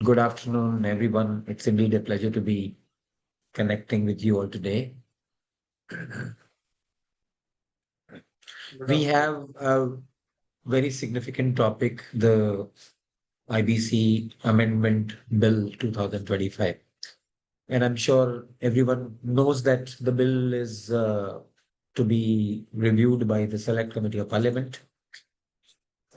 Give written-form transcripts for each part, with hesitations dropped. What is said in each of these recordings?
Good afternoon, everyone. It's indeed a pleasure to be connecting with you all today. We have a very significant topic, the IBC Amendment Bill 2025. And I'm sure everyone knows that the bill is to be reviewed by the Select Committee of Parliament.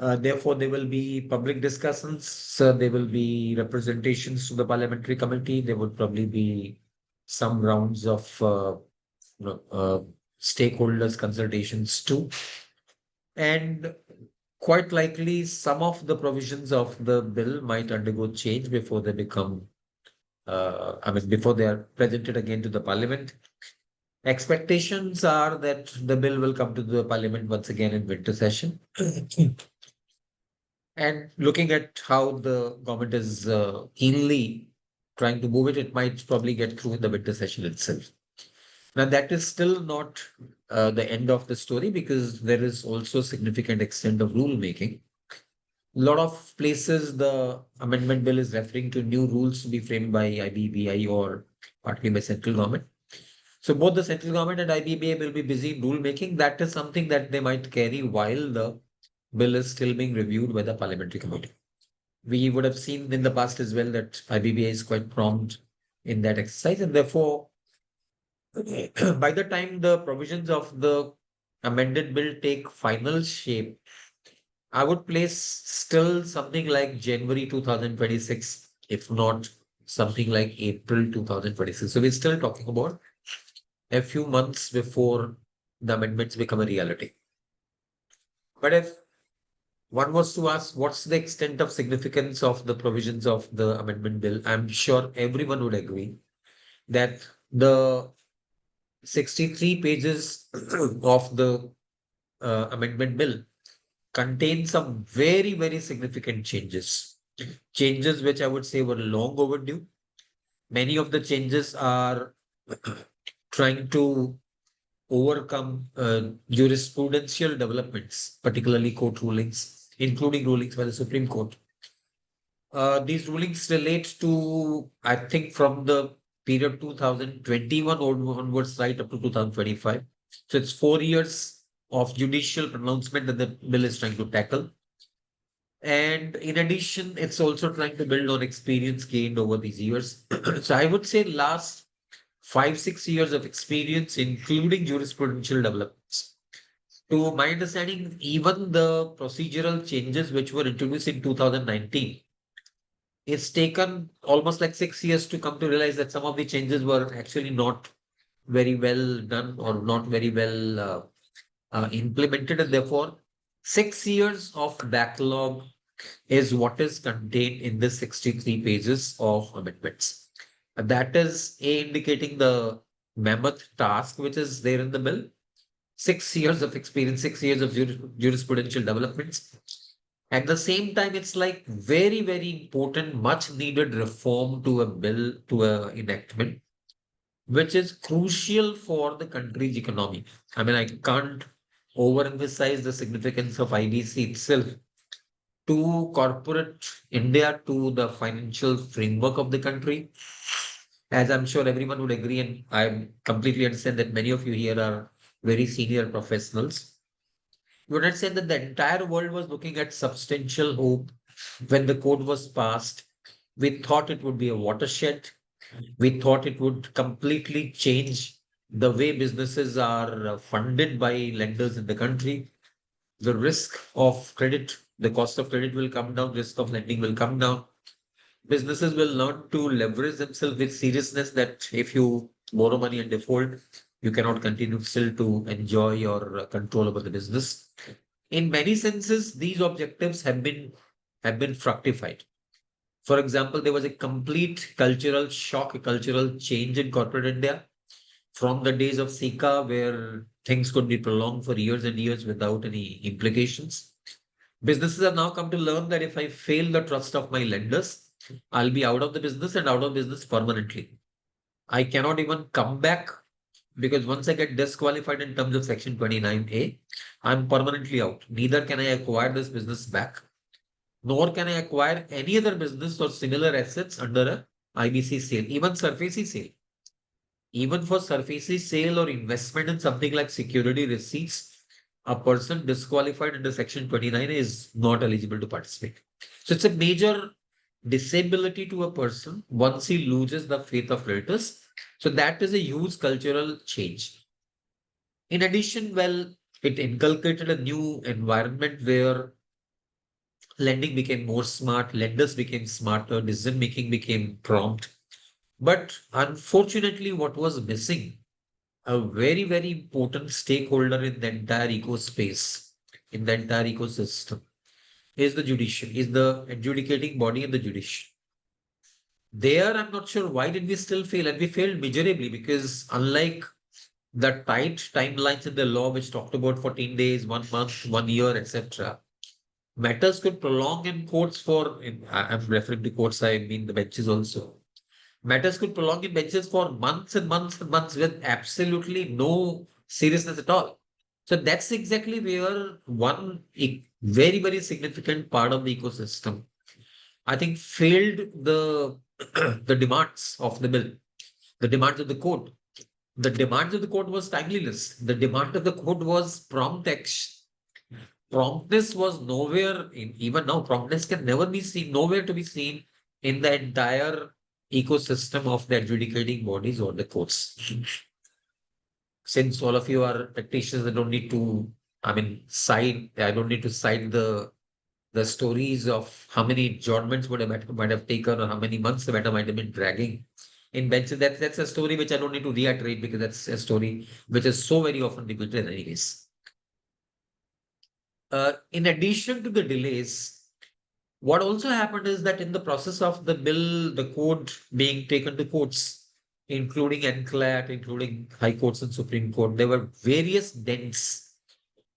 Therefore, there will be public discussions, there will be representations to the Parliamentary Committee, there would probably be some rounds of you know, uh, stakeholders consultations too. And quite likely, some of the provisions of the bill might undergo change before they become, before they are presented again to the Parliament. Expectations are that the bill will come to the Parliament once again in winter session. And looking at how the government is keenly trying to move it, it might probably get through in the winter session itself. Now, that is still not the end of the story because there is also significant extent of rule making. A lot of places, the amendment bill is referring to new rules to be framed by IBBI or partly by central government. So both the central government and IBBI will be busy in rule making. That is something that they might carry while the bill is still being reviewed by the parliamentary committee. We would have seen in the past as well that IBBI is quite prompt in that exercise, and therefore by the time the provisions of the amended bill take final shape, I would place still something like January 2026, if not something like April 2026. So we're still talking about a few months before the amendments become a reality. But if one was to ask what's the extent of significance of the provisions of the amendment bill, I'm sure everyone would agree that the 63 pages of the amendment bill contain some very, very significant changes. Changes which I would say were long overdue. Many of the changes are trying to overcome jurisprudential developments, particularly court rulings, including rulings by the Supreme Court. These rulings relate to, I think, from the period 2021 onwards, right up to 2025. So it's 4 years of judicial pronouncement that the bill is trying to tackle. And in addition, it's also trying to build on experience gained over these years. So I would say last 5, 6 years of experience, including jurisprudential developments. To my understanding, even the procedural changes which were introduced in 2019, it's taken almost like 6 years to come to realize that some of the changes were actually not very well done or not very well implemented. And therefore, 6 years of backlog is what is contained in the 63 pages of amendments. That is indicating the mammoth task which is there in the bill. 6 years of experience, 6 years of jurisprudential developments. At the same time, it's like very, very important, much needed reform to a bill, to a enactment, which is crucial for the country's economy. I mean, I can't overemphasize the significance of IBC itself to corporate India, to the financial framework of the country. As I'm sure everyone would agree, and I completely understand that many of you here are very senior professionals. You would understand that the entire world was looking at substantial hope when the code was passed. We thought it would be a watershed. We thought it would completely change the way businesses are funded by lenders in the country. The risk of credit, the cost of credit will come down, risk of lending will come down. Businesses will learn to leverage themselves with seriousness that if you borrow money and default, you cannot continue still to enjoy your control over the business. In many senses, these objectives have been fructified. For example, there was a complete cultural shock, a cultural change in corporate India from the days of Sika, where things could be prolonged for years and years without any implications. Businesses have now come to learn that if I fail the trust of my lenders, I'll be out of the business and out of business permanently. I cannot even come back because once I get disqualified in terms of Section 29A, I'm permanently out. Neither can I acquire this business back. nor can I acquire any other business or similar assets under a IBC sale, even surface sale. Even for surface sale or investment in something like security receipts, a person disqualified under Section 29 is not eligible to participate. So it's a major disability to a person once he loses the faith of creditors. So that is a huge cultural change. In addition, well, it inculcated a new environment where lending became more smart, lenders became smarter, decision making became prompt. But unfortunately, what was missing, a very, very important stakeholder in the entire ecospace, in the entire ecosystem, is the judiciary, is the adjudicating body and the judiciary. There, I'm not sure why did we still fail, and we failed miserably because unlike the tight timelines in the law, which talked about 14 days, 1 month, 1 year, etc., matters could prolong in courts for, I'm referring to courts, I mean the benches also. Matters could prolong in benches for months and months and months with absolutely no seriousness at all. So that's exactly where one very, very significant part of the ecosystem, I think, failed the the demands of the bill, the demands of the court. The demands of the court was timeliness. The demand of the court was prompt action. Promptness was nowhere in, even now, promptness can never be seen, nowhere to be seen in the entire ecosystem of the adjudicating bodies or the courts. Since all of you are practitioners, I don't need to, I don't need to cite the stories of how many adjournments might have taken or how many months the matter might have been dragging in benches. That's a story which I don't need to reiterate because that's a story which is so very often repeated anyways. In addition to the delays, what also happened is that in the process of the bill, the code being taken to courts, including NCLAT, including High Courts and Supreme Court, there were various dents.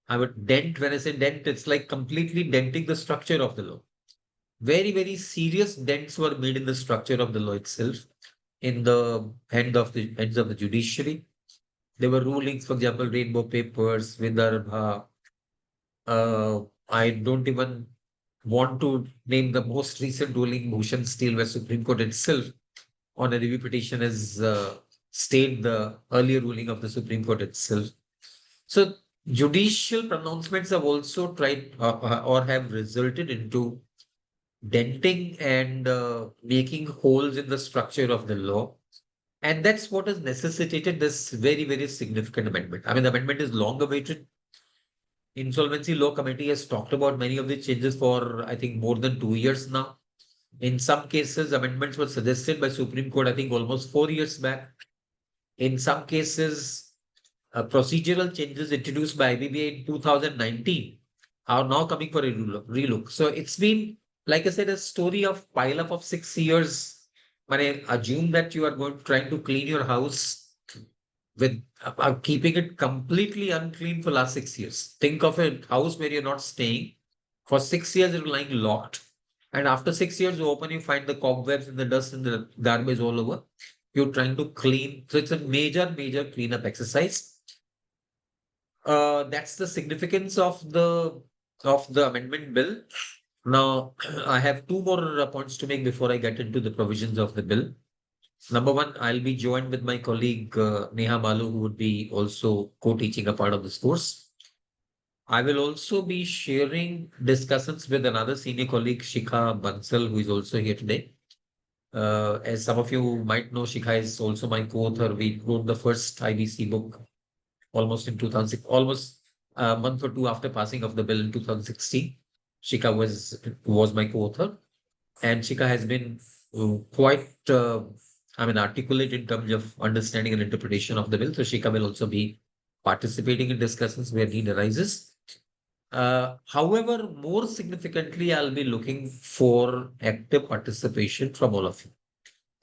I would dent, when I say dent, it's like completely denting the structure of the law. Very, very serious dents were made in the structure of the law itself, in the ends of the judiciary. There were rulings, for example, Rainbow Papers, Vidarbha. I don't even want to name the most recent ruling, Bhushan Steel, where Supreme Court itself on a review petition has stayed the earlier ruling of the Supreme Court itself. So judicial pronouncements have also tried or have resulted into denting and making holes in the structure of the law. And that's what has necessitated this very, very significant amendment. I mean, the amendment is long awaited. Insolvency Law Committee has talked about many of the changes for, I think, more than 2 years now. In some cases, amendments were suggested by Supreme Court, I think, almost 4 years back. In some cases, procedural changes introduced by IBBA in 2019 are now coming for a relook. So it's been, like I said, a story of pile up of 6 years. When I assume that you are going trying to clean your house with keeping it completely unclean for last 6 years. Think of a house where you're not staying. For 6 years, it's lying locked. And after 6 years, you open, you find the cobwebs and the dust and the garbage all over. You're trying to clean. So it's a major, major cleanup exercise. That's the significance of the amendment bill. Now, I have two more points to make before I get into the provisions of the bill. Number one, I'll be joined with my colleague Neha Malu, who would be also co-teaching a part of this course. I will also be sharing discussions with another senior colleague, Shikha Bansal, who is also here today. As some of you might know, Shikha is also my co-author. We wrote the first IBC book almost in 2006, almost a month or two after passing of the bill in 2016. Shikha was my co-author, and Shikha has been quite articulate in terms of understanding and interpretation of the bill. So Shikha will also be participating in discussions where need arises. However, more significantly, I'll be looking for active participation from all of you.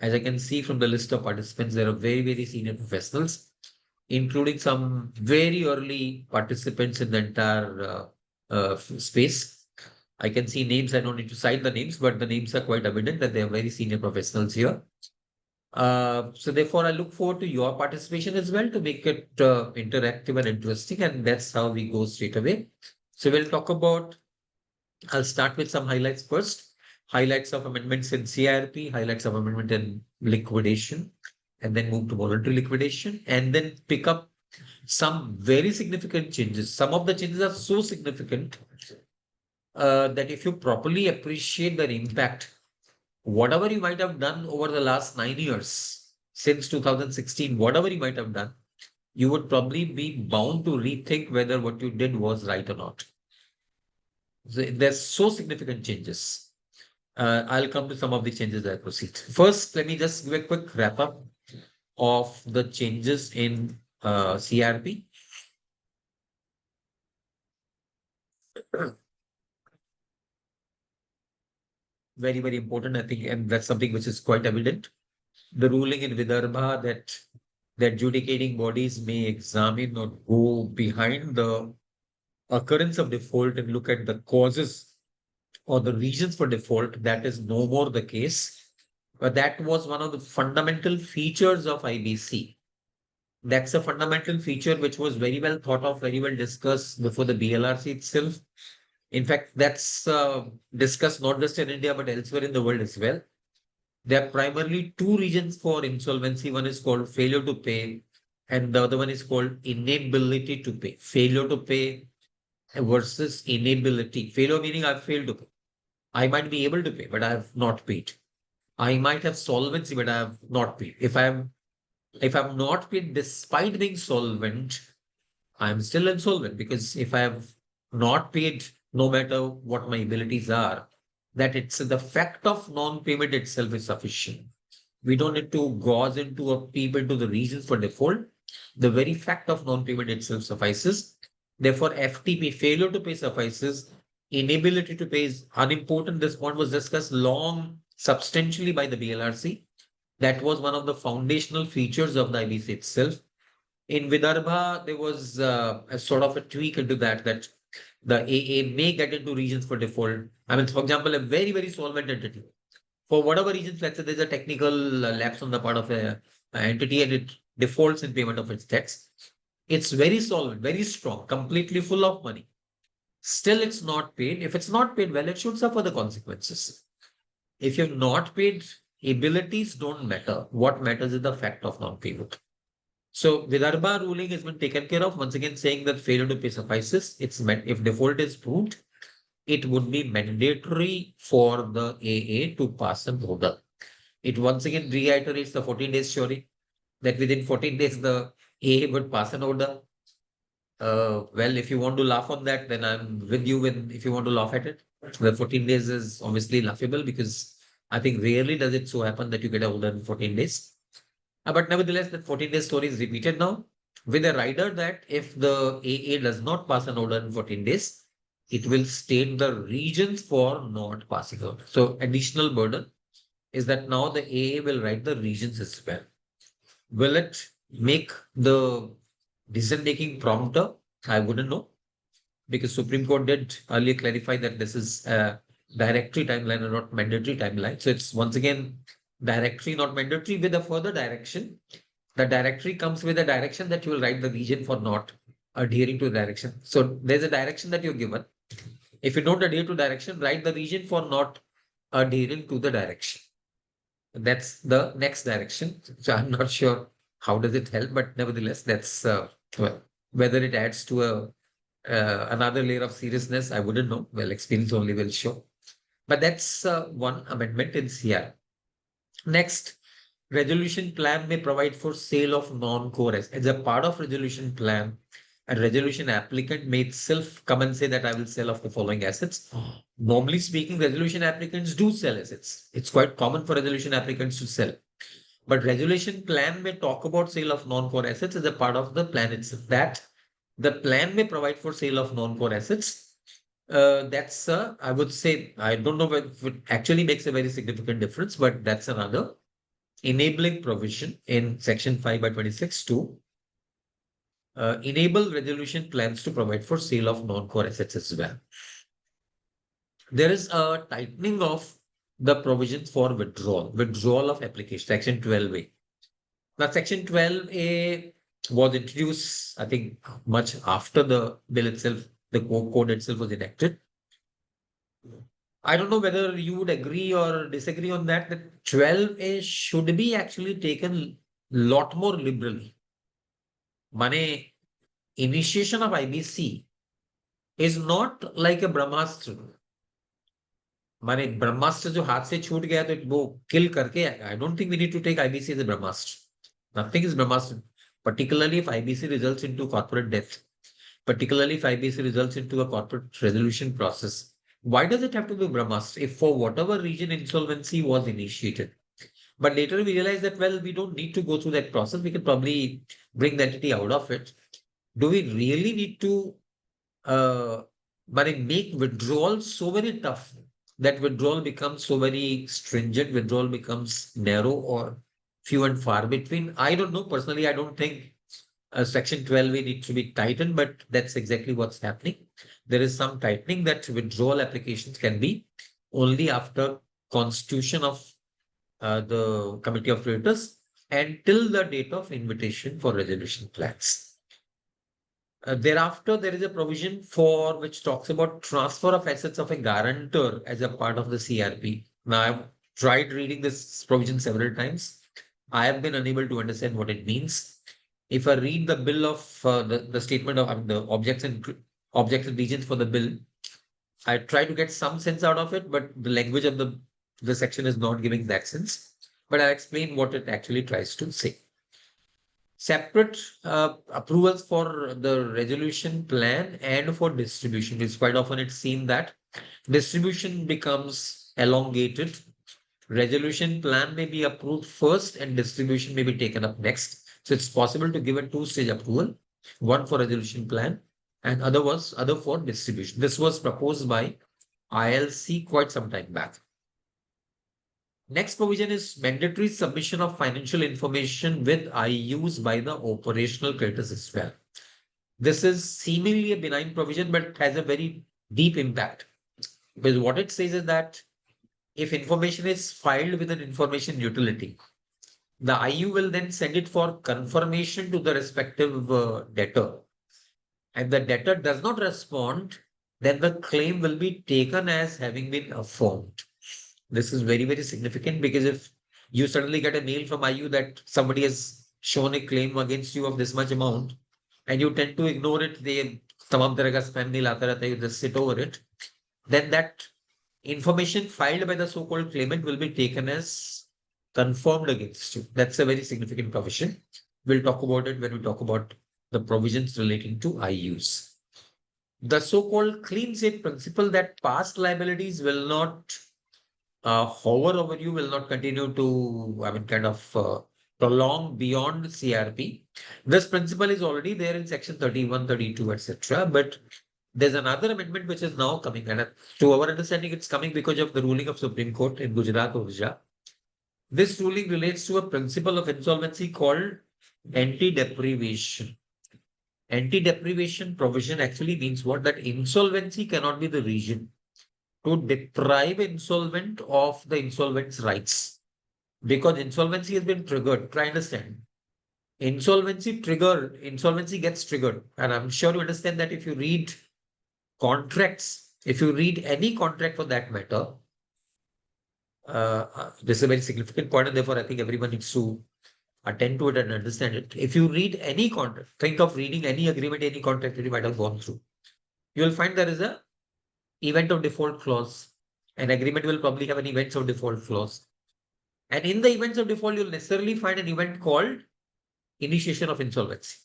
As I can see from the list of participants, there are very, very senior professionals, including some very early participants in the entire space. I can see names. I don't need to cite the names, but the names are quite evident that they are very senior professionals here. So therefore, I look forward to your participation as well to make it interactive and interesting. And that's how we go straight away. So we'll talk about I'll start with some highlights first. Highlights of amendments in CIRP, highlights of amendment in liquidation, and then move to voluntary liquidation, and then pick up some very significant changes. Some of the changes are so significant that if you properly appreciate their impact, whatever you might have done over the last 9 years, since 2016, whatever you might have done, you would probably be bound to rethink whether what you did was right or not. There's so significant changes. I'll come to some of the changes as I proceed. First, let me just give a quick wrap up of the changes in CRP. Very, very important, I think, and that's something which is quite evident. The ruling in Vidarbha that the adjudicating bodies may examine or go behind the occurrence of default and look at the causes or the reasons for default, that is no more the case. But that was one of the fundamental features of IBC. That's a fundamental feature which was very well thought of, very well discussed before the BLRC itself. In fact, that's discussed not just in India, but elsewhere in the world as well. There are primarily two reasons for insolvency. One is called failure to pay, and the other one is called inability to pay. Failure to pay versus inability. Failure meaning I've failed to pay. I might be able to pay, but I have not paid. I might have solvency, but I have not paid. If I'm not paid despite being solvent, I'm still insolvent, because if I have not paid, no matter what my abilities are, that it's the fact of non-payment itself is sufficient. We don't need to gauze into a peep into the reasons for default. The very fact of non-payment itself suffices. Therefore, FTP, failure to pay, suffices. Inability to pay is unimportant. This point was discussed long, substantially by the BLRC. That was one of the foundational features of the IBC itself. In Vidarbha, there was a sort of a tweak into that, that the AA may get into reasons for default. I mean, for example, a very, very solvent entity. For whatever reasons, let's say there's a technical lapse on the part of a entity and it defaults in payment of its debts. It's very solvent, very strong, completely full of money. Still, it's not paid. If it's not paid, well, it should suffer the consequences. If you've not paid, abilities don't matter. What matters is the fact of non-payment. So Vidarbha ruling has been taken care of. Once again, saying that failure to pay suffices. It's meant if default is proved, it would be mandatory for the AA to pass an order. It once again reiterates the 14 days theory that within 14 days the AA would pass an order. Well, if you want to laugh on that, then I'm with you. If you want to laugh at it, the 14 days is obviously laughable, because I think rarely does it so happen that you get an order in 14 days. But nevertheless, that 14 days story is repeated now with a rider that if the AA does not pass an order in 14 days, it will state the reasons for not passing out. So additional burden is that now the AA will write the reasons as well. Will it make the decision making prompter? I wouldn't know, because Supreme Court did earlier clarify that this is a directory timeline and not mandatory timeline. So it's once again directory, not mandatory, with a further direction. The directory comes with a direction that you will write the reason for not adhering to the direction. So there's a direction that you're given. If you don't adhere to direction, write the reason for not adhering to the direction. That's the next direction. So I'm not sure how does it help, but nevertheless, that's well, whether it adds to a another layer of seriousness, I wouldn't know. Well, experience only will show. But that's one amendment in CR. Next, resolution plan may provide for sale of non-core assets. As a part of resolution plan, a resolution applicant may itself come and say that I will sell off the following assets. Normally speaking, resolution applicants do sell assets. It's quite common for resolution applicants to sell. But resolution plan may talk about sale of non-core assets as a part of the plan itself. That the plan may provide for sale of non-core assets. That's, I would say, I don't know if it actually makes a very significant difference, but that's another enabling provision in section 5 by 26 to enable resolution plans to provide for sale of non-core assets as well. There is a tightening of the provisions for withdrawal of application, section 12A. Now, section 12A was introduced, I think, much after the bill itself, the code itself was enacted. I don't know whether you would agree or disagree on that, that 12A should be actually taken lot more liberally. Mane, initiation of IBC is not like a Brahmastra. माने ब्रह्मास्त्र जो हाथ से छूट गया तो वो किल करके आएगा. I don't think we need to take IBC as a brahmastra. Nothing is brahmastra, particularly if IBC results into corporate death, particularly if IBC results into a corporate resolution process. Why does it have to be brahmastra? If for whatever reason insolvency was initiated, but later we realize that, well, we don't need to go through that process. We can probably bring the entity out of it. Do we really need to but make withdrawal so very tough that withdrawal becomes so very stringent, withdrawal becomes narrow or few and far between? I don't know. Personally, I don't think Section 12 we need to be tightened, but that's exactly what's happening. There is some tightening that withdrawal applications can be only after constitution of the Committee of Creditors until the date of invitation for resolution plans. Thereafter, there is a provision for which talks about transfer of assets of a guarantor as a part of the CRP. Now, I've tried reading this provision several times. I have been unable to understand what it means. If I read the bill of the statement of the objects and regions for the bill, I try to get some sense out of it, but the language of the section is not giving that sense. But I'll explain what it actually tries to say. Separate approvals for the resolution plan and for distribution. It's quite often it's seen that distribution becomes elongated. Resolution plan may be approved first and distribution may be taken up next. So it's possible to give a two-stage approval, one for resolution plan and other for distribution. This was proposed by ILC quite some time back. Next provision is mandatory submission of financial information with IUs by the operational creditors as well. This is seemingly a benign provision, but has a very deep impact. Because what it says is that if information is filed with an information utility, the IU will then send it for confirmation to the respective debtor. And the debtor does not respond, then the claim will be taken as having been affirmed. This is very, very significant because if you suddenly get a mail from IU that somebody has shown a claim against you of this much amount and you tend to ignore it, they tamam tarah ka spam mail aata rehta hai, you just sit over it, then that information filed by the so-called claimant will be taken as confirmed against you. That's a very significant provision. We'll talk about it when we talk about the provisions relating to IUs. The so-called clean slate principle that past liabilities will not hover over you, will not continue to, prolong beyond CRP. This principle is already there in section 31, 32, etc. But there's another amendment which is now coming, and to our understanding, it's coming because of the ruling of Supreme Court in Gujarat Urja. This ruling relates to a principle of insolvency called anti-deprivation. Anti-deprivation provision actually means what? That insolvency cannot be the reason to deprive insolvent of the insolvent's rights. Because insolvency has been triggered. Try understand. Insolvency gets triggered. And I'm sure you understand that if you read contracts, if you read any contract for that matter, this is a very significant point, and therefore I think everyone needs to attend to it and understand it. If you read any contract, think of reading any agreement, any contract that you might have gone through, you will find there is a event of default clause. An agreement will probably have an events of default clause. And in the events of default, you'll necessarily find an event called initiation of insolvency.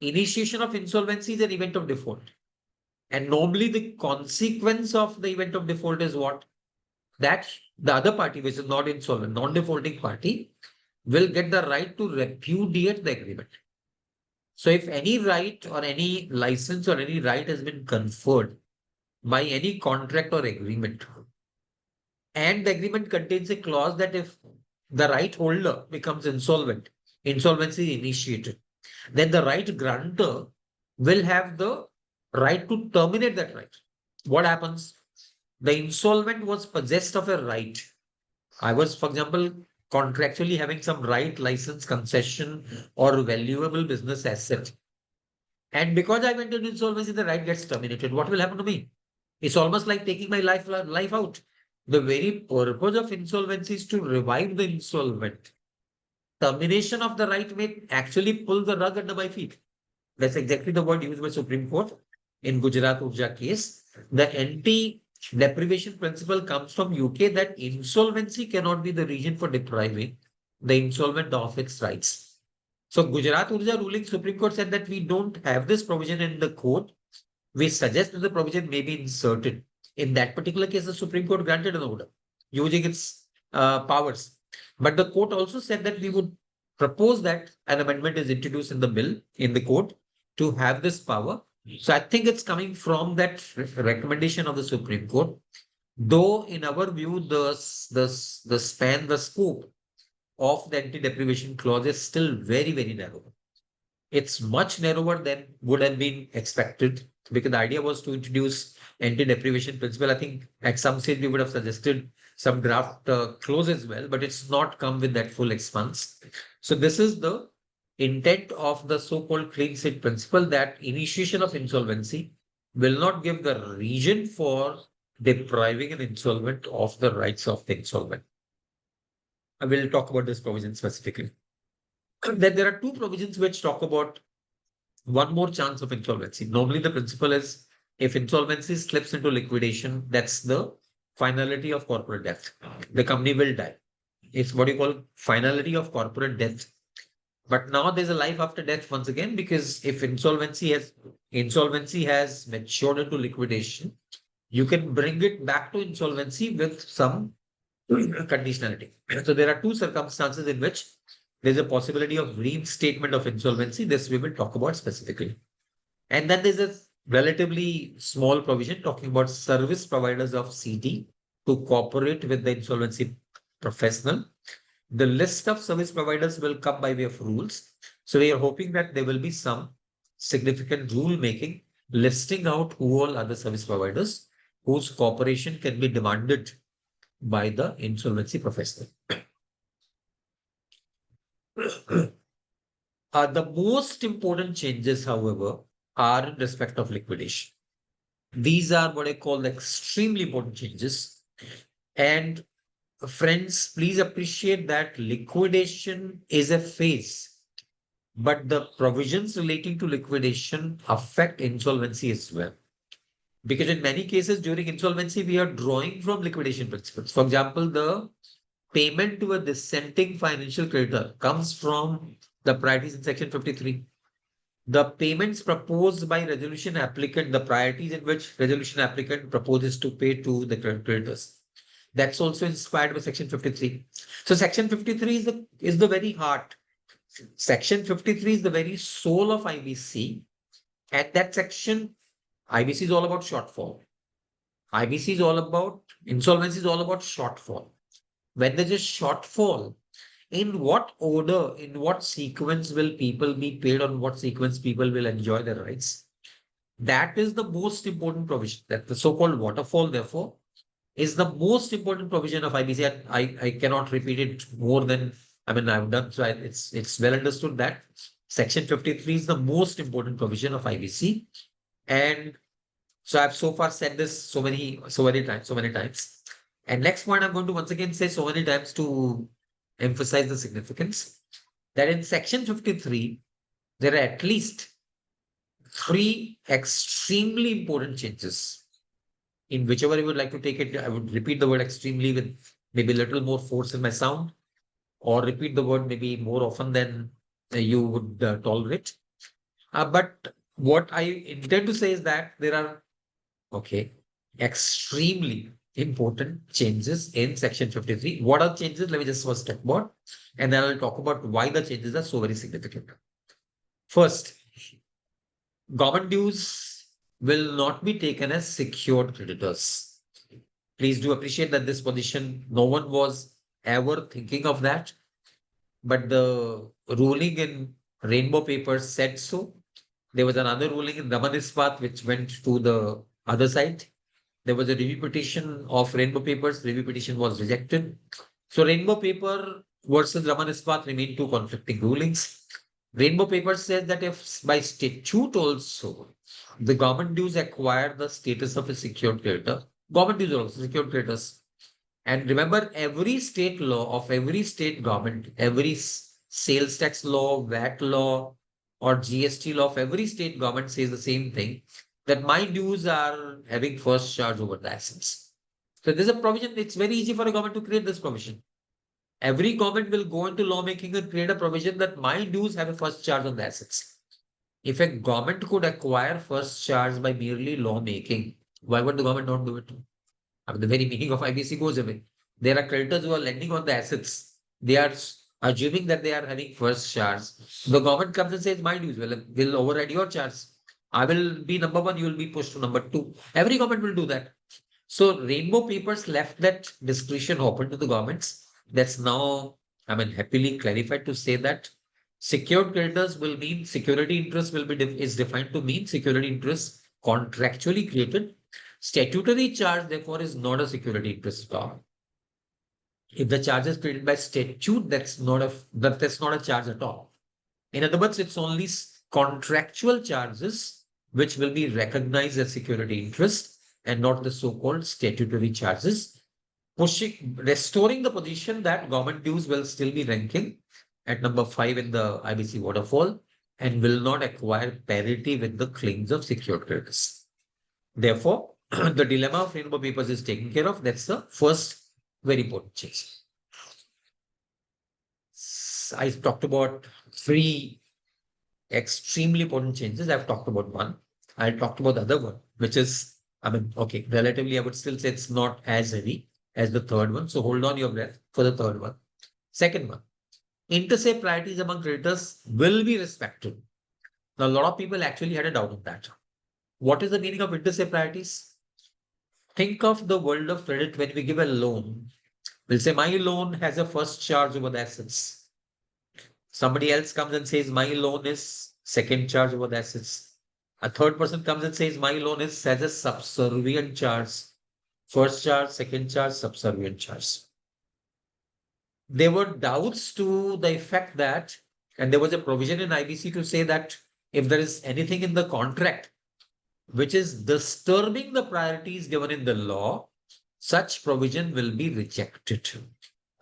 Initiation of insolvency is an event of default. And normally the consequence of the event of default is what? That the other party, which is not insolvent, non-defaulting party, will get the right to repudiate the agreement. So if any right or any license or any right has been conferred by any contract or agreement, and the agreement contains a clause that if the right holder becomes insolvent, insolvency is initiated, then the right grantor will have the right to terminate that right. What happens? The insolvent was possessed of a right. I was, for example, contractually having some right, license, concession, or valuable business asset. And because I went into insolvency, the right gets terminated. What will happen to me? It's almost like taking my life out. The very purpose of insolvency is to revive the insolvent. Termination of the right may actually pull the rug under my feet. That's exactly the word used by Supreme Court in Gujarat Urja case. The anti-deprivation principle comes from UK that insolvency cannot be the reason for depriving the insolvent of its rights. So Gujarat Urja ruling, Supreme Court said that we don't have this provision in the code. We suggest that the provision may be inserted. In that particular case, the Supreme Court granted an order using its powers. But the court also said that we would propose that an amendment is introduced in the bill, in the court, to have this power. So I think it's coming from that recommendation of the Supreme Court. Though in our view, the span, the scope of the anti-deprivation clause is still very, very narrow. It's much narrower than would have been expected because the idea was to introduce anti-deprivation principle. I think at some stage we would have suggested some draft clause as well, but it's not come with that full expanse. So this is the intent of the so-called clean slate principle, that initiation of insolvency will not give the reason for depriving an insolvent of the rights of the insolvent. I will talk about this provision specifically. Then there are two provisions which talk about one more chance of insolvency. Normally, the principle is if insolvency slips into liquidation, that's the finality of corporate death. The company will die. It's what you call finality of corporate death. But now there's a life after death once again, because if insolvency has matured into liquidation, you can bring it back to insolvency with some conditionality. So there are two circumstances in which there's a possibility of reinstatement of insolvency. This we will talk about specifically. And then there's a relatively small provision talking about service providers of CD to cooperate with the insolvency professional. The list of service providers will come by way of rules. So we are hoping that there will be some significant rule making listing out who all other service providers whose cooperation can be demanded by the insolvency professional. The most important changes, however, are in respect of liquidation. These are what I call extremely important changes. And friends, please appreciate that liquidation is a phase, but the provisions relating to liquidation affect insolvency as well. Because in many cases during insolvency, we are drawing from liquidation principles. For example, the payment to a dissenting financial creditor comes from the priorities in section 53. The payments proposed by resolution applicant, the priorities in which resolution applicant proposes to pay to the creditors. That's also inspired by section 53. So section 53 is the very heart. Section 53 is the very soul of IBC. At that section, IBC is all about shortfall. IBC is all about, insolvency is all about shortfall. When there's a shortfall, in what order, in what sequence will people be paid, on what sequence people will enjoy their rights? That is the most important provision. That the so-called waterfall, therefore, is the most important provision of IBC. I cannot repeat it more than, I've done, so it's well understood that section 53 is the most important provision of IBC. And so I've so far said this so many times. And next point, I'm going to once again say so many times to emphasize the significance that in section 53, there are at least three extremely important changes. In whichever you would like to take it, I would repeat the word extremely with maybe a little more force in my sound, or repeat the word maybe more often than you would tolerate. But what I intend to say is that there are, extremely important changes in section 53. What are changes? Let me just first talk about, and then I'll talk about why the changes are so very significant. First, government dues will not be taken as secured creditors. Please do appreciate that this position, no one was ever thinking of that, but the ruling in Rainbow Papers said so. There was another ruling in Raman Ispat which went to the other side. There was a review petition of Rainbow Papers. Review petition was rejected. So Rainbow Paper versus Raman Ispat remain two conflicting rulings. Rainbow Paper says that if by statute also The government dues acquire the status of a secured creditor. Government dues are also secured creditors. And remember, every state law of every state government, every sales tax law, VAT law, or GST law of every state government says the same thing, that my dues are having first charge over the assets. So there's a provision. It's very easy for a government to create this provision. Every government will go into lawmaking and create a provision that my dues have a first charge on the assets. If a government could acquire first charge by merely lawmaking, why would the government not do it? I mean, the very meaning of IBC goes away. There are creditors who are lending on the assets. They are assuming that they are having first charge. The government comes and says, my dues will override your charge. I will be number one, you will be pushed to number two. Every government will do that. So Rainbow Papers left that discretion open to the governments. That's now, I mean, happily clarified to say that secured creditors will mean security interest will be is defined to mean security interest contractually created. Statutory charge, therefore, is not a security interest at all. If the charge is created by statute, that's not a charge at all. In other words, it's only contractual charges which will be recognized as security interest and not the so-called statutory charges, restoring the position that government dues will still be ranking at number 5 in the IBC waterfall and will not acquire parity with the claims of secured creditors. Therefore, the dilemma of Rainbow Papers is taken care of. That's the first very important change. I talked about 3 extremely important changes. I've talked about one. I talked about the other one, which is, I mean, okay, relatively, I would still say it's not as heavy as the third one. So hold on your breath for the third one. Second one, inter-se priorities among creditors will be respected. Now, a lot of people actually had a doubt on that. What is the meaning of inter-se priorities? Think of the world of credit when we give a loan. We'll say my loan has a first charge over the assets. Somebody else comes and says my loan is second charge over the assets. A third person comes and says my loan has a subservient charge. First charge, second charge, subservient charge. There were doubts to the effect that, and there was a provision in IBC to say that if there is anything in the contract which is disturbing the priorities given in the law, such provision will be rejected.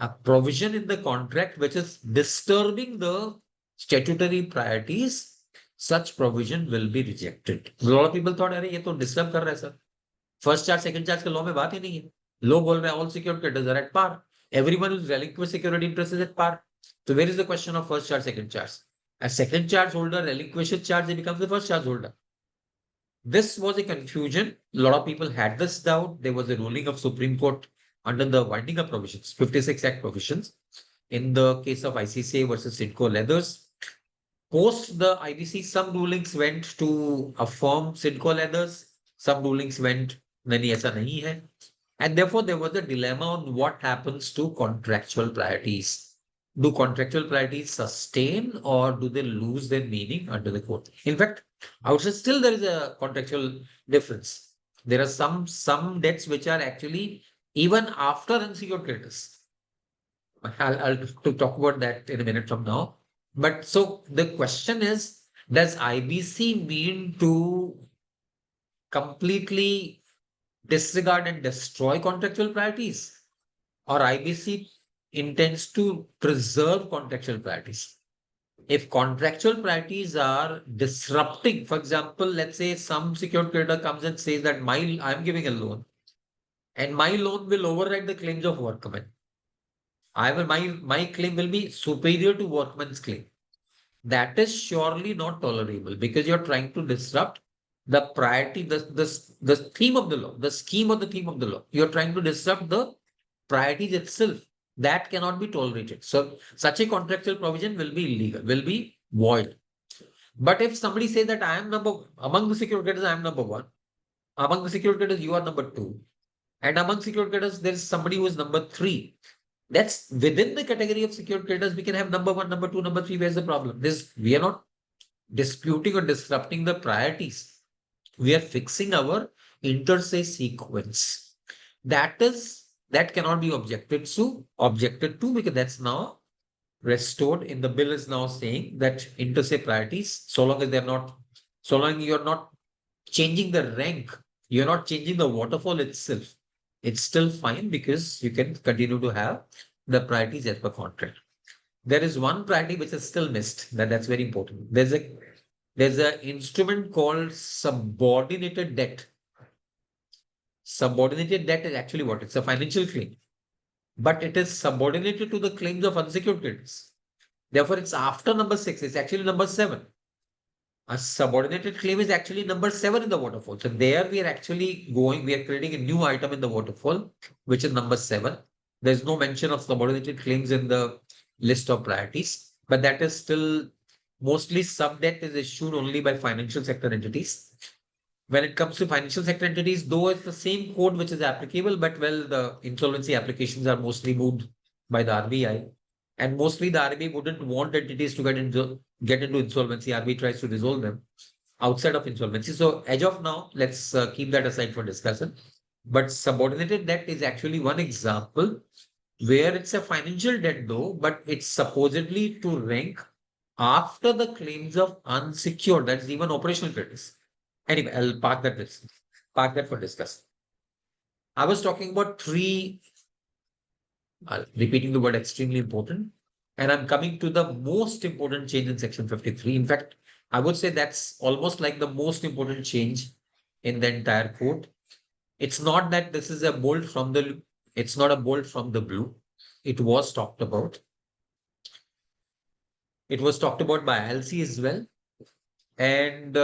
A provision in the contract which is disturbing the statutory priorities, such provision will be rejected. A lot of people thought, अरे ये तो disturb कर रहा है sir. First charge, second charge के law में बात ही नहीं है. Law बोल रहा है all secured creditors are at par. Everyone who's relinquished security interest is at par. So where is the question of first charge, second charge? A second charge holder relinquishes charge, he becomes the first charge holder. This was a confusion. A lot of people had this doubt. There was a ruling of Supreme Court under the winding up provisions, 56 Act provisions, in the case of ICCA versus Sidco Leathers. Post the IBC, some rulings went to affirm Sidco Leathers. Some rulings went, nahi aisa nahi hai. And therefore, there was a dilemma on what happens to contractual priorities. Do contractual priorities sustain or do they lose their meaning under the court? In fact, I would say still there is a contractual difference. There are some debts which are actually even after unsecured creditors. I'll talk about that in a minute from now. But so the question is, does IBC mean to completely disregard and destroy contractual priorities? Or IBC intends to preserve contractual priorities? If contractual priorities are disrupting, for example, let's say some secured creditor comes and says that I'm giving a loan and my loan will override the claims of workmen. My claim will be superior to workman's claim. That is surely not tolerable because you're trying to disrupt the priority, the theme of the law, the scheme of the theme of the law. You're trying to disrupt the priorities itself. That cannot be tolerated. So such a contractual provision will be illegal, will be void. But if somebody says that I am among the secured creditors, I am number one. Among the secured creditors, you are number two. And among secured creditors, there is somebody who is number three. That's within the category of secured creditors. We can have number one, number two, number three. Where's the problem? We are not disputing or disrupting the priorities. We are fixing our inter se sequence. That cannot be objected to because that's now restored in the bill is now saying that inter se priorities, so long you're not changing the rank, you're not changing the waterfall itself. It's still fine because you can continue to have the priorities as per contract. There is one priority which is still missed. That's very important. There's a instrument called subordinated debt. Subordinated debt is actually what? It's a financial claim, but it is subordinated to the claims of unsecured creditors. Therefore, it's after number 6. It's actually number 7. A subordinated claim is actually number 7 in the waterfall. So there we are creating a new item in the waterfall, which is number 7. There's no mention of subordinated claims in the list of priorities, but that is still mostly sub debt is issued only by financial sector entities. When it comes to financial sector entities, though it's the same code which is applicable, but well, the insolvency applications are mostly moved by the RBI. And mostly the RBI wouldn't want entities to get into insolvency. RBI tries to resolve them outside of insolvency. So as of now, let's keep that aside for discussion. But subordinated debt is actually one example where it's a financial debt though, but it's supposedly to rank after the claims of unsecured, that's even operational credits. Anyway, I'll park that for discussion. I was talking about three, repeating the word extremely important, and I'm coming to the most important change in section 53. In fact, I would say that's almost like the most important change in the entire code. It's not that this is a bolt from the, it's not a bolt from the blue. It was talked about. It was talked about by ILC as well. And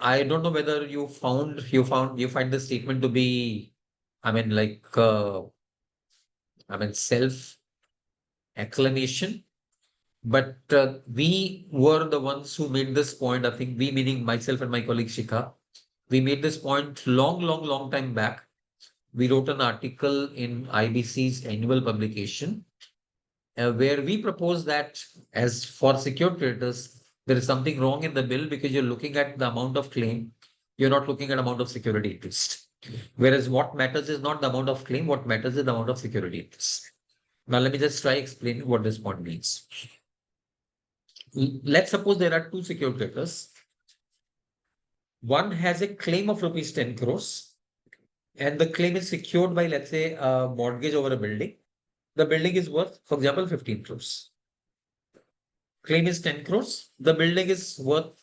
I don't know whether you find the statement to be, I mean, self acclamation. But we were the ones who made this point. I think we, meaning myself and my colleague Shikha, we made this point long time back. We wrote an article in IBC's annual publication where we propose that as for secured creditors, there is something wrong in the bill because you're looking at the amount of claim. You're not looking at amount of security interest. Whereas what matters is not the amount of claim. What matters is the amount of security interest. Now, let me just try explaining what this point means. Let's suppose there are two secured creditors. One has a claim of rupees 10 crores and the claim is secured by, let's say, a mortgage over a building. The building is worth, for example, 15 crores. Claim is 10 crores. The building is worth,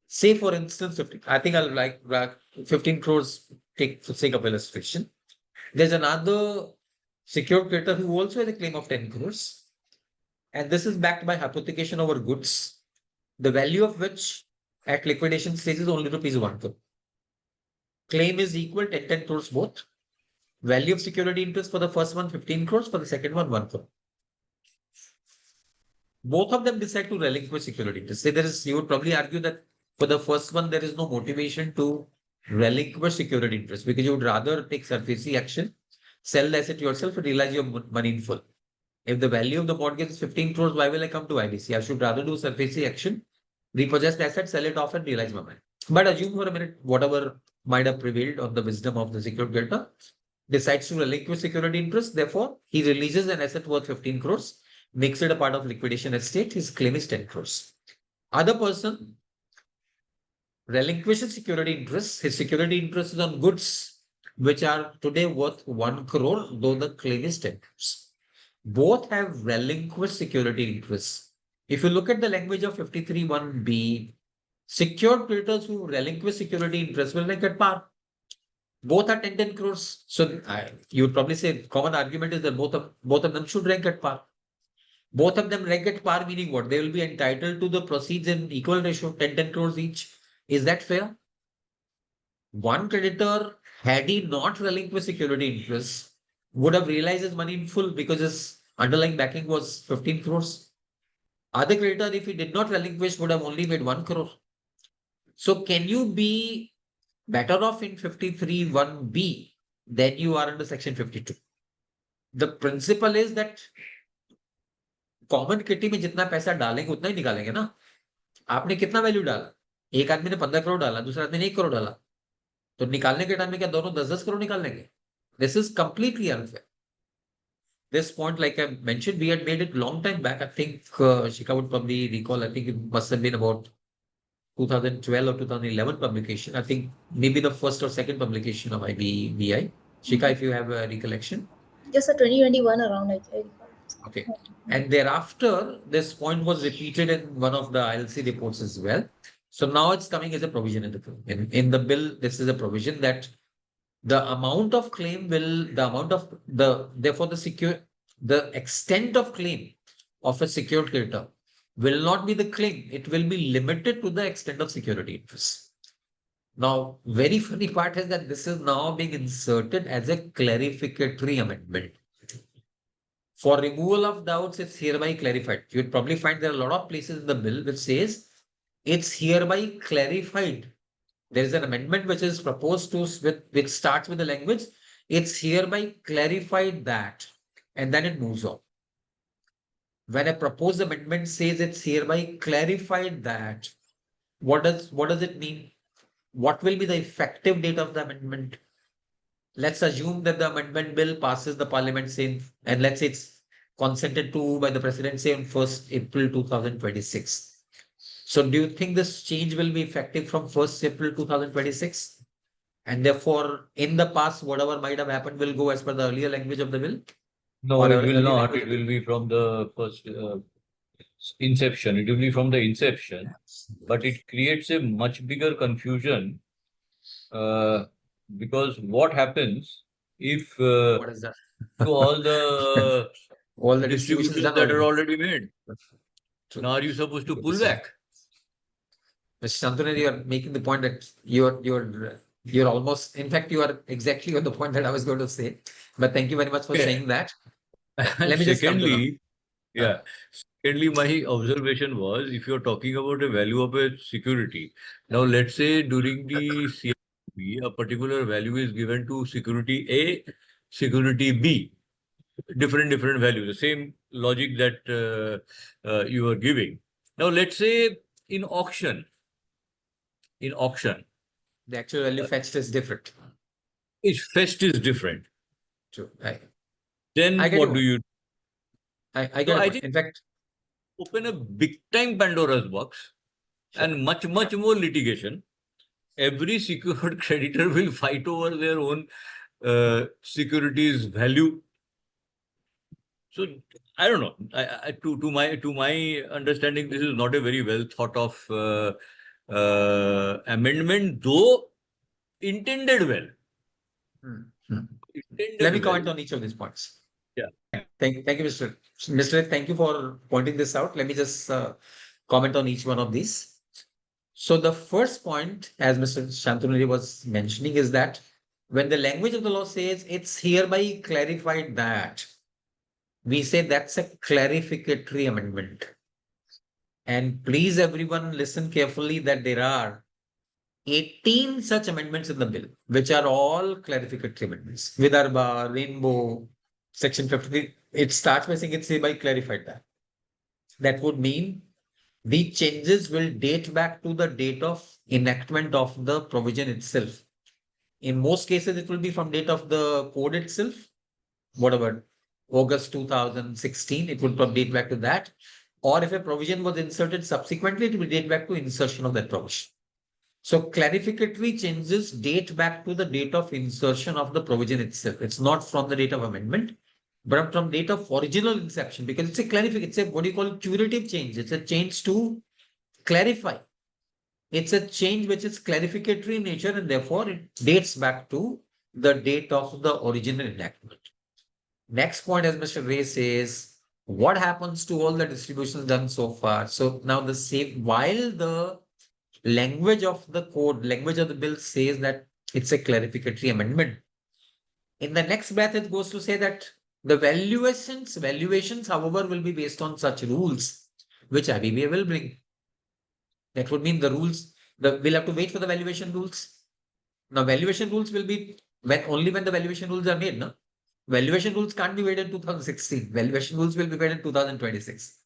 say, for instance, 50. I think I'll like 15 crores take for sake of illustration. There's another secured creditor who also has a claim of 10 crores. And this is backed by hypothecation over goods, the value of which at liquidation stage is only rupees 1 crore. Claim is equal 10 crores both. Value of security interest for the first one 15 crores, for the second one 1 crore. Both of them decide to relinquish security interest. Say you would probably argue that for the first one, there is no motivation to relinquish security interest because you would rather take SARFAESI action, sell the asset yourself and realize your money in full. If the value of the mortgage is 15 crores, why will I come to IBC? I should rather do SARFAESI action, repossess the asset, sell it off and realize my money. But assume for a minute, whatever might have prevailed on the wisdom of the secured creditor, decides to relinquish security interest. Therefore, he releases an asset worth 15 crores, makes it a part of liquidation estate. His claim is 10 crores. Other person relinquishes security interest. His security interest is on goods which are today worth 1 crore, though the claim is 10 crores. Both have relinquished security interest. If you look at the language of 53(1)(b), secured creditors who relinquish security interest will rank at par. Both are 10 crores. So you would probably say common argument is that both of them should rank at par. Both of them rank at par, meaning what? They will be entitled to the proceeds in equal ratio, 10 crores each. Is that fair? One creditor, had he not relinquished security interest, would have realized his money in full because his underlying backing was 15 crores. Other creditor, if he did not relinquish, would have only made 1 crore. So can you be better off in 53(1)(b) than you are under section 52? The principle is that common kitty में जितना पैसा डालेंगे उतना ही निकालेंगे ना. आपने कितना value डाला? एक आदमी ने 15 करोड़ डाला, दूसरा आदमी ने 1 करोड़ डाला, तो निकालने के टाइम में क्या दोनों 10-10 करोड़ निकाल लेंगे? This is completely unfair. This point, like I mentioned, we had made it long time back. I think Shika would probably recall. I think it must have been about 2012 or 2011 publication. I think maybe the first or second publication of IBBI. Shika, if you have a recollection. Yes, sir, 2021 around, I recall. Okay. And thereafter, this point was repeated in one of the ILC reports as well. So now it's coming as a provision in the bill. In the bill, this is a provision that the amount of claim will, the amount of the, therefore the extent of claim of a secured creditor will not be the claim. It will be limited to the extent of security interest. Now, very funny part is that this is now being inserted as a clarificatory amendment. For removal of doubts, it's hereby clarified. You'd probably find there are a lot of places in the bill which says it's hereby clarified. There is an amendment which is proposed to which starts with the language. It's hereby clarified that, and then it moves on. When a proposed amendment says it's hereby clarified that, what does it mean? What will be the effective date of the amendment? Let's assume that the amendment bill passes the parliament saying, and let's say it's consented to by the president say on 1st April 2026. So do you think this change will be effective from 1st April 2026? And therefore, in the past, whatever might have happened will go as per the earlier language of the bill? No, Or it will earlier not. language It of the will bill? be from the first inception. It will be from the inception, but it creates a much bigger confusion because what happens if What is that? to all the All the distributions distributions done that are already. already made? True. Now are you supposed to Good pull to see. back? Mr. Shantanu, you are making the point that you're almost, in fact, you are exactly on the point that I was going to say. But thank you very much for Okay. saying that. And Let me just come to them. yeah. Secondly, my observation was if you're talking about a value of a security, now let's say during the CIRP, a particular value is given to security A, security B, different value, the same logic that you are giving. Now let's say in auction, The actual value fetched is different. each fetched is different. True. Then I get what your do you? I So get a I point. think In fact, open a big time Pandora's box sure. and much more litigation. Every secured creditor will fight over their own securities value. So I don't know. To my understanding, this is not a very well thought of amendment, though intended well. Let me Intended comment well. on each of these points. Yeah. Thank you, Mr. Thank you for pointing this out. Let me just comment on each one of these. So the first point, as Mr. Shantanu was mentioning, is that when the language of the law says it's hereby clarified that, we say that's a clarificatory amendment. And please, everyone, listen carefully that there are 18 such amendments in the bill, which are all clarificatory amendments. Vidarbha, Rainbow, Section 50, it starts by saying it's hereby clarified that. That would mean the changes will date back to the date of enactment of the provision itself. In most cases, it will be from date of the code itself. Whatever, August 2016, it would probably date back to that. Or if a provision was inserted subsequently, it will date back to insertion of that provision. So clarificatory changes date back to the date of insertion of the provision itself. It's not from the date of amendment, but from date of original inception, because it's a clarification, it's a what do you call curative change. It's a change to clarify. It's a change which is clarificatory in nature, and therefore it dates back to the date of the original enactment. Next point, as Mr. Ray says, what happens to all the distributions done so far? So now the same, while the language of the code, language of the bill says that it's a clarificatory amendment, in the next breath, it goes to say that the valuations, however, will be based on such rules which IBBA will bring. That would mean the rules, we'll have to wait for the valuation rules. Now, valuation rules will be only when the valuation rules are made. No? Valuation rules can't be made in 2016. Valuation rules will be made in 2026.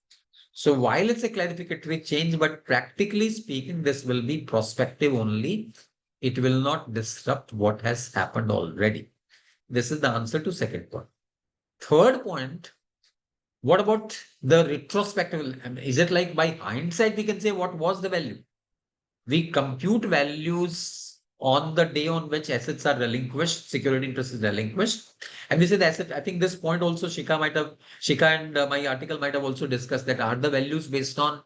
So while it's a clarificatory change, but practically speaking, this will be prospective only. It will not disrupt what has happened already. This is the answer to second point. Third point, what about the retrospective? Is it like by hindsight we can say what was the value? we compute values on the day on which assets are relinquished, security interest is relinquished. And this is the asset. I think this point also Shika and my article might have also discussed that are the values based on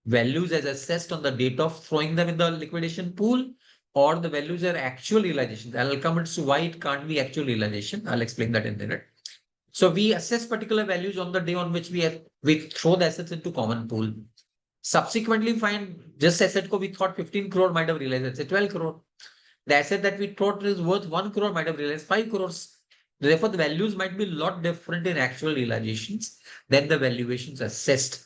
values as assessed on the date of throwing them in the liquidation pool, or the values are actual realizations. I'll come into why it can't be actual realization. I'll explain that in a minute. So we assess particular values on the day on which we throw the assets into common pool. Subsequently, find just asset we thought 15 crore might have realized it's a 12 crore. The asset that we thought is worth 1 crore might have realized 5 crores. Therefore, the values might be a lot different in actual realizations than the valuations assessed.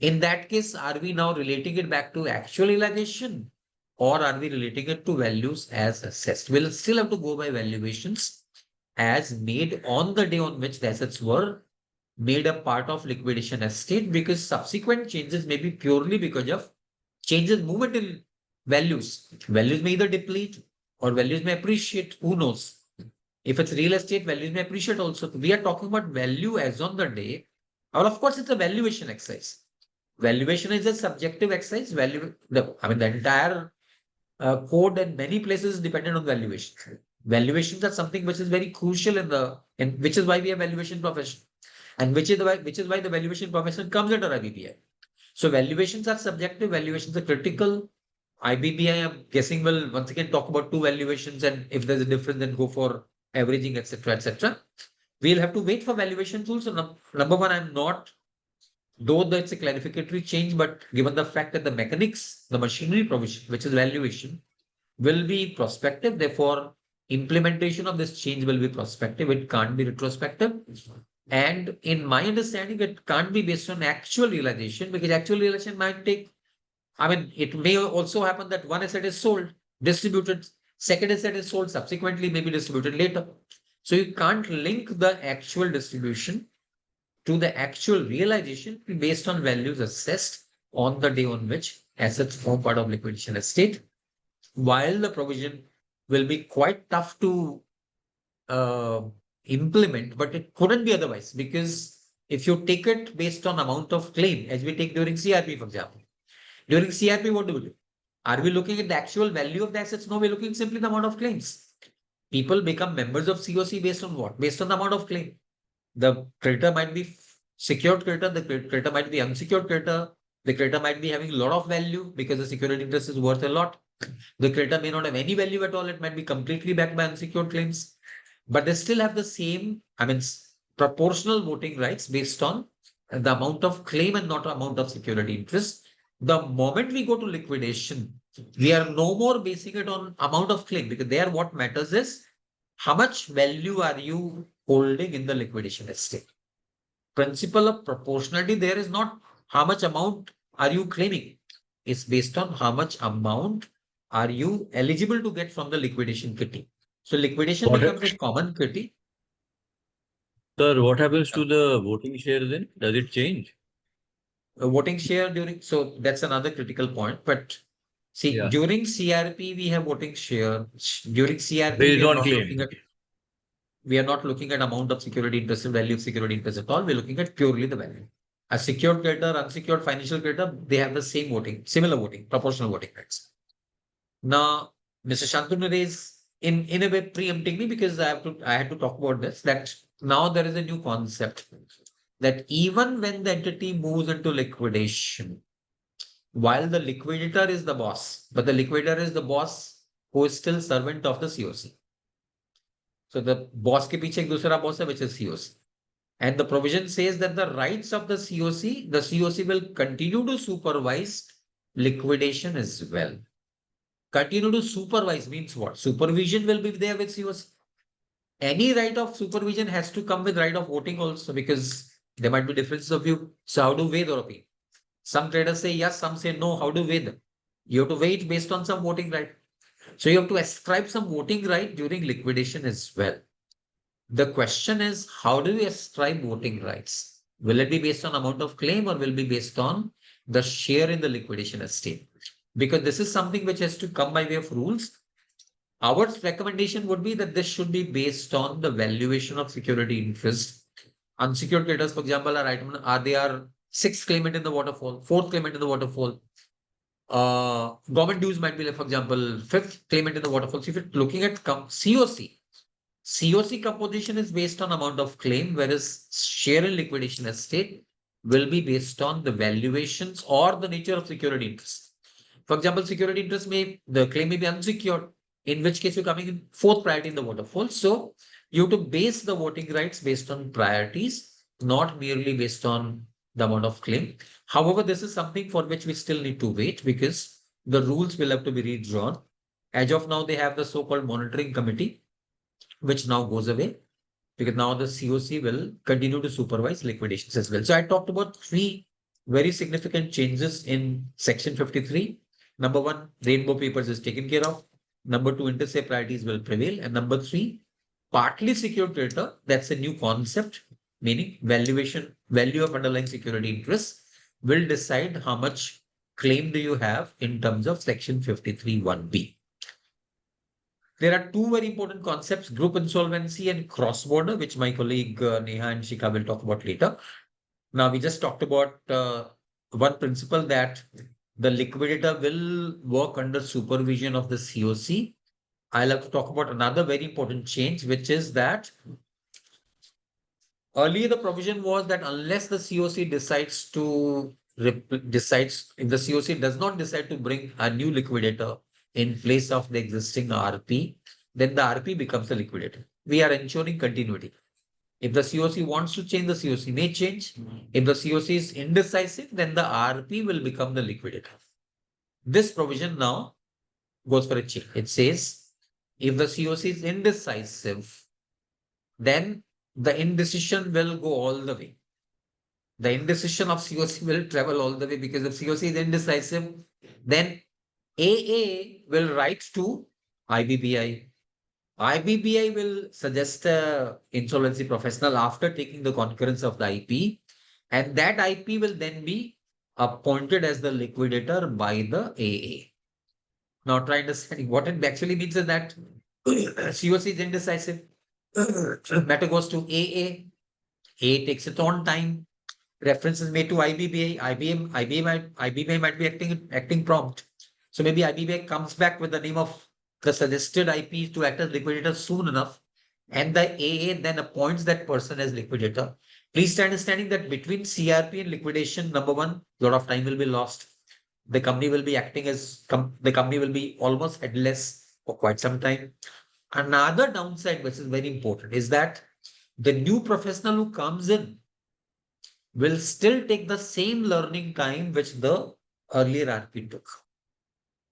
In that case, are we now relating it back to actual realization, or are we relating it to values as assessed? We'll still have to go by valuations as made on the day on which the assets were made a part of liquidation estate, because subsequent changes may be purely because of changes movement in values. Values may either deplete or values may appreciate. Who knows? If it's real estate, values may appreciate also. We are talking about value as on the day. Well, of course, it's a valuation exercise. Valuation is a subjective exercise. The entire code in many places is dependent on valuation. Valuations are something which is very crucial in which is why we have valuation profession, and which is why the valuation profession comes under IBBI. So valuations are subjective, valuations are critical. IBBI, I'm guessing, will once again talk about two valuations, and if there's a difference, then go for averaging, etc., etc. We'll have to wait for valuation tools. So number one, I'm not, though that's a clarificatory change, but given the fact that the mechanics, the machinery provision, which is valuation, will be prospective, therefore implementation of this change will be prospective. It can't be retrospective. And in my understanding, it can't be based on actual realization, because actual realization might take, it may also happen that one asset is sold, distributed, second asset is sold, subsequently maybe distributed later. So you can't link the actual distribution to the actual realization based on values assessed on the day on which assets form part of liquidation estate. While the provision will be quite tough to uh, implement, but it couldn't be otherwise, because if you take it based on amount of claim, as we take during CIRP, for example, during CIRP, what do we do? Are we looking at the actual value of the assets? No, we're looking simply the amount of claims. People become members of COC based on what? Based on the amount of claim. The creditor might be secured creditor, the creditor might be unsecured creditor, the creditor might be having a lot of value because the security interest is worth a lot. The creditor may not have any value at all. It might be completely backed by unsecured claims, but they still have the same, proportional voting rights based on the amount of claim and not amount of security interest. The moment we go to liquidation, we are no more basing it on amount of claim, because there what matters is how much value are you holding in the liquidation estate. Principle of proportionality there is not how much amount are you claiming. It's based on how much amount are you eligible to get from the liquidation kitty. So liquidation What becomes hap- a common kitty. Sir, what happens to the voting share then? Does it change? Voting share so that's another critical point. But see, Yeah. during CRP, we have voting share. During CRP, Based on claim. we are not looking at amount of security interest, value of security interest at all. We're looking at purely the value. A secured creditor, unsecured financial creditor, they have the same voting, similar voting, proportional voting rights. Now, Mr. Shantanu is in a way preempting me, because I had to talk about this, that now there is a new concept that even when the entity moves into liquidation, while the liquidator is the boss, but the liquidator is the boss who is still servant of the COC. So the boss ke piche ek dusra boss hai, which is COC. And the provision says that the rights of the COC will continue to supervise liquidation as well. Continue to supervise means what? Supervision will be there with COC. Any right of supervision has to come with right of voting also, because there might be differences of view. So how do weigh the opinion? Some traders say yes, some say no. How do weigh them? You have to weigh it based on some voting right. So you have to ascribe some voting right during liquidation as well. The question is, how do we ascribe voting rights? Will it be based on amount of claim, or will it be based on the share in the liquidation estate? Because this is something which has to come by way of rules. Our recommendation would be that this should be based on the valuation of security interest. Unsecured creditors, for example, are sixth claimant in the waterfall, fourth claimant in the waterfall. Government dues might be like, for example, fifth claimant in the waterfall. So if you're looking at COC, COC composition is based on amount of claim, whereas share in liquidation estate will be based on the valuations or the nature of security interest. For example, security interest the claim may be unsecured, in which case you're coming in fourth priority in the waterfall. So you have to base the voting rights based on priorities, not merely based on the amount of claim. However, this is something for which we still need to wait because the rules will have to be redrawn. As of now, they have the so-called monitoring committee, which now goes away because now the COC will continue to supervise liquidations as well. So I talked about three very significant changes in Section 53. Number one, rainbow papers is taken care of. Number two, inter se priorities will prevail. And number three, partly secured creditor, that's a new concept, meaning value of underlying security interest will decide how much claim do you have in terms of Section 53(1)(b). There are two very important concepts, group insolvency and cross-border, which my colleague Neha and Shika will talk about later. Now, we just talked about one principle that the liquidator will work under supervision of the COC. I'll have to talk about another very important change, which is that earlier the provision was that unless the COC decides if the COC does not decide to bring a new liquidator in place of the existing RP, then the RP becomes the liquidator. We are ensuring continuity. If the COC wants to change, the COC may change. If the COC is indecisive, then the RP will become the liquidator. This provision now goes for a change. It says, if the COC is indecisive, then the indecision will go all the way. The indecision of COC will travel all the way because if COC is indecisive, then AA will write to IBBI. IBBI will suggest a insolvency professional after taking the concurrence of the IP, and that IP will then be appointed as the liquidator by the AA. Now try understanding what it actually means is that COC is indecisive. Matter goes to AA. AA takes its own time. Reference is made to IBBI. IBBI might be acting prompt. So maybe IBBI comes back with the name of the suggested IP to act as liquidator soon enough, and the AA then appoints that person as liquidator. Please stay understanding that between CRP and liquidation, number one, a lot of time will be lost. The company will be acting as the company will be almost headless for quite some time. Another downside, which is very important, is that the new professional who comes in will still take the same learning time which the earlier RP took.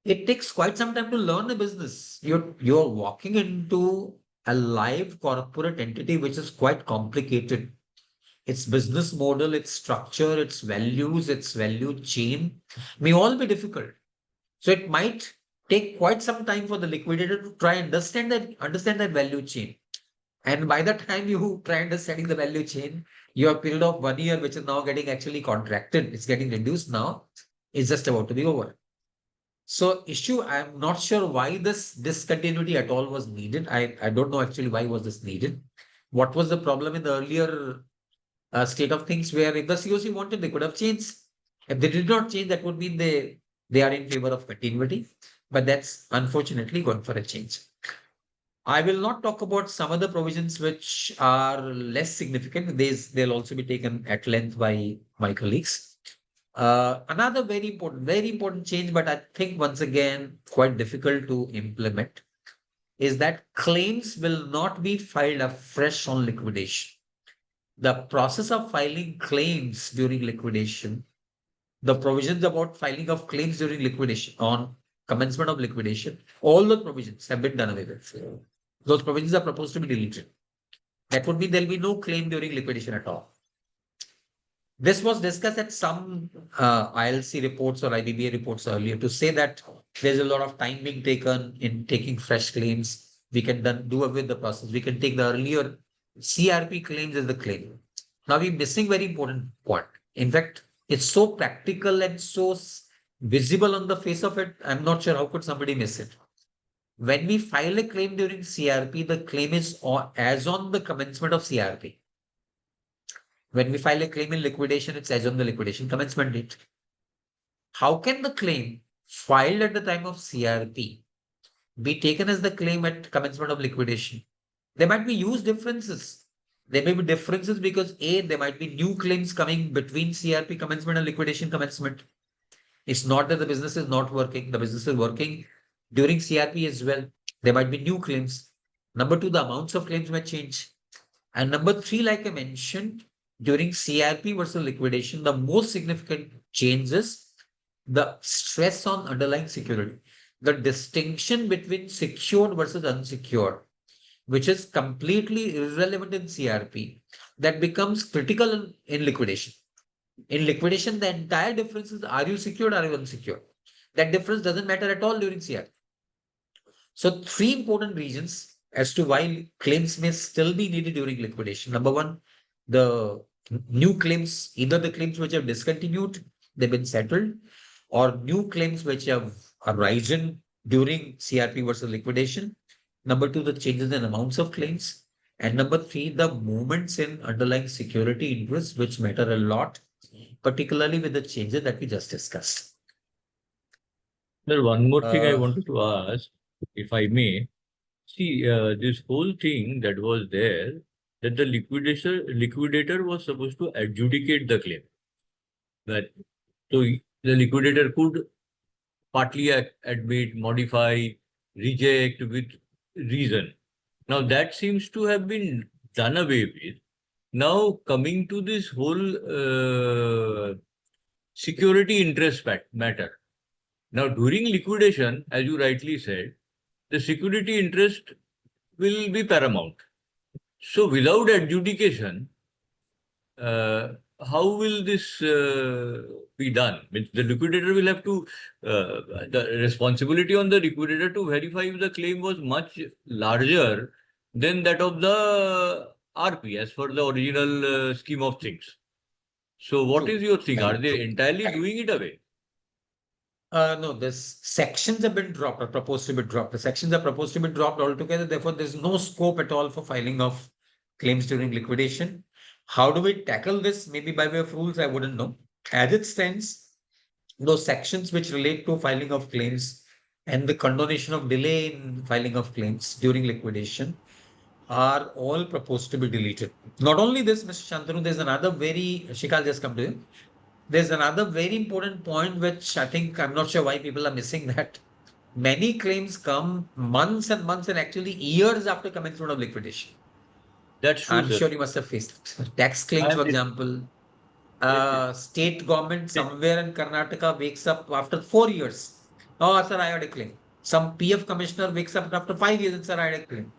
It takes quite some time to learn a business. You're walking into a live corporate entity which is quite complicated. Its business model, its structure, its values, its value chain may all be difficult. So it might take quite some time for the liquidator to try and understand that value chain. And by the time you try understanding the value chain, your period of 1 year, which is now getting actually contracted, it's getting reduced now, is just about to be over. So I'm not sure why this discontinuity at all was needed. I don't know actually why was this needed. What was the problem in the earlier state of things where if the COC wanted, they could have changed. If they did not change, that would mean they are in favor of continuity. But that's unfortunately going for a change. I will not talk about some other provisions which are less significant. They'll also be taken at length by my colleagues. Another very important change, but I think once again quite difficult to implement, is that claims will not be filed afresh on liquidation. The process of filing claims during liquidation, the provisions about filing of claims during liquidation on commencement of liquidation, all the provisions have been done away with. Those provisions are proposed to be deleted. That would mean there'll be no claim during liquidation at all. This was discussed at some ILC reports or IBBA reports earlier to say that there's a lot of time being taken in taking fresh claims. We can do away with the process. We can take the earlier CRP claims as the claim. Now we're missing very important point. In fact, it's so practical and so visible on the face of it. I'm not sure how could somebody miss it. When we file a claim during CRP, the claim is as on the commencement of CRP. When we file a claim in liquidation, it's as on the liquidation commencement date. How can the claim filed at the time of CRP be taken as the claim at commencement of liquidation? There might be huge differences. There may be differences because A, there might be new claims coming between CRP commencement and liquidation commencement. It's not that the business is not working. The business is working during CRP as well. There might be new claims. Number two, the amounts of claims might change. And number three, like I mentioned, during CRP versus liquidation, the most significant change is the stress on underlying security. The distinction between secured versus unsecured, which is completely irrelevant in CRP, that becomes critical in liquidation. In liquidation, the entire difference is, are you secured, are you unsecured? That difference doesn't matter at all during CRP. So three important reasons as to why claims may still be needed during liquidation. Number one, the new claims, either the claims which have discontinued, they've been settled, or new claims which have arisen during CRP versus liquidation. Number two, the changes in amounts of claims. And number three, the movements in underlying security interests, which matter a lot, particularly with the changes that we just discussed. Sir, one more thing I Uh, wanted to ask, if I may. See, this whole thing that was there, that the liquidator was supposed to adjudicate the claim. That so the liquidator could partly admit, modify, reject with reason. Now that seems to have been done away with. Now coming to this whole security interest matter. Now during liquidation, as you rightly said, the security interest will be paramount. So without adjudication, how will this be done? Means the liquidator will have to, the responsibility on the liquidator to verify if the claim was much larger than that of the RP as per the original scheme of things. So what True. is your thing? Are Very they true. entirely doing it away? No, this sections have been dropped or proposed to be dropped. The sections are proposed to be dropped altogether. Therefore, there's no scope at all for filing of claims during liquidation. How do we tackle this? Maybe by way of rules, I wouldn't know. As it stands, those sections which relate to filing of claims and the condonation of delay in filing of claims during liquidation are all proposed to be deleted. Not only this, Mr. Shantanu, there's another very, Shikal just come to you. There's another very important point which I think I'm not sure why people are missing that. Many claims come months and months and actually years after commencement of liquidation. That's true, I'm sir. sure you must have faced it. Tax claims, I for am. example. Yes, yes. State government somewhere in Karnataka wakes up after 4 years. Oh, sir, I had a claim. Some PF commissioner wakes up after 5 years and sir, I had a claim.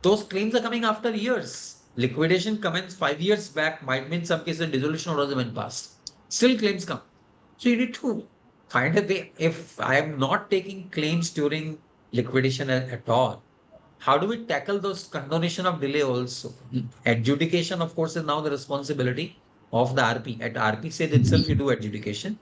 Those claims are coming after years. Liquidation commenced 5 years back, might mean some cases dissolution orders have been passed. Still claims come. So you need to find a way. If I am not taking claims during liquidation at all, how do we tackle those condonation of delay also? Adjudication, of course, is now the responsibility of the RP. At RP stage itself, you do adjudication,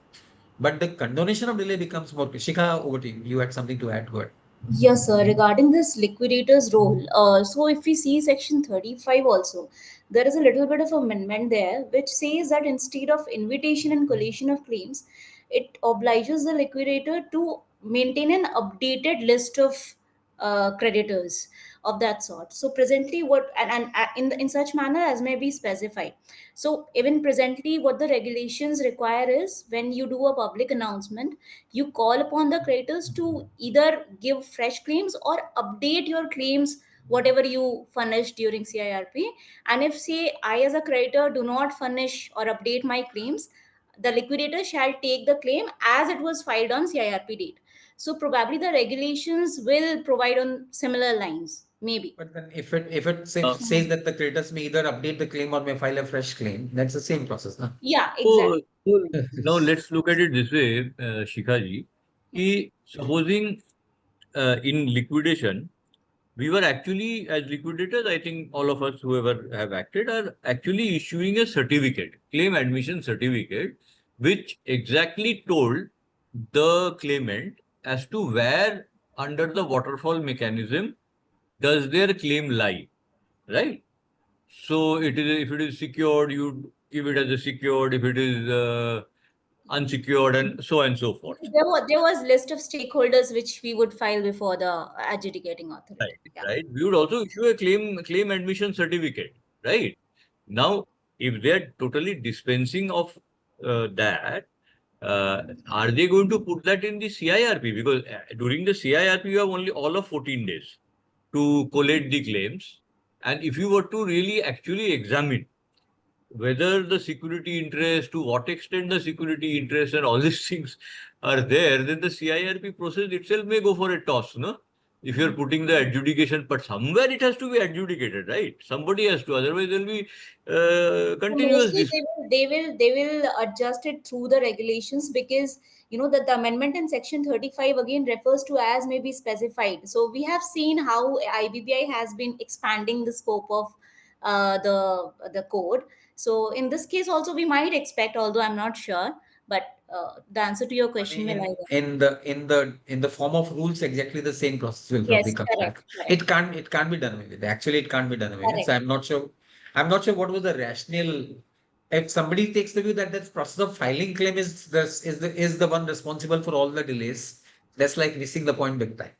but the condonation of delay becomes more. Shikha, over to you. You had something to add. Go ahead. Yes, sir. Regarding this liquidator's role, so if we see section 35 also, there is a little bit of amendment there which says that instead of invitation and collation of claims, it obliges the liquidator to maintain an updated list of creditors of that sort. So presently, what and in such manner as may be specified. So even presently, what the regulations require is when you do a public announcement, you call upon the creditors to either give fresh claims or update your claims whatever you furnished during CIRP. And if say I as a creditor do not furnish or update my claims, the liquidator shall take the claim as it was filed on CIRP date. So probably the regulations will provide on similar lines, maybe. But then if it Uh, says that the creditors may either update the claim or may file a fresh claim, that's the same process, huh? Yeah, so, exactly. so now let's look at it this way, Shikha ji. Ki supposing in liquidation, we were actually, as liquidators, I think all of us, whoever have acted, are actually issuing a certificate, claim admission certificate, which exactly told the claimant as to where under the waterfall mechanism does their claim lie, right? So it is, if it is secured, you give it as a secured. If it is unsecured, and so forth. There was list of stakeholders which we would file before the adjudicating Right, authority. Yeah. right. We would also issue a claim admission certificate, right? Now, if they are totally dispensing of that, are they going to put that in the CIRP? Because during the CIRP, you have only all of 14 days to collate the claims. And if you were to really actually examine whether the security interest, to what extent the security interest and all these things are there, then the CIRP process itself may go for a toss, no? If you're putting the adjudication, but somewhere it has to be adjudicated, right? Somebody has to, otherwise there'll be continuous Mostly dispute. they will adjust it through the regulations, because that the amendment in section 35 again refers to as may be specified. So we have seen how IBBI has been expanding the scope of the code. So in this case also we might expect, although I'm not sure, but the answer to your I question mean, will in either. in the in the in the form of rules, exactly the same process will probably Yes, come correct, back. correct, It can't be done away with. Actually, it can't be done away with. So correct. I'm not sure. I'm not sure what was the rationale. If somebody takes the view that that process of filing claim is the one responsible for all the delays, that's like missing the point big time.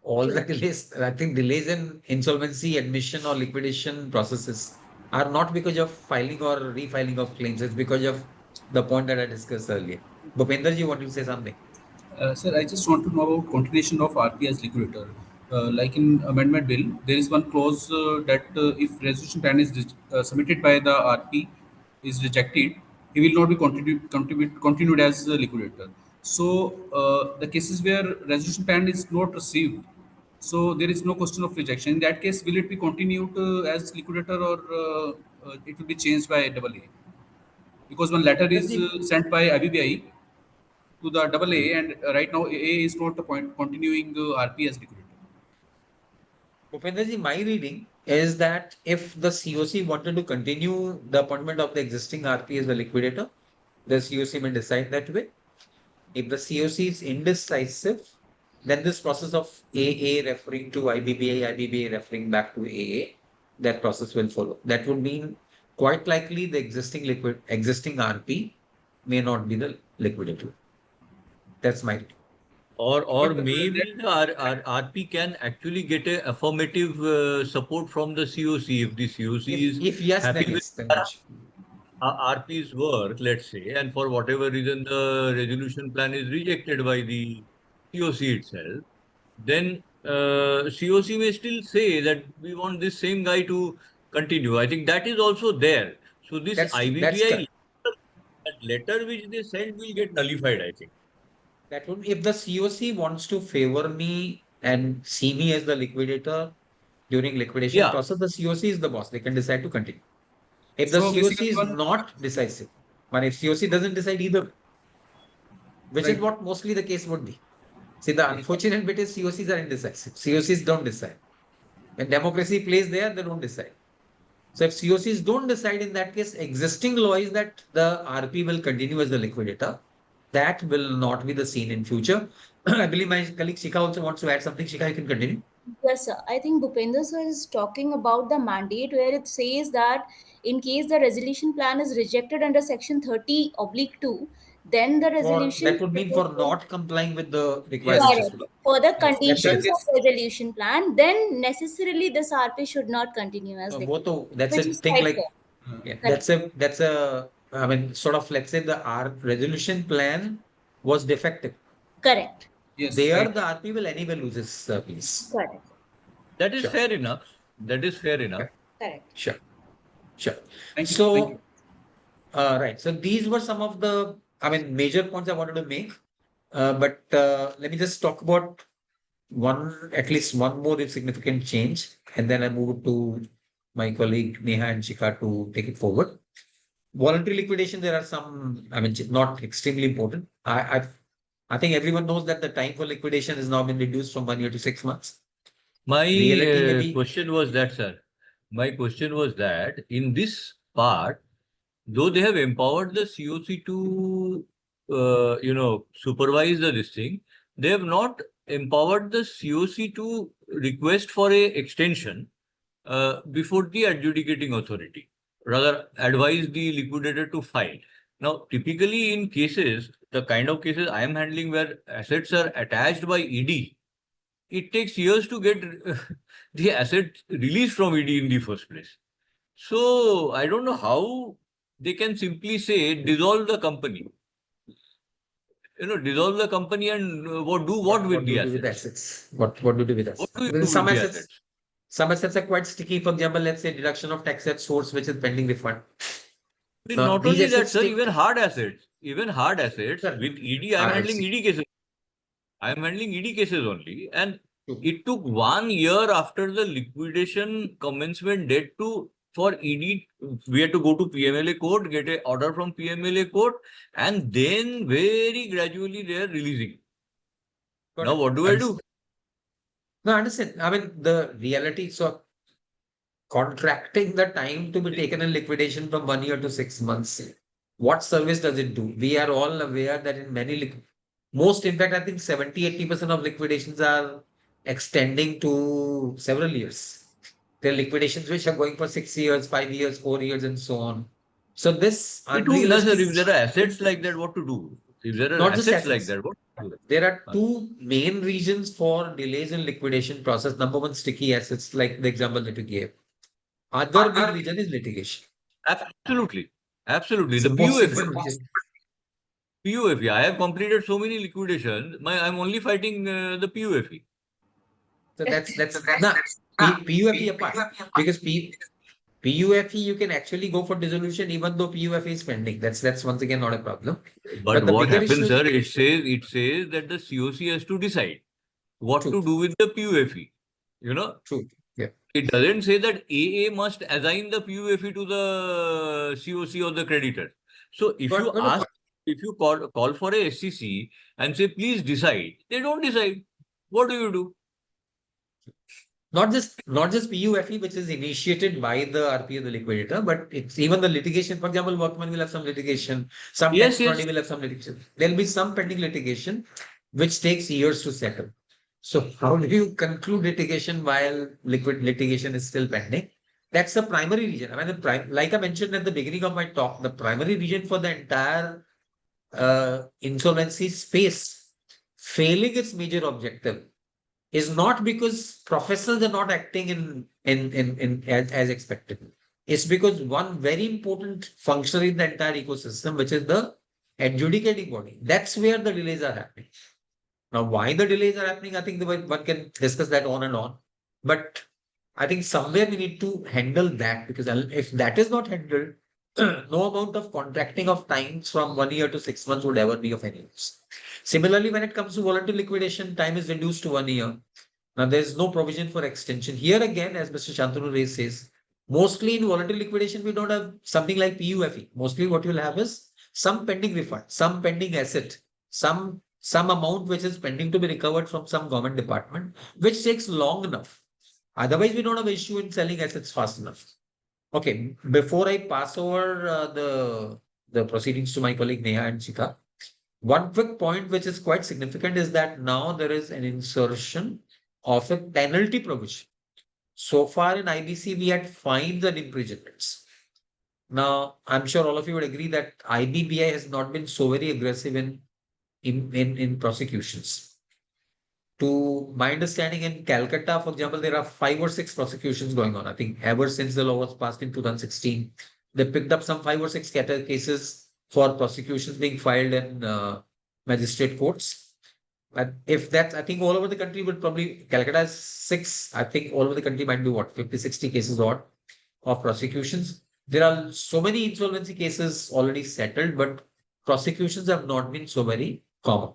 All the True. delays, I think delays in insolvency, admission or liquidation processes are not because of filing or refiling of claims. It's because of the point that I discussed earlier. Bhupender, you want to say something? Sir, I just want to know about continuation of RP as liquidator. Like in amendment bill, there is one clause that if resolution plan is submitted by the RP is rejected, he will not be continued as a liquidator. So the cases where resolution plan is not received, so there is no question of rejection. In that case, will it be continued as liquidator, or it will be changed by AA? Because one letter is Bhupenderji, sent by IBBI to the double A, and right now AA is not the point continuing RP as liquidator. Bhupenderji, my reading is that if the COC wanted to continue the appointment of the existing RP as the liquidator, the COC may decide that way. If the COC is indecisive, then this process of AA referring to IBBA, IBBA referring back to AA, that process will follow. That would mean quite likely the existing RP may not be the liquidator. That's my reading. Or But maybe the RP can actually get a affirmative support from the COC if the COC is If yes, then happy with yes, then yes. RP's work, let's say, and for whatever reason the resolution plan is rejected by the COC itself, then COC may still say that we want this same guy to continue. I think that is also there. So this That's IBBI correct. letter, that letter which they sent will get nullified, I think. That would if the COC wants to favor me and see me as the liquidator during liquidation Yeah. process, the COC is the boss. They can decide to continue. If the so COC basically, is one not decisive, but if COC doesn't decide either, which is right. what mostly the case would be. See, the unfortunate bit is COCs are indecisive. COCs don't decide. When democracy plays there, they don't decide. So if COCs don't decide in that case, existing law is that the RP will continue as the liquidator. That will not be the scene in future. I believe my colleague Shikha also wants to add something. Shikha, you can continue. Yes, sir. I think Bhupender sir is talking about the mandate where it says that in case the resolution plan is rejected under section 30 oblique 2, then the For resolution that would mean for not complying with the Yes, requirements. correct. For the yes. In That's that a conditions of case, resolution plan, then necessarily this RP should not continue as वो liquid, तो that's which a is thing quite like fair. yeah, Correct. that's a I mean sort of let's say the our resolution plan was defective. Correct. yes, There right. the RP will anyway lose its piece. Correct. That is Sure. fair enough. That is fair enough. Okay. Correct. Sure. Sure. Thank you. Thank you. So right. So these were some of the I mean major points I wanted to make. But let me just talk about at least one more significant change, and then I move to my colleague Neha and Shika to take it forward. Voluntary liquidation, there are some, I mean, not extremely important. I think everyone knows that the time for liquidation has now been reduced from 1 year to 6 months. My Reality may be, question was that, sir. My question was that in this part, though they have empowered the COC to, supervise this thing, they have not empowered the COC to request for a extension before the adjudicating authority. Rather, advise the liquidator to file. Now, typically in cases, the kind of cases I am handling where assets are attached by ED, it takes years to get the asset released from ED in the first place. So I don't know how they can simply say dissolve the company. Dissolve the company and do what with What do the you do with assets? assets? What do you do with What assets? do you Well, do with the assets? some assets are quite sticky. For example, let's say deduction of tax at source, which is pending refund. Now, Not these only that, assets sir, take. even hard assets Sir, with ED, I'm I handling see. ED cases. I'm handling ED cases only, and True. it took 1 year after the liquidation commencement date for ED. We had to go to PMLA court, get an order from PMLA court, and then very gradually they are releasing. Got Now, it. what do I do? No, I understand. I mean, the reality. So contracting the time to be taken in liquidation from 1 year to 6 months. What service does it do? We are all aware that in most, in fact, I think 70-80% of liquidations are extending to several years. There are liquidations which are going for 6 years, 5 years, 4 years, and so on. So this It won't, no, sir, unrealistic, if there are assets like that, what to do? If there are not just assets like assets. that, what to do? There are two main reasons for delays in liquidation process. Number one, sticky assets, like the example that you gave. Other big reason is litigation. Absolutely. Absolutely. It's The the most PUFE. important reason. PUFE. I have completed so many liquidations. I'm only fighting the PUFE. So that's not PUFE apart, because PUFE you can actually go for dissolution even though PUFE is pending. That's once again not a problem. But But the what bigger happens, issue, sir? It says that the COC has to decide what true, to do with the PUFE. You know, true, yeah, it doesn't say that AA must assign the PUFE to the COC or the creditor. So got got a point. if you call for a SCC and say, please decide, they don't decide. What do? Not just PUFE, which is initiated by the RP of the liquidator, but it's even the litigation. For example, workman will have some litigation, some tax Yes, authority yes. will have some litigation. There'll be some pending litigation which takes years to settle. So how do you conclude litigation while liquid litigation is still pending? That's the primary reason. I mean, like I mentioned at the beginning of my talk, the primary reason for the entire insolvency space failing its major objective is not because professionals are not acting in as expected. It's because one very important function in the entire ecosystem, which is the adjudicating body. That's where the delays are happening. Now, why the delays are happening, I think one can discuss that on and on. But I think somewhere we need to handle that, because if that is not handled, no amount of contracting of times from 1 year to 6 months would ever be of any use. Similarly, when it comes to voluntary liquidation, time is reduced to 1 year. Now, there is no provision for extension. Here again, as Mr. Shantanu Ray says, mostly in voluntary liquidation, we don't have something like PUFE. Mostly what you'll have is some pending refund, some pending asset, some amount which is pending to be recovered from some government department, which takes long enough. Otherwise, we don't have issue in selling assets fast enough. Okay, before I pass over the proceedings to my colleague Neha and Chika, one quick point which is quite significant is that now there is an insertion of a penalty provision. So far in IBC, we had fines and imprisonments. Now, I'm sure all of you would agree that IBBI has not been so very aggressive in prosecutions. To my understanding, in Calcutta, for example, there are 5 or 6 prosecutions going on. I think ever since the law was passed in 2016, they picked up some 5 or 6 cases for prosecutions being filed in magistrate courts. But if that's, I think all over the country would probably, Calcutta is 6. I think all over the country might be what, 50, 60 cases odd of prosecutions. There are so many insolvency cases already settled, but prosecutions have not been so very common.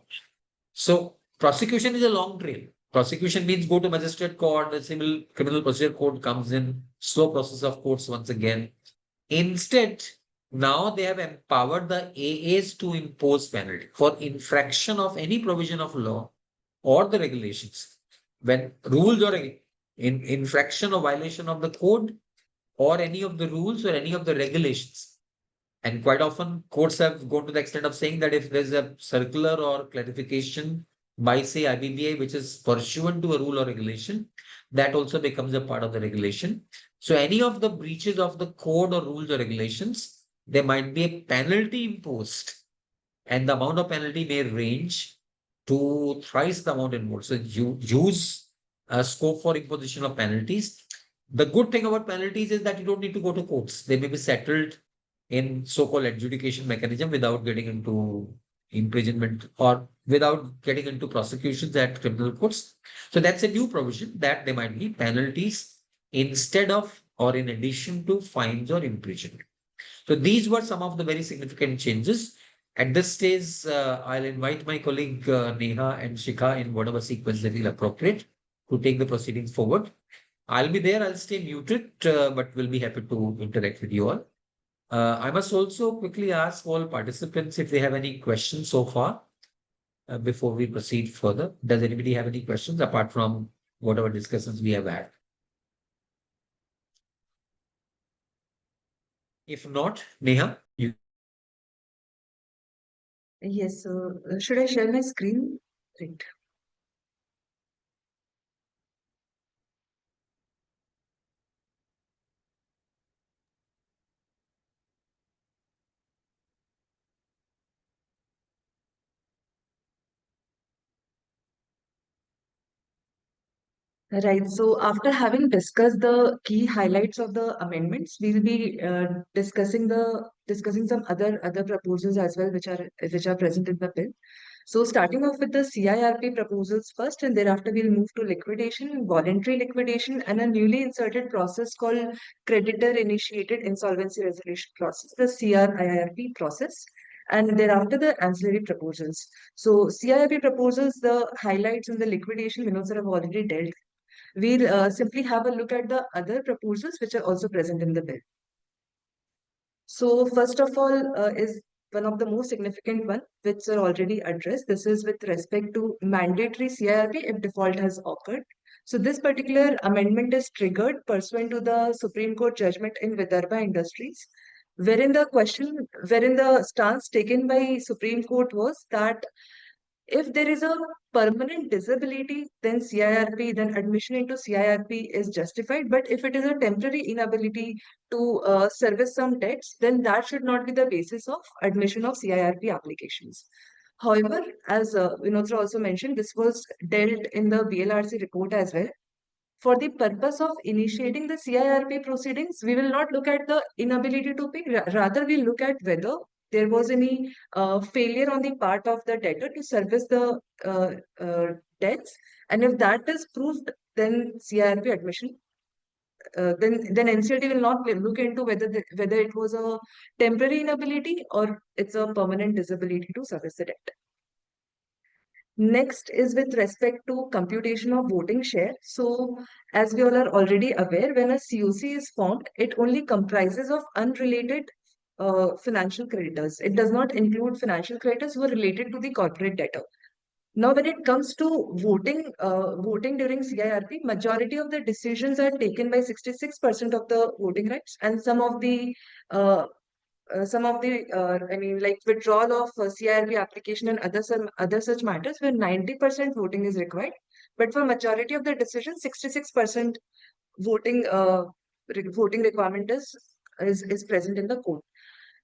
So prosecution is a long trail. Prosecution means go to magistrate court, the civil criminal procedure code comes in, slow process of courts once again. Instead, now they have empowered the AAs to impose penalty for infraction of any provision of law or the regulations. When rules or in infraction or violation of the code or any of the rules or any of the regulations. And quite often, courts have gone to the extent of saying that if there's a circular or clarification by, say, IBBA, which is pursuant to a rule or regulation, that also becomes a part of the regulation. So any of the breaches of the code or rules or regulations, there might be a penalty imposed, and the amount of penalty may range to thrice the amount involved. So you use scope for imposition of penalties. The good thing about penalties is that you don't need to go to courts. They may be settled in so-called adjudication mechanism without getting into imprisonment or without getting into prosecutions at criminal courts. So that's a new provision that there might be penalties instead of or in addition to fines or imprisonment. So these were some of the very significant changes. At this stage, I'll invite my colleague Neha and Shikha in whatever sequence they feel appropriate to take the proceedings forward. I'll be there. I'll stay muted, but will be happy to interact with you all. I must also quickly ask all participants if they have any questions so far before we proceed further. Does anybody have any questions apart from whatever discussions we have had? If not, Neha, you. Yes, so should I share my screen? Right. Right. So after having discussed the key highlights of the amendments, we'll be discussing some other proposals as well, which are present in the bill. So starting off with the CIRP proposals first, and thereafter we'll move to liquidation, voluntary liquidation, and a newly inserted process called creditor-initiated insolvency resolution process, the CRIRP process, and thereafter the ancillary proposals. So CIRP proposals, the highlights in the liquidation, Vinod sir have already dealt. We'll simply have a look at the other proposals which are also present in the bill. So first of all is one of the most significant one, which are already addressed. This is with respect to mandatory CIRP if default has occurred. So this particular amendment is triggered pursuant to the Supreme Court judgment in Vidarbha Industries, wherein the stance taken by Supreme Court was that if there is a permanent disability, then admission into CIRP is justified. But if it is a temporary inability to service some debts, then that should not be the basis of admission of CIRP applications. However, as Vinod sir also mentioned, this was dealt in the BLRC report as well. For the purpose of initiating the CIRP proceedings, we will not look at the inability to pay. Rather, we look at whether there was any failure on the part of the debtor to service the debts, and if that is proved, then CIRP admission. Then NCLT will not look into whether it was a temporary inability or it's a permanent disability to service the debt. Next is with respect to computation of voting share. So, as we all are already aware, when a COC is formed, it only comprises of unrelated financial creditors. It does not include financial creditors who are related to the corporate debtor. Now, when it comes to voting during CIRP, majority of the decisions are taken by 66% of the voting rights, and like withdrawal of CIRB application and other such matters where 90% voting is required. But for majority of the decisions, 66% voting voting requirement is present in the code.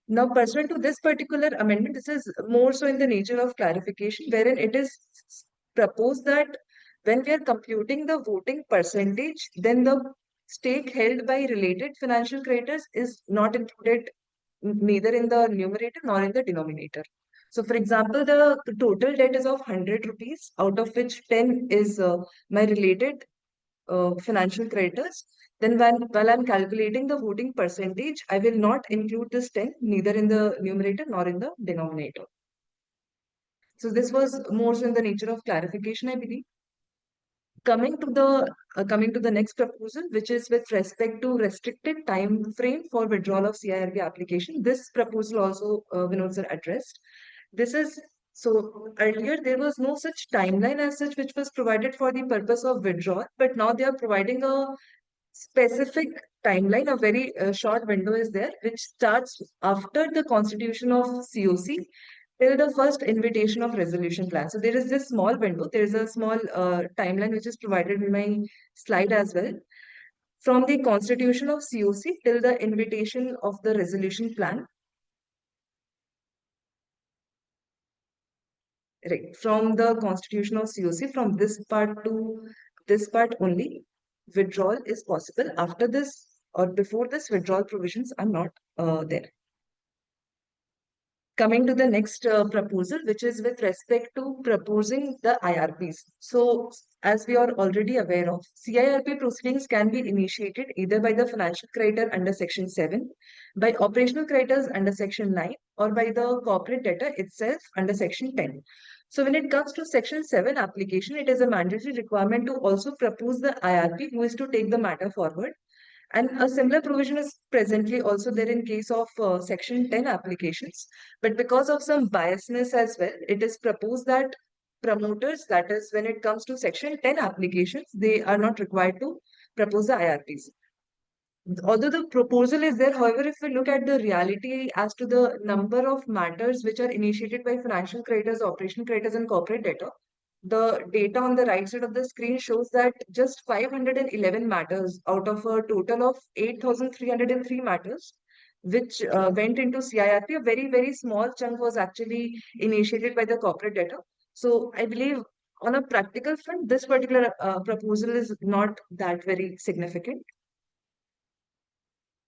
Now, pursuant to this particular amendment, this is more so in the nature of clarification, wherein it is proposed that when we are computing the voting percentage, then the stake held by related financial creditors is not included neither in the numerator nor in the denominator. So, for example, the total debt is of 100 rupees, out of which 10 is my related financial creditors. Then while I'm calculating the voting percentage, I will not include this 10 neither in the numerator nor in the denominator. So this was more so in the nature of clarification, I believe. Coming to the next proposal, which is with respect to restricted time frame for withdrawal of CIRB application. This proposal also Vinod sir addressed. This is so earlier there was no such timeline as such which was provided for the purpose of withdrawal, but now they are providing a specific timeline. A very short window is there, which starts after the constitution of COC till the first invitation of resolution plan. So there is this small window. There is a small timeline which is provided in my slide as well. From the constitution of COC till the invitation of the resolution plan, right, from the constitution of COC, from this part to this part only, withdrawal is possible. After this or before this, withdrawal provisions are not there. Coming to the next proposal, which is with respect to proposing the IRPs. So, as we are already aware of, CIRP proceedings can be initiated either by the financial creditor under Section 7, by operational creditors under Section 9, or by the corporate debtor itself under Section 10. So, when it comes to Section 7 application, it is a mandatory requirement to also propose the IRP who is to take the matter forward. And a similar provision is presently also there in case of Section 10 applications. But because of some biasness as well, it is proposed that promoters, that is, when it comes to Section 10 applications, they are not required to propose the IRPs. Although the proposal is there, however, if we look at the reality as to the number of matters which are initiated by financial creditors, operational creditors, and corporate debtor, the data on the right side of the screen shows that just 511 matters out of a total of 8,303 matters which went into CIRP, a very, very small chunk was actually initiated by the corporate debtor. So I believe on a practical front, this particular proposal is not that very significant.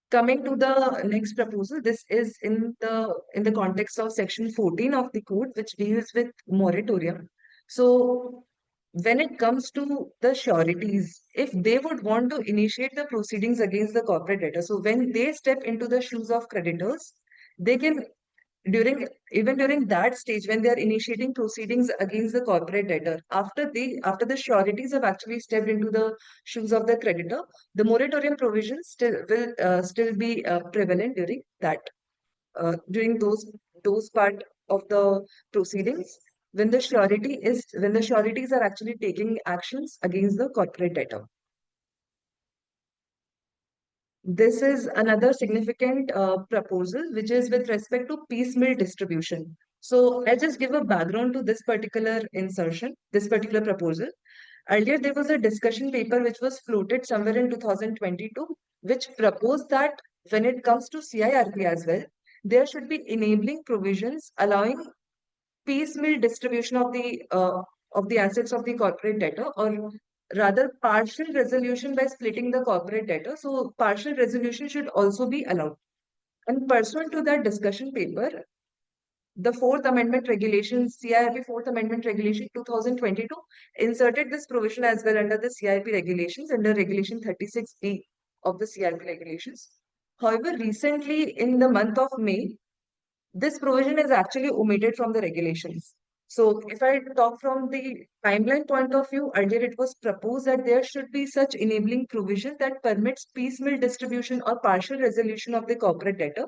Coming to the next proposal, this is in the context of Section 14 of the code, which deals with moratorium. So when it comes to the sureties, if they would want to initiate the proceedings against the corporate debtor, so when they step into the shoes of creditors, they can during that stage when they are initiating proceedings against the corporate debtor, after the sureties have actually stepped into the shoes of the creditor, the moratorium provisions still be prevalent during those part of the proceedings when the sureties are actually taking actions against the corporate debtor. This is another significant proposal, which is with respect to piecemeal distribution. So I'll just give a background to this particular insertion, this particular proposal. Earlier, there was a discussion paper which was floated somewhere in 2022, which proposed that when it comes to CIRP as well, there should be enabling provisions allowing piecemeal distribution of the assets of the corporate debtor, or rather partial resolution by splitting the corporate debtor. So partial resolution should also be allowed. And pursuant to that discussion paper, the Fourth Amendment Regulation, CIRP Fourth Amendment Regulation 2022, inserted this provision as well under the CIRP regulations, under Regulation 36B of the CIRP regulations. However, recently in the month of May, this provision is actually omitted from the regulations. So if I talk from the timeline point of view, earlier it was proposed that there should be such enabling provision that permits piecemeal distribution or partial resolution of the corporate debtor.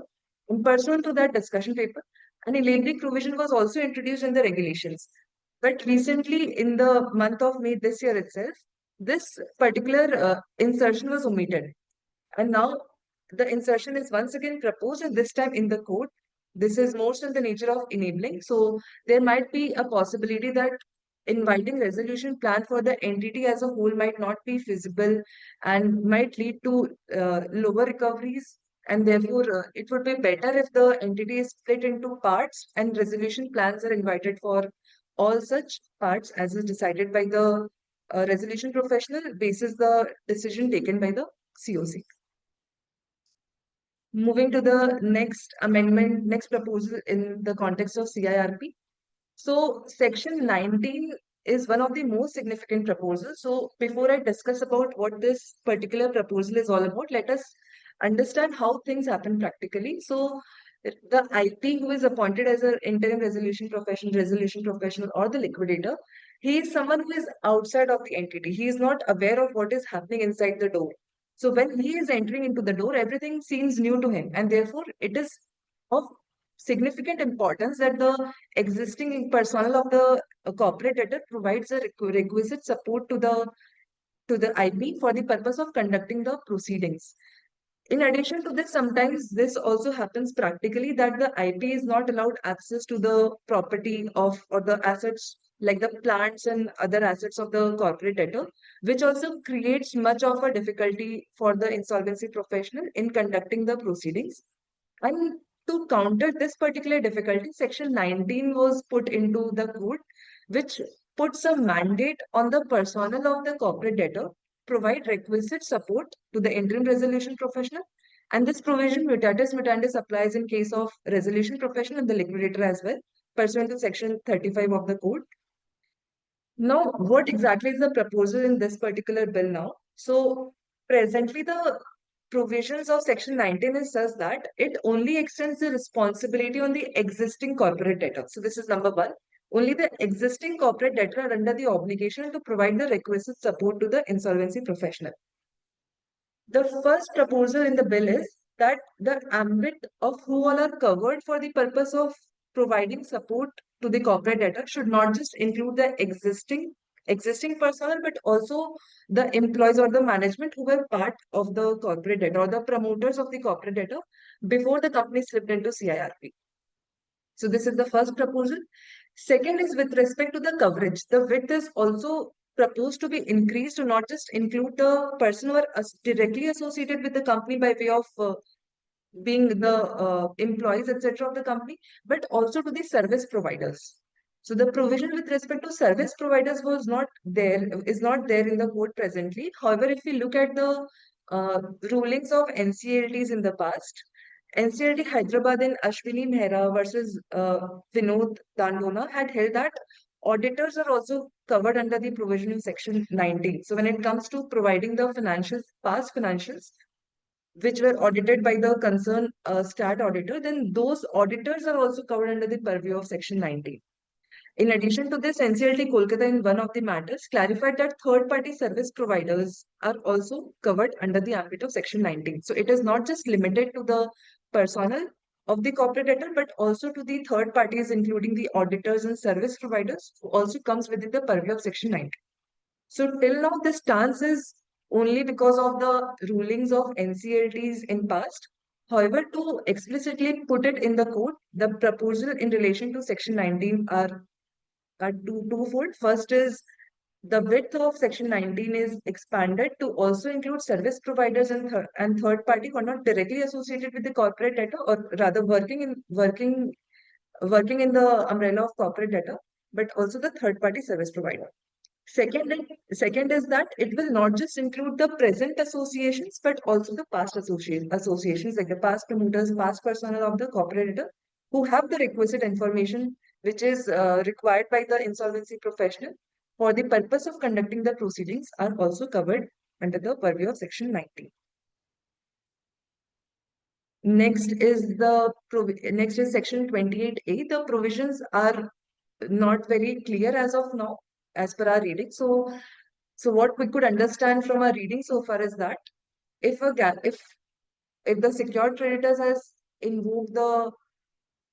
In pursuant to that discussion paper, an enabling provision was also introduced in the regulations. But recently, in the month of May this year itself, this particular insertion was omitted. And now the insertion is once again proposed, and this time in the code. This is most in the nature of enabling. So there might be a possibility that inviting resolution plan for the entity as a whole might not be feasible and might lead to lower recoveries. And therefore, it would be better if the entity is split into parts and resolution plans are invited for all such parts as is decided by the resolution professional basis the decision taken by the COC. Moving to the next amendment, next proposal in the context of CIRP. So Section 19 is one of the most significant proposals. So before I discuss about what this particular proposal is all about, let us understand how things happen practically. So the IP who is appointed as an interim resolution professional, or the liquidator, he is someone who is outside of the entity. He is not aware of what is happening inside the door. So when he is entering into the door, everything seems new to him, and therefore it is of significant importance that the existing personnel of the corporate debtor provides a requisite support to the IP for the purpose of conducting the proceedings. In addition to this, sometimes this also happens practically that the IP is not allowed access to the property of or the assets like the plants and other assets of the corporate debtor, which also creates much of a difficulty for the insolvency professional in conducting the proceedings. And to counter this particular difficulty, Section 19 was put into the code, which puts a mandate on the personnel of the corporate debtor provide requisite support to the interim resolution professional. And this provision, mutatis mutandis, applies in case of resolution professional and the liquidator as well, pursuant to Section 35 of the code. Now, what exactly is the proposal in this particular bill now? So, presently, the provisions of Section 19 is such that it only extends the responsibility on the existing corporate debtor. So, this is number one. Only the existing corporate debtor are under the obligation to provide the requisite support to the insolvency professional. The first proposal in the bill is that the ambit of who all are covered for the purpose of providing support to the corporate debtor should not just include the existing personnel, but also the employees or the management who were part of the corporate debtor or the promoters of the corporate debtor before the company slipped into CIRP. So this is the first proposal. Second is with respect to the coverage. The width is also proposed to be increased to not just include the person who are directly associated with the company by way of being the employees, etc. of the company, but also to the service providers. So the provision with respect to service providers is not there in the code presently. However, if we look at the rulings of NCLTs in the past, NCLT Hyderabad in Ashwini Mehra versus Vinod Dandona had held that auditors are also covered under the provision in Section 19. So when it comes to providing the past financials, which were audited by the concerned stat auditor, then those auditors are also covered under the purview of Section 19. In addition to this, NCLT Kolkata in one of the matters clarified that third-party service providers are also covered under the ambit of Section 19. So it is not just limited to the personnel of the corporate debtor, but also to the third parties, including the auditors and service providers, who also comes within the purview of Section 19. So till now, the stance is only because of the rulings of NCLTs in past. However, to explicitly put it in the code, the proposal in relation to Section 19 are twofold. First is the width of Section 19 is expanded to also include service providers and third party who are not directly associated with the corporate debtor, or rather working in the umbrella of corporate debtor, but also the third party service provider. Second is that it will not just include the present associations, but also the past associations, like the past promoters, past personnel of the corporate debtor, who have the requisite information which is required by the insolvency professional for the purpose of conducting the proceedings, are also covered under the purview of Section 19. Next is Section 28A. The provisions are not very clear as of now, as per our reading. So what we could understand from our reading so far is that if the secured creditors has invoked the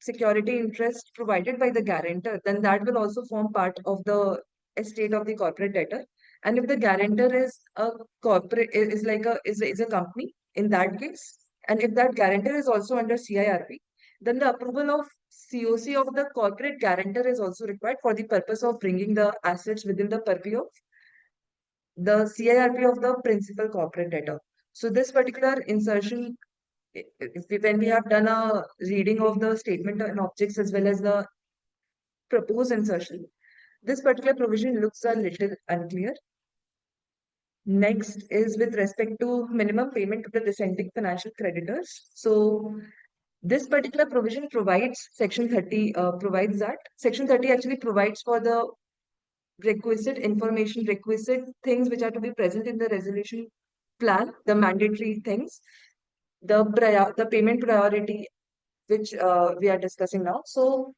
security interest provided by the guarantor, then that will also form part of the estate of the corporate debtor. And if the guarantor is a corporate, is a company in that case, and if that guarantor is also under CIRP, then the approval of COC of the corporate guarantor is also required for the purpose of bringing the assets within the purview of the CIRP of the principal corporate debtor. So this particular insertion, when we have done a reading of the statement and objects as well as the proposed insertion, this particular provision looks a little unclear. Next is with respect to minimum payment to the dissenting financial creditors. So this particular provision provides Section 30 provides that. Section 30 actually provides for the requisite information, requisite things which are to be present in the resolution plan, the mandatory things, the payment priority, which we are discussing now. So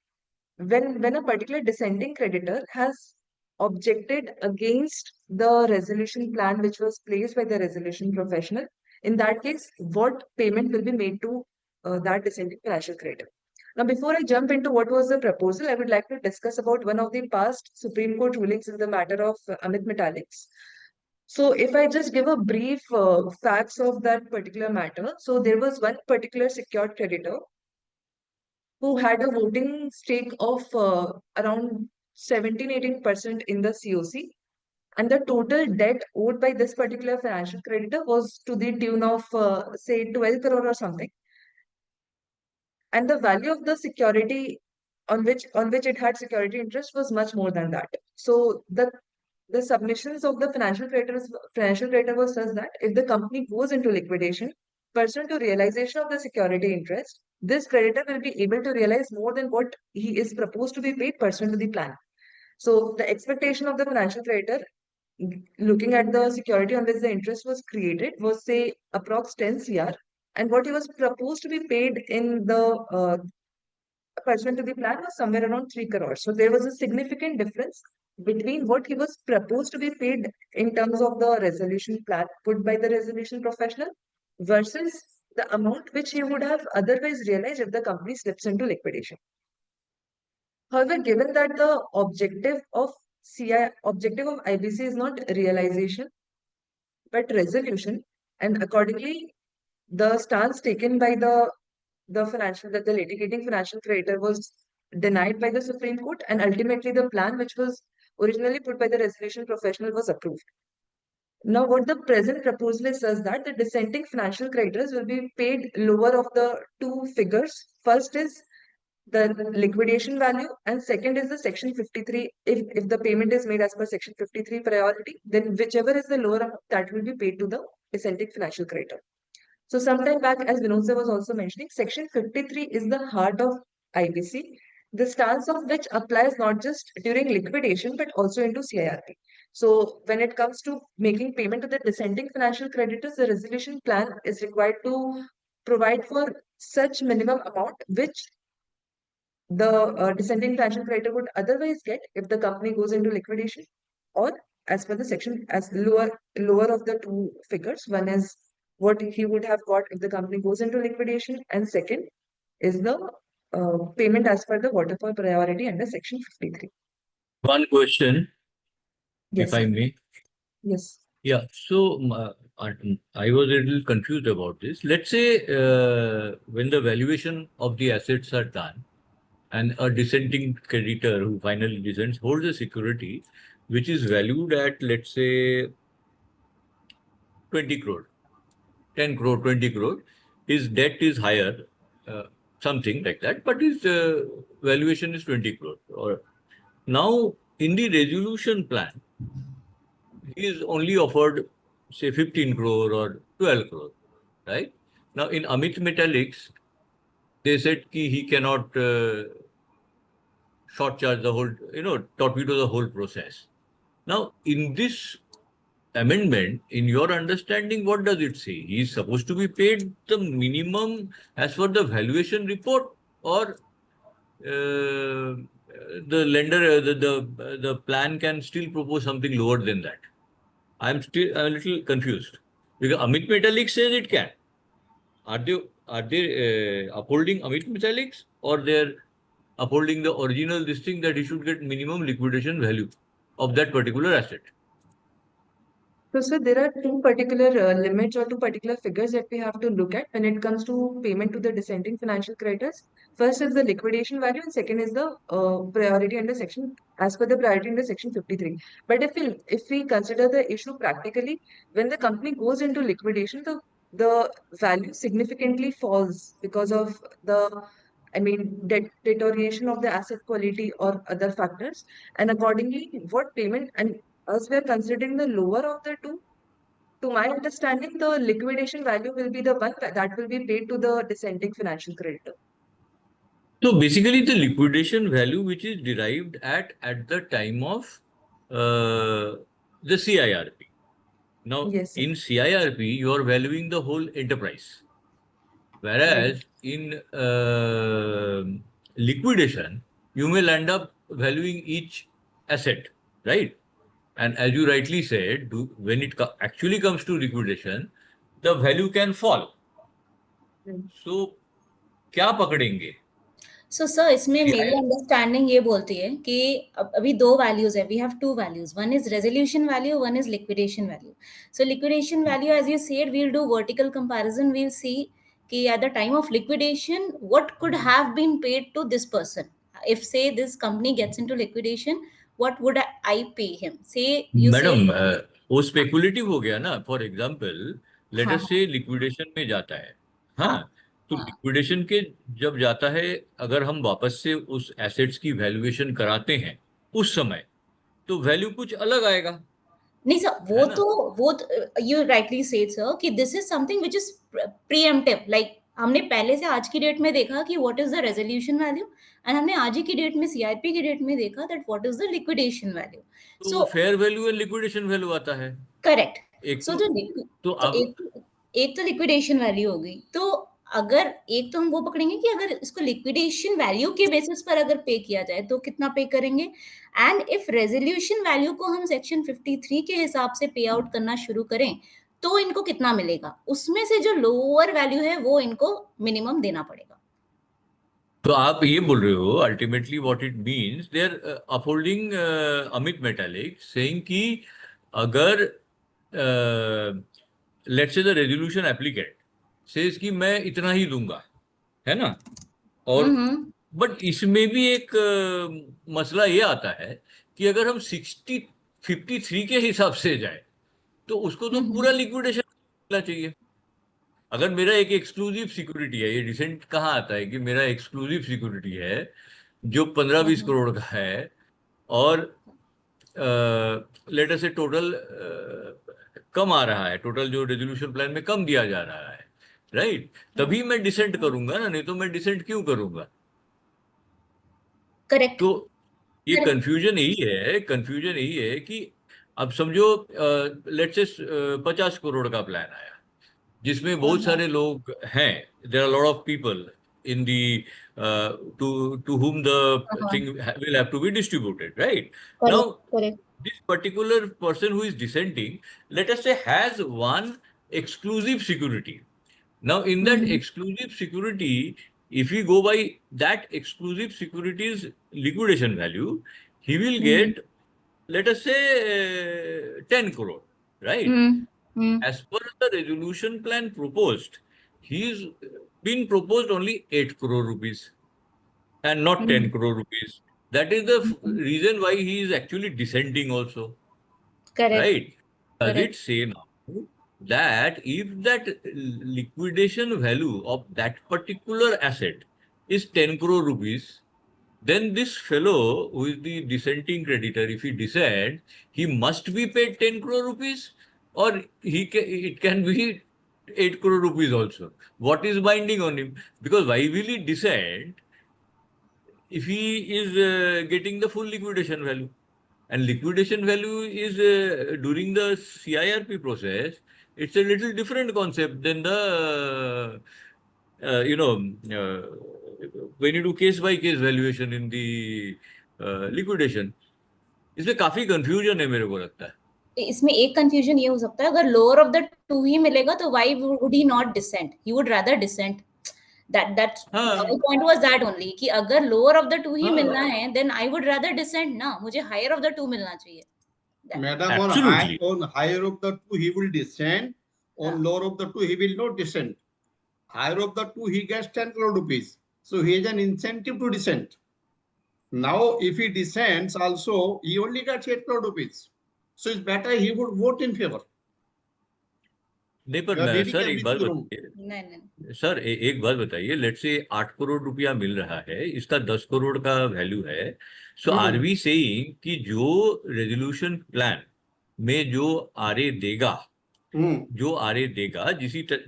when a particular dissenting creditor has objected against the resolution plan which was placed by the resolution professional, in that case, what payment will be made to that dissenting financial creditor? Now, before I jump into what was the proposal, I would like to discuss about one of the past Supreme Court rulings in the matter of Amit Metallics. So if I just give a brief facts of that particular matter, so there was one particular secured creditor who had a voting stake of around 17-18% in the COC, and the total debt owed by this particular financial creditor was to the tune of say 12 crore or something. and the value of the security on which it had security interest was much more than that. So the submissions of the financial creditor was such that if the company goes into liquidation, pursuant to realization of the security interest, this creditor will be able to realize more than what he is proposed to be paid pursuant to the plan. So the expectation of the financial creditor, looking at the security on which the interest was created, was say approx 10 CR, and what he was proposed to be paid in the pursuant to the plan was somewhere around 3 crores. So there was a significant difference between what he was proposed to be paid in terms of the resolution plan put by the resolution professional versus the amount which he would have otherwise realized if the company slips into liquidation. However, given that the objective of IBC is not realization but resolution, and accordingly, the stance taken by the litigating financial creditor was denied by the Supreme Court, and ultimately the plan which was originally put by the resolution professional was approved. Now, what the present proposal is says that the dissenting financial creditors will be paid lower of the two figures. First is the liquidation value, and second is the section 53. If the payment is made as per section 53 priority, then whichever is the lower amount, that will be paid to the dissenting financial creditor. So sometime back, as Vinod sir was also mentioning, section 53 is the heart of IBC, the stance of which applies not just during liquidation but also into CIRP. So when it comes to making payment to the dissenting financial creditors, the resolution plan is required to provide for such minimum amount which the dissenting financial creditor would otherwise get if the company goes into liquidation, or as per the section, as lower of the two figures. One is what he would have got if the company goes into liquidation, and second is the payment as per the waterfall priority under section 53. One question, Yes, if I sir. may. Yes. Yeah, so I was a little confused about this. Let's say when the valuation of the assets are done, and a dissenting creditor who finally dissents holds a security which is valued at, let's say, 20 crore, 10 crore, 20 crore. His debt is higher, something like that, but his valuation is 20 crore. Or now in the resolution plan, he is only offered, say, 15 crore or 12 crore, right? Now in Amit Metallics, they said he cannot short charge the whole, torpedo the whole process. Now, in this amendment, in your understanding, what does it say? He is supposed to be paid the minimum as per the valuation report, or the lender, the plan can still propose something lower than that? I'm a little confused because Amit Metallic says it can. Are they upholding Amit Metallics, or they're upholding the original this thing that he should get minimum liquidation value of that particular asset? So, sir, there are two particular limits or two particular figures that we have to look at when it comes to payment to the dissenting financial creditors. First is the liquidation value, and second is the priority under section, as per the priority under section 53. But if we consider the issue practically, when the company goes into liquidation, the value significantly falls because of deterioration of the asset quality or other factors, and accordingly, what payment and as we are considering the lower of the two, to my understanding, the liquidation value will be the one that will be paid to the dissenting financial creditor. So basically, the liquidation value which is derived at the time of the CIRP. Now, Yes, sir. in CIRP, you are valuing the whole enterprise, Right. whereas in liquidation, you may end up valuing each asset, right? And as you rightly said, when it actually comes to liquidation, the value can fall. Right. So, क्या पकड़ेंगे? So sir इसमें मेरी CIRP understanding ये बोलती है कि अभी दो वैल्यूज है, we have two values, one is resolution value, one is liquidation value. So liquidation value, as you said, we'll do vertical comparison, we'll see कि at the time of liquidation what could have been paid to this person. If say this company gets into liquidation, what would I pay him? Say you say madam वो speculative हो गया ना. For example, late हाँ अस से liquidation में जाता है, हाँ, तो हाँ लिक्विडेशन के जब जाता है, अगर हम वापस से उस एसेट्स की वैल्यूएशन कराते हैं उस समय, तो वैल्यू कुछ अलग आएगा, नहीं सर, है ना? वो यू राइटली सेड सर कि this is something which is pre-emptive, like हमने पहले से आज की डेट में देखा कि what is the resolution value, and हमने आज ही की डेट में सीआईपी की डेट में देखा that what is the liquidation value. तो so fair value and liquidation value आता है करेक्ट। एक सो तो तो अब एक तो लिक्विडेशन वैल्यू हो गई, तो अगर एक तो हम वो पकड़ेंगे कि अगर इसको लिक्विडेशन वैल्यू के बेसिस पर अगर पे किया जाए तो कितना पे करेंगे, एंड इफ रेजोल्यूशन वैल्यू को हम सेक्शन 53 के हिसाब से पे आउट करना शुरू करें तो इनको कितना मिलेगा, उसमें से जो लोअर वैल्यू है वो इनको मिनिमम देना पड़ेगा। तो आप ये बोल रहे हो ultimately what it means they are upholding Amit Metaliks saying कि अगर let's say the resolution applicant says कि मैं इतना ही दूंगा, है ना? और हम्म बट इसमें भी एक मसला ये आता है कि अगर हम 53 के हिसाब से जाए तो उसको तो पूरा हम्म लिक्विडेशन मिलना चाहिए। अगर मेरा एक एक्सक्लूसिव सिक्योरिटी है, ये डिसेंट कहाँ आता है कि मेरा एक्सक्लूसिव सिक्योरिटी है जो 15-20 हम्म करोड़ का है, और लेटर से टोटल कम आ रहा है, टोटल जो रेजोल्यूशन प्लान में कम दिया जा रहा है, राइट? तभी मैं डिसेंट करूंगा ना, नहीं तो मैं डिसेंट क्यों करूंगा? करेक्ट तो ये करेक्ट। कंफ्यूजन यही है कि अब समझो लेट्स से 50 करोड़ का प्लान आया जिसमें बहुत सारे लोग हैं, there are lot of people in the to whom the thing will have to be distributed, right? Now, correct correct. this particular person who is dissenting, let us say, has one exclusive security. Now, in that hmm exclusive security, if we go by that exclusive security's liquidation value, he will hmm get, let us say, 10 crore, right? Hmm hmm As per the resolution plan proposed, he's been proposed only 8 crore rupees and not 10 hmm crore rupees. That is the hmm reason why he is actually dissenting also, correct right? Does it correct. say now that if that liquidation value of that particular asset is 10 crore rupees, then this fellow who is the dissenting creditor, if he dissents, he must be paid 10 crore rupees, or it can be 8 crore rupees also. What is binding on him? Because why will he dissent if he is getting the full liquidation value? And liquidation value is during the CIRP process, it's a little different concept than the when you do case by case valuation in the liquidation. इसमें काफी confusion है मेरे को लगता है। इसमें एक confusion ये हो सकता है, अगर लोअर ऑफ द टू ही मिलेगा तो why would he not descend, he would rather descend. That हाँ our point was that only कि अगर लोअर ऑफ द टू ही हाँ, मिलना है then I would rather descend ना, मुझे हायर ऑफ द टू मिलना चाहिए। That- Madam, absolutely. on higher of the two, he will descend. On हाँ lower of the two, he will not descend. Higher of the two, he gets 10 crore rupees. So he has an incentive to descend. Now, if he descends also, he only gets 8 crore rupees. So it's better he would vote in favor. नहीं पर You are reading sir एक बात everything wrong. बताइए, नहीं नहीं sir एक बात बताइए, लेट से 8 करोड़ रुपया मिल रहा है, इसका 10 करोड़ का वैल्यू है। सो आर Hmm. वी सेइंग कि जो रेजोल्यूशन प्लान में जो आरए देगा, Hmm.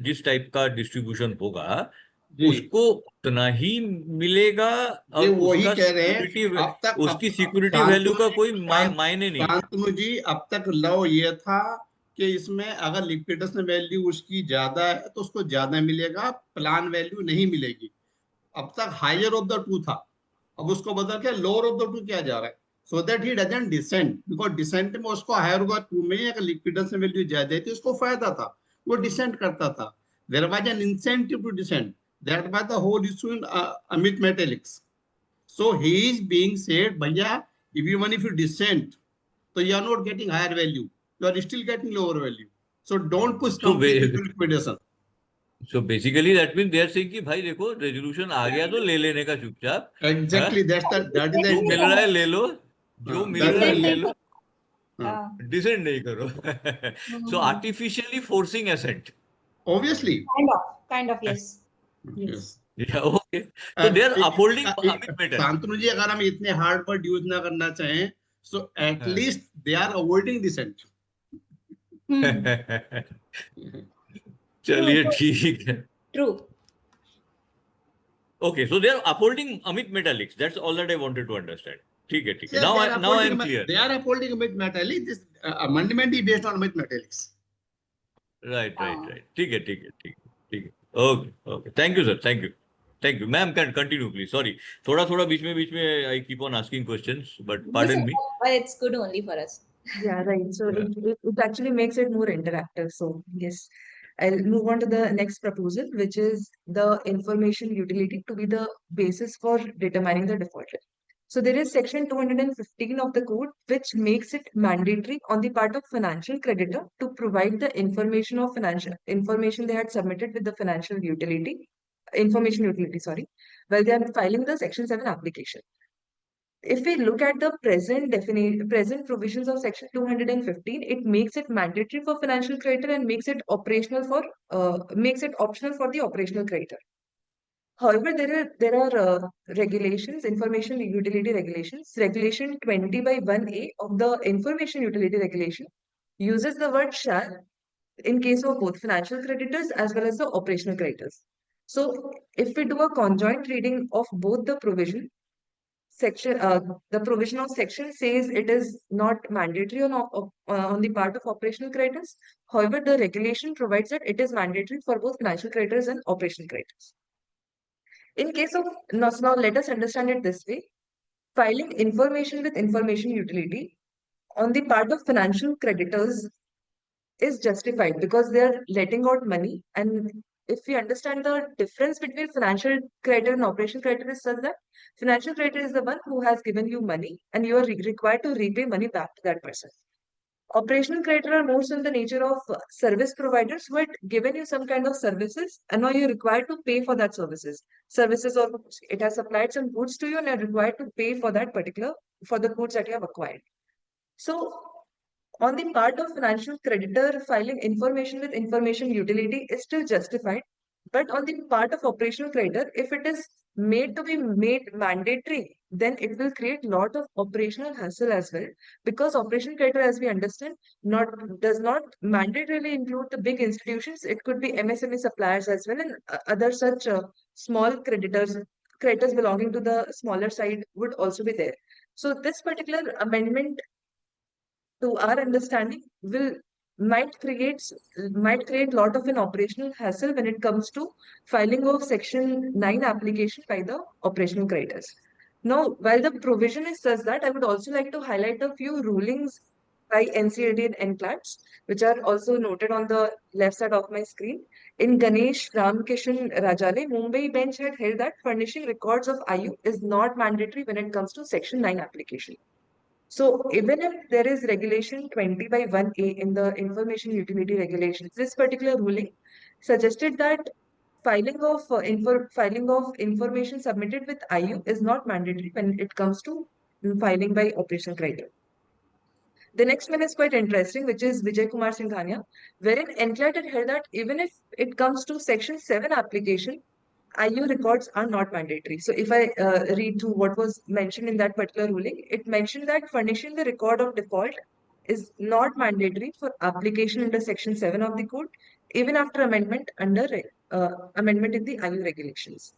जिस टाइप का डिस्ट्रीब्यूशन होगा, जी उसको उतना ही मिलेगा, जी और वही उसका कह रहे हैं। सिक्योरिटी अब तक उसकी सिक्योरिटी वैल्यू शांतनु का जी कोई मायने नहीं है। शांतनु जी, अब तक लॉ ये था कि इसमें अगर लिक्विडेशन वैल्यू उसकी ज्यादा है तो उसको ज्यादा मिलेगा, प्लान वैल्यू नहीं मिलेगी। अब तक हायर ऑफ द टू था, अब उसको बदल के लोअर ऑफ द टू किया जा रहा है, so that he doesn't dissent. Because dissent में उसको हायर ऑफ द टू में अगर लिक्विडेशन वैल्यू ज्यादा थी उसको फायदा था, वो डिसेंट करता था। There was an incentive to dissent, that was the whole issue in Amit Metaliks. So he is being said, Bhaiya, even if you dissent, so you are not getting higher value. You are still getting lower value. So don't push so completely to liquidation. So basically that mean they are saying कि भाई देखो, resolution आ गया तो ले लेने का चुपचाप, हाँ? Exactly, that is the जो डिसेंट नहीं मिल intent. रहा है करना, ले लो, जो मिल That is रहा है the डिसेंट ले नहीं intent. लो, करना। Uh, हाँ डिसेंड नहीं करो। So artificially forcing ascent. Obviously, kind of yes. Yes. Yeah, okay. So they are upholding Amit better. Shantanu ji, अगर हम इतने हार्ड वर्ड यूज ना करना चाहें, सो हाँ. At least they are avoiding dissent. Hmm. True. चलिए ठीक है. True. Okay, so they are upholding Amit metallics. That's all that I wanted to understand. ठीक है, ठीक है. Yes, Now I am clear. they are upholding myth metallic. This amendment is based on myth metallics. Right, right, Ah. right. ठीक है, ठीक है, ठीक है, ठीक है. Okay, okay. Thank you, sir. Thank you. Thank you. Ma'am, can continue, please. Sorry. थोड़ा बीच में I keep on asking questions, but No, sir, pardon me. it's good only for us. Yeah, right. So Yeah. it actually makes it more interactive. So yes, I'll move on to the next proposal, which is the information utility to be the basis for determining the default rate. So there is section 215 of the code, which makes it mandatory on the part of financial creditor to provide the information of financial information they had submitted with the financial utility, information utility, sorry, while they are filing the section 7 application. If we look at the present provisions of section 215, it makes it mandatory for financial creditor and makes it optional for the operational creditor. However, there are regulations, information utility regulations. Regulation 20 by 1A of the information utility regulation uses the word shall in case of both financial creditors as well as the operational creditors. So if we do a conjoint reading of both the provision, the provision of section says it is not mandatory on the part of operational creditors. However, the regulation provides that it is mandatory for both financial creditors and operational creditors. In case of now let us understand it this way: filing information with information utility on the part of financial creditors is justified because they are letting out money. And if we understand the difference between financial creditor and operational creditor is such that financial creditor is the one who has given you money and you are required to repay money back to that person. Operational creditor are more so in the nature of service providers who had given you some kind of services and now you're required to pay for that services, or it has supplied some goods to you and you're required to pay for that particular for the goods that you have acquired. So on the part of financial creditor, filing information with information utility is still justified. But on the part of operational creditor, if it is made to be made mandatory, then it will create lot of operational hassle as well. Because operational creditor, as we understand, not does not mandatorily include the big institutions. It could be MSME suppliers as well, and other such small creditors belonging to the smaller side would also be there. So this particular amendment, to our understanding, will might create lot of an operational hassle when it comes to filing of section 9 application by the operational creditors. Now, while the provision is such that, I would also like to highlight a few rulings by NCLT and NCLATs, which are also noted on the left side of my screen. In Ganesh Ramkishan Rajale, Mumbai bench had held that furnishing records of IU is not mandatory when it comes to section 9 application. So even if there is regulation 20 by 1A in the information utility regulations, this particular ruling suggested that filing of information submitted with IU is not mandatory when it comes to filing by operational criteria. The next one is quite interesting, which is Vijay Kumar Singhania, wherein NCLAT had held that even if it comes to Section 7 application, IU records are not mandatory. So if I read through what was mentioned in that particular ruling, it mentioned that furnishing the record of default is not mandatory for application under Section 7 of the code, even after amendment amendment in the IU regulations.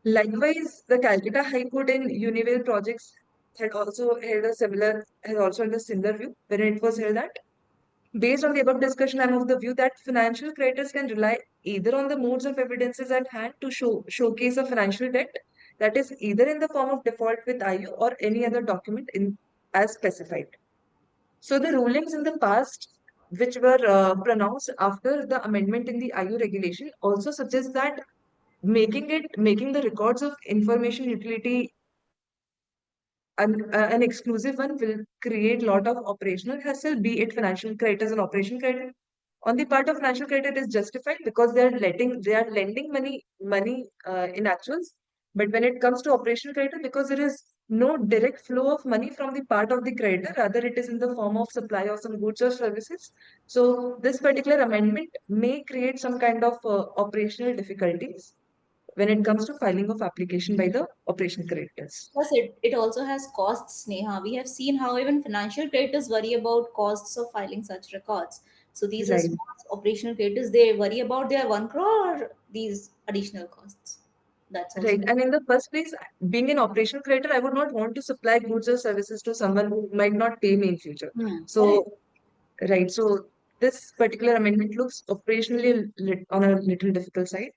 Likewise, the Calcutta High Court in Unival projects has also held a similar view, wherein it was held that based on the above discussion, I'm of the view that financial creditors can rely either on the modes of evidences at hand to showcase a financial debt, that is either in the form of default with IU or any other document as specified. So the rulings in the past, which were pronounced after the amendment in the IU regulation, also suggest that making the records of information utility an exclusive one will create a lot of operational hassle, be it financial creditors and operation credit. On the part of financial credit, it is justified because they are lending money in actuals. But when it comes to operational creditor, because there is no direct flow of money from the part of the creditor, rather it is in the form of supply of some goods or services. So this particular amendment may create some kind of operational difficulties. when it comes to filing of application by the operational creditors. Plus, it also has costs, Neha. We have seen how even financial creditors worry about costs of filing such records. So these are Right. small operational creditors. They worry about their 1 crore or these additional costs. That's Right. also. And in the first place, being an operational creditor, I would not want to supply goods or services to someone who might not pay me in future. Correct. So, right. So this particular amendment looks operationally on a little difficult side.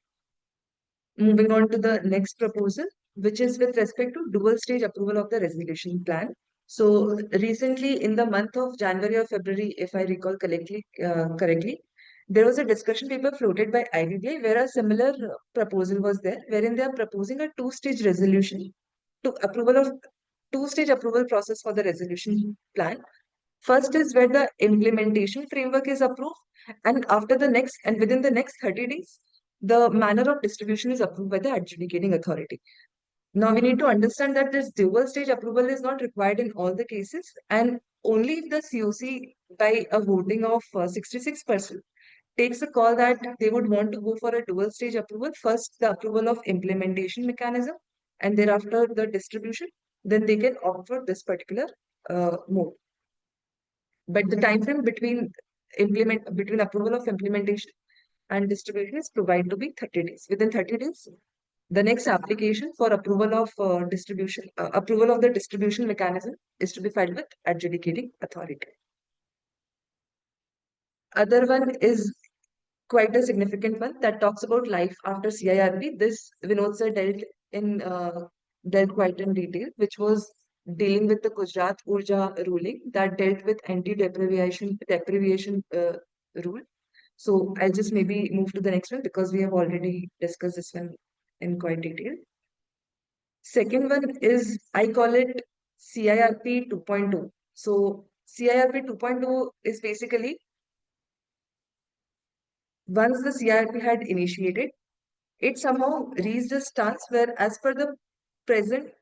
Moving on to the next proposal, which is with respect to dual stage approval of the resolution plan. So recently, in the month of January or February, if I recall correctly, there was a discussion paper floated by IBC where a similar proposal was there, wherein they are proposing a two-stage resolution to approval of two-stage approval process for the resolution plan. First is where the implementation framework is approved, and after the next and within the next 30 days, the manner of distribution is approved by the adjudicating authority. Now we need to understand that this dual stage approval is not required in all the cases, and only if the COC by a voting of 66% takes a call that they would want to go for a dual stage approval, first the approval of implementation mechanism and thereafter the distribution, then they can opt for this particular mode. But the time frame between approval of implementation and distribution is provided to be 30 days. Within 30 days, the next application for approval of approval of the distribution mechanism is to be filed with adjudicating authority. Other one is quite a significant one that talks about life after CIRP. This Vinod sir dealt quite in detail, which was dealing with the Gujarat Urja ruling that dealt with anti-deprivation rule. So I'll just maybe move to the next one because we have already discussed this one in quite detail. Second one is, I call it CIRP 2.2. So CIRP 2.2 is basically once the CIRP had initiated, it somehow reached a stance where, as per the present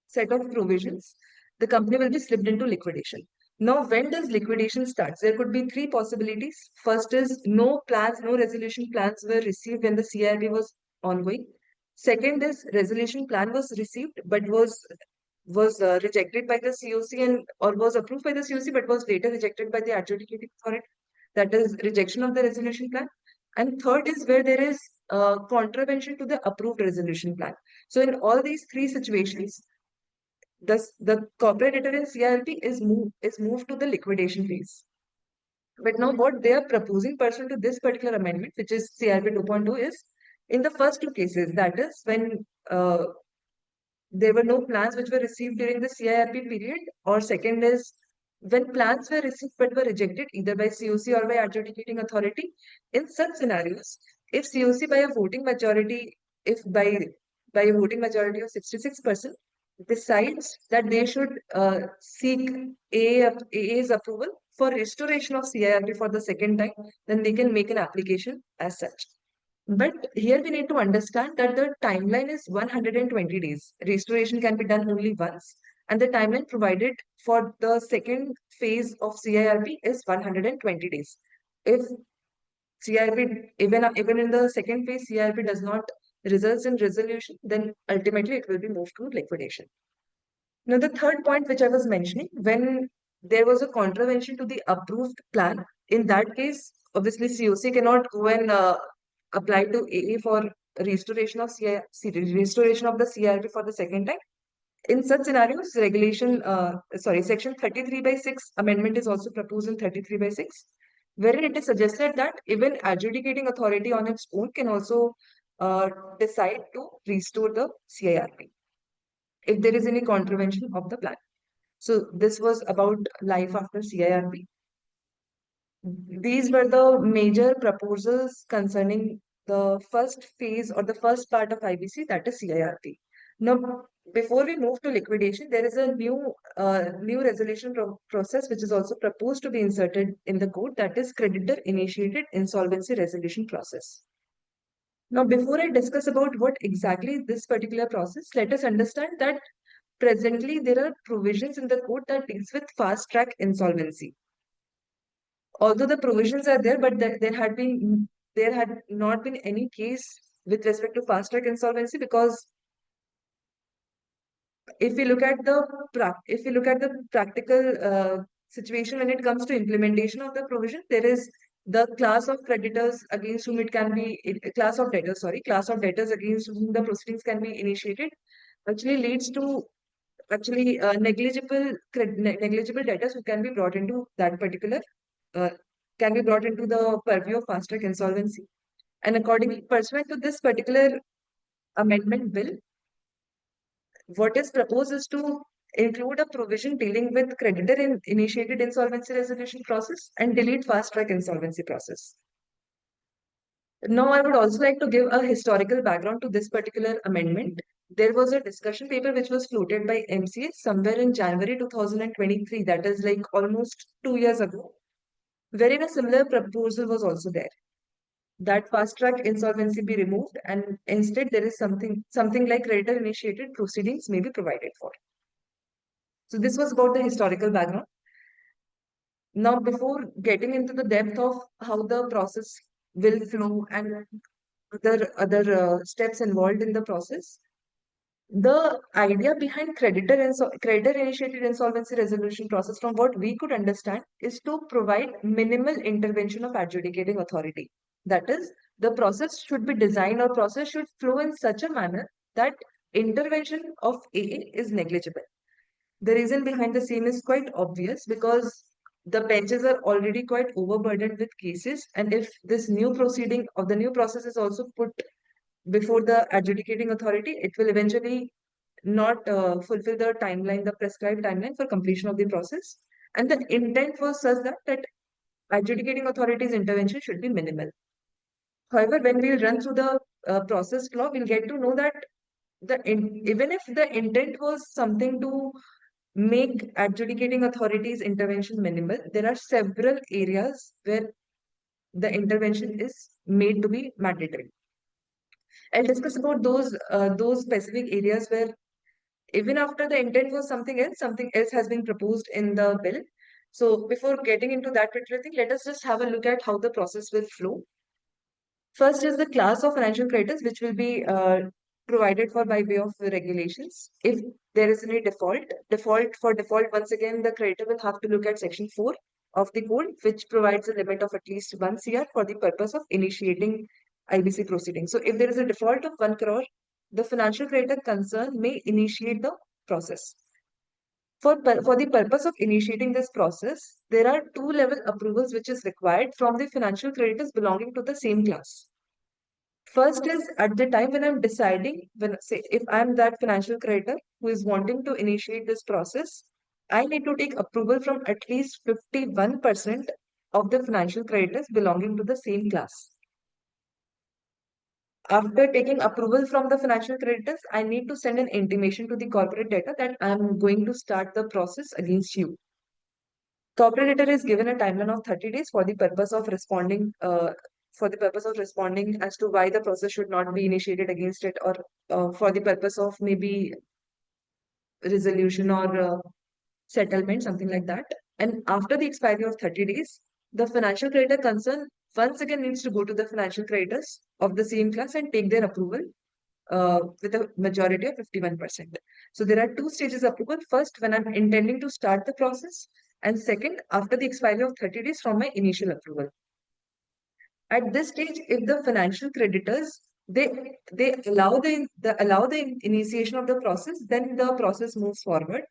set of provisions, the company will be slipped into liquidation. Now, when does liquidation start? There could be three possibilities. First is no resolution plans were received when the CIRP was ongoing. Second is resolution plan was received but was rejected by the COC and or was approved by the COC but was later rejected by the adjudicating authority. That is rejection of the resolution plan. And third is where there is contravention to the approved resolution plan. So in all these three situations, the corporate debtor in CIRP is moved to the liquidation phase. But now what they are proposing pursuant to this particular amendment, which is CIRP 2.2, is in the first two cases, that is when there were no plans which were received during the CIRP period, or second is when plans were received but were rejected either by COC or by adjudicating authority. In such scenarios, if COC by a voting majority, if by a voting majority of 66% decides that they should seek AA's approval for restoration of CIRP for the second time, then they can make an application as such. But here we need to understand that the timeline is 120 days. Restoration can be done only once, and the timeline provided for the second phase of CIRP is 120 days. If CIRP, even in the second phase, CIRP does not result in resolution, then ultimately it will be moved to liquidation. Now, the third point which I was mentioning, when there was a contravention to the approved plan, in that case, obviously COC cannot go and apply to AA for restoration of restoration of the CIRP for the second time. In such scenarios, section 33 by 6 amendment is also proposed in 33 by 6, wherein it is suggested that even adjudicating authority on its own can also decide to restore the CIRP if there is any contravention of the plan. So this was about life after CIRP. These were the major proposals concerning the first phase or the first part of IBC, that is CIRP. Now, before we move to liquidation, there is a new resolution process which is also proposed to be inserted in the code, that is creditor initiated insolvency resolution process. Now, before I discuss about what exactly is this particular process, let us understand that presently there are provisions in the code that deals with fast track insolvency. Although the provisions are there, but there had been there had not been any case with respect to fast track insolvency, because if we look at the practical situation when it comes to implementation of the provision, there is the class of creditors against whom it can be class of debtors, class of debtors against whom the proceedings can be initiated, actually leads to negligible debtors who can be brought into that particular uh, can be brought into the purview of fast track insolvency. And accordingly, pursuant to this particular amendment bill, what is proposed is to include a provision dealing with creditor initiated insolvency resolution process and delete fast track insolvency process. Now, I would also like to give a historical background to this particular amendment. There was a discussion paper which was floated by MCA somewhere in January 2023, that is like almost 2 years ago, wherein a similar proposal was also there, that fast track insolvency be removed, and instead there is something like creditor initiated proceedings may be provided for. So this was about the historical background. Now, before getting into the depth of how the process will flow and other steps involved in the process, the idea behind creditor initiated insolvency resolution process, from what we could understand, is to provide minimal intervention of adjudicating authority. That is, the process should be designed, or process should flow in such a manner that intervention of AA is negligible. The reason behind the same is quite obvious, because the benches are already quite overburdened with cases, and if this new proceeding or the new process is also put before the adjudicating authority, it will eventually not fulfill the prescribed timeline for completion of the process. And the intent was such that adjudicating authority's intervention should be minimal. However, when we'll run through the process law, we'll get to know that even if the intent was something to make adjudicating authorities' intervention minimal, there are several areas where the intervention is made to be mandatory. I'll discuss about those specific areas where even after the intent was something else has been proposed in the bill. So before getting into that particular thing, let us just have a look at how the process will flow. First is the class of financial creditors, which will be provided for by way of regulations. If there is any default, once again, the creditor will have to look at Section 4 of the code, which provides a limit of at least 1 CR for the purpose of initiating IBC proceedings. So if there is a default of 1 crore, the financial creditor concerned may initiate the process. For the purpose of initiating this process, there are two-level approvals which is required from the financial creditors belonging to the same class. First is at the time when I'm deciding, if I'm that financial creditor who is wanting to initiate this process, I need to take approval from at least 51% of the financial creditors belonging to the same class. After taking approval from the financial creditors, I need to send an intimation to the corporate debtor that I'm going to start the process against you. Corporate debtor is given a timeline of 30 days for the purpose of responding as to why the process should not be initiated against it, or for the purpose of maybe resolution or settlement, something like that. And after the expiry of 30 days, the financial creditor concerned once again needs to go to the financial creditors of the same class and take their approval with a majority of 51%. So there are two stages of approval. First, when I'm intending to start the process, and second, after the expiry of 30 days from my initial approval. At this stage, if the financial creditors they allow the initiation of the process, then the process moves forward.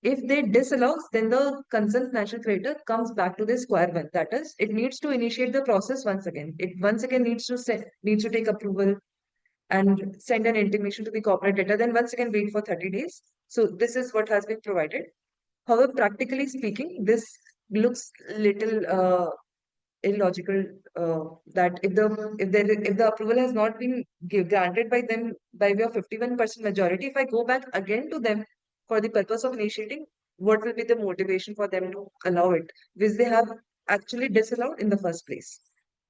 If they disallow, then the concerned financial creditor comes back to the square one. That is, it needs to initiate the process once again. It once again needs to take approval and send an intimation to the corporate debtor. Then once again wait for 30 days. So this is what has been provided. However, practically speaking, this looks little illogical, that if the approval has not been granted by them by way of 51% majority, if I go back again to them for the purpose of initiating, what will be the motivation for them to allow it, which they have actually disallowed in the first place?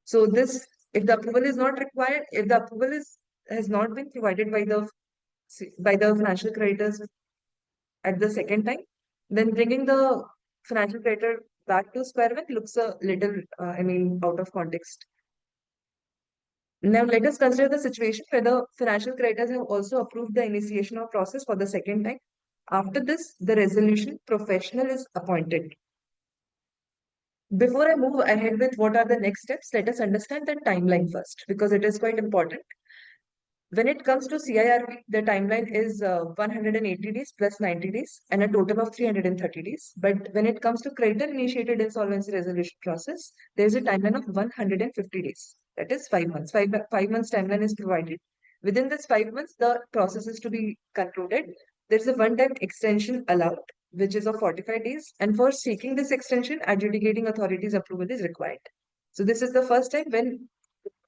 So this, if the approval is not required, if the approval has not been provided by the financial creditors at the second time, then bringing the financial creditor back to square one looks a little, out of context. Now let us consider the situation where the financial creditors have also approved the initiation of process for the second time. After this, the resolution professional is appointed. Before I move ahead with what are the next steps, let us understand the timeline first because it is quite important. When it comes to CIRP, the timeline is 180 days plus 90 days and a total of 330 days. But when it comes to creditor-initiated insolvency resolution process, there is a timeline of 150 days. That is 5 months. 5 months timeline is provided. Within this 5 months, the process is to be concluded. There is a one-time extension allowed, which is of 45 days. And for seeking this extension, adjudicating authorities' approval is required. So this is the first time when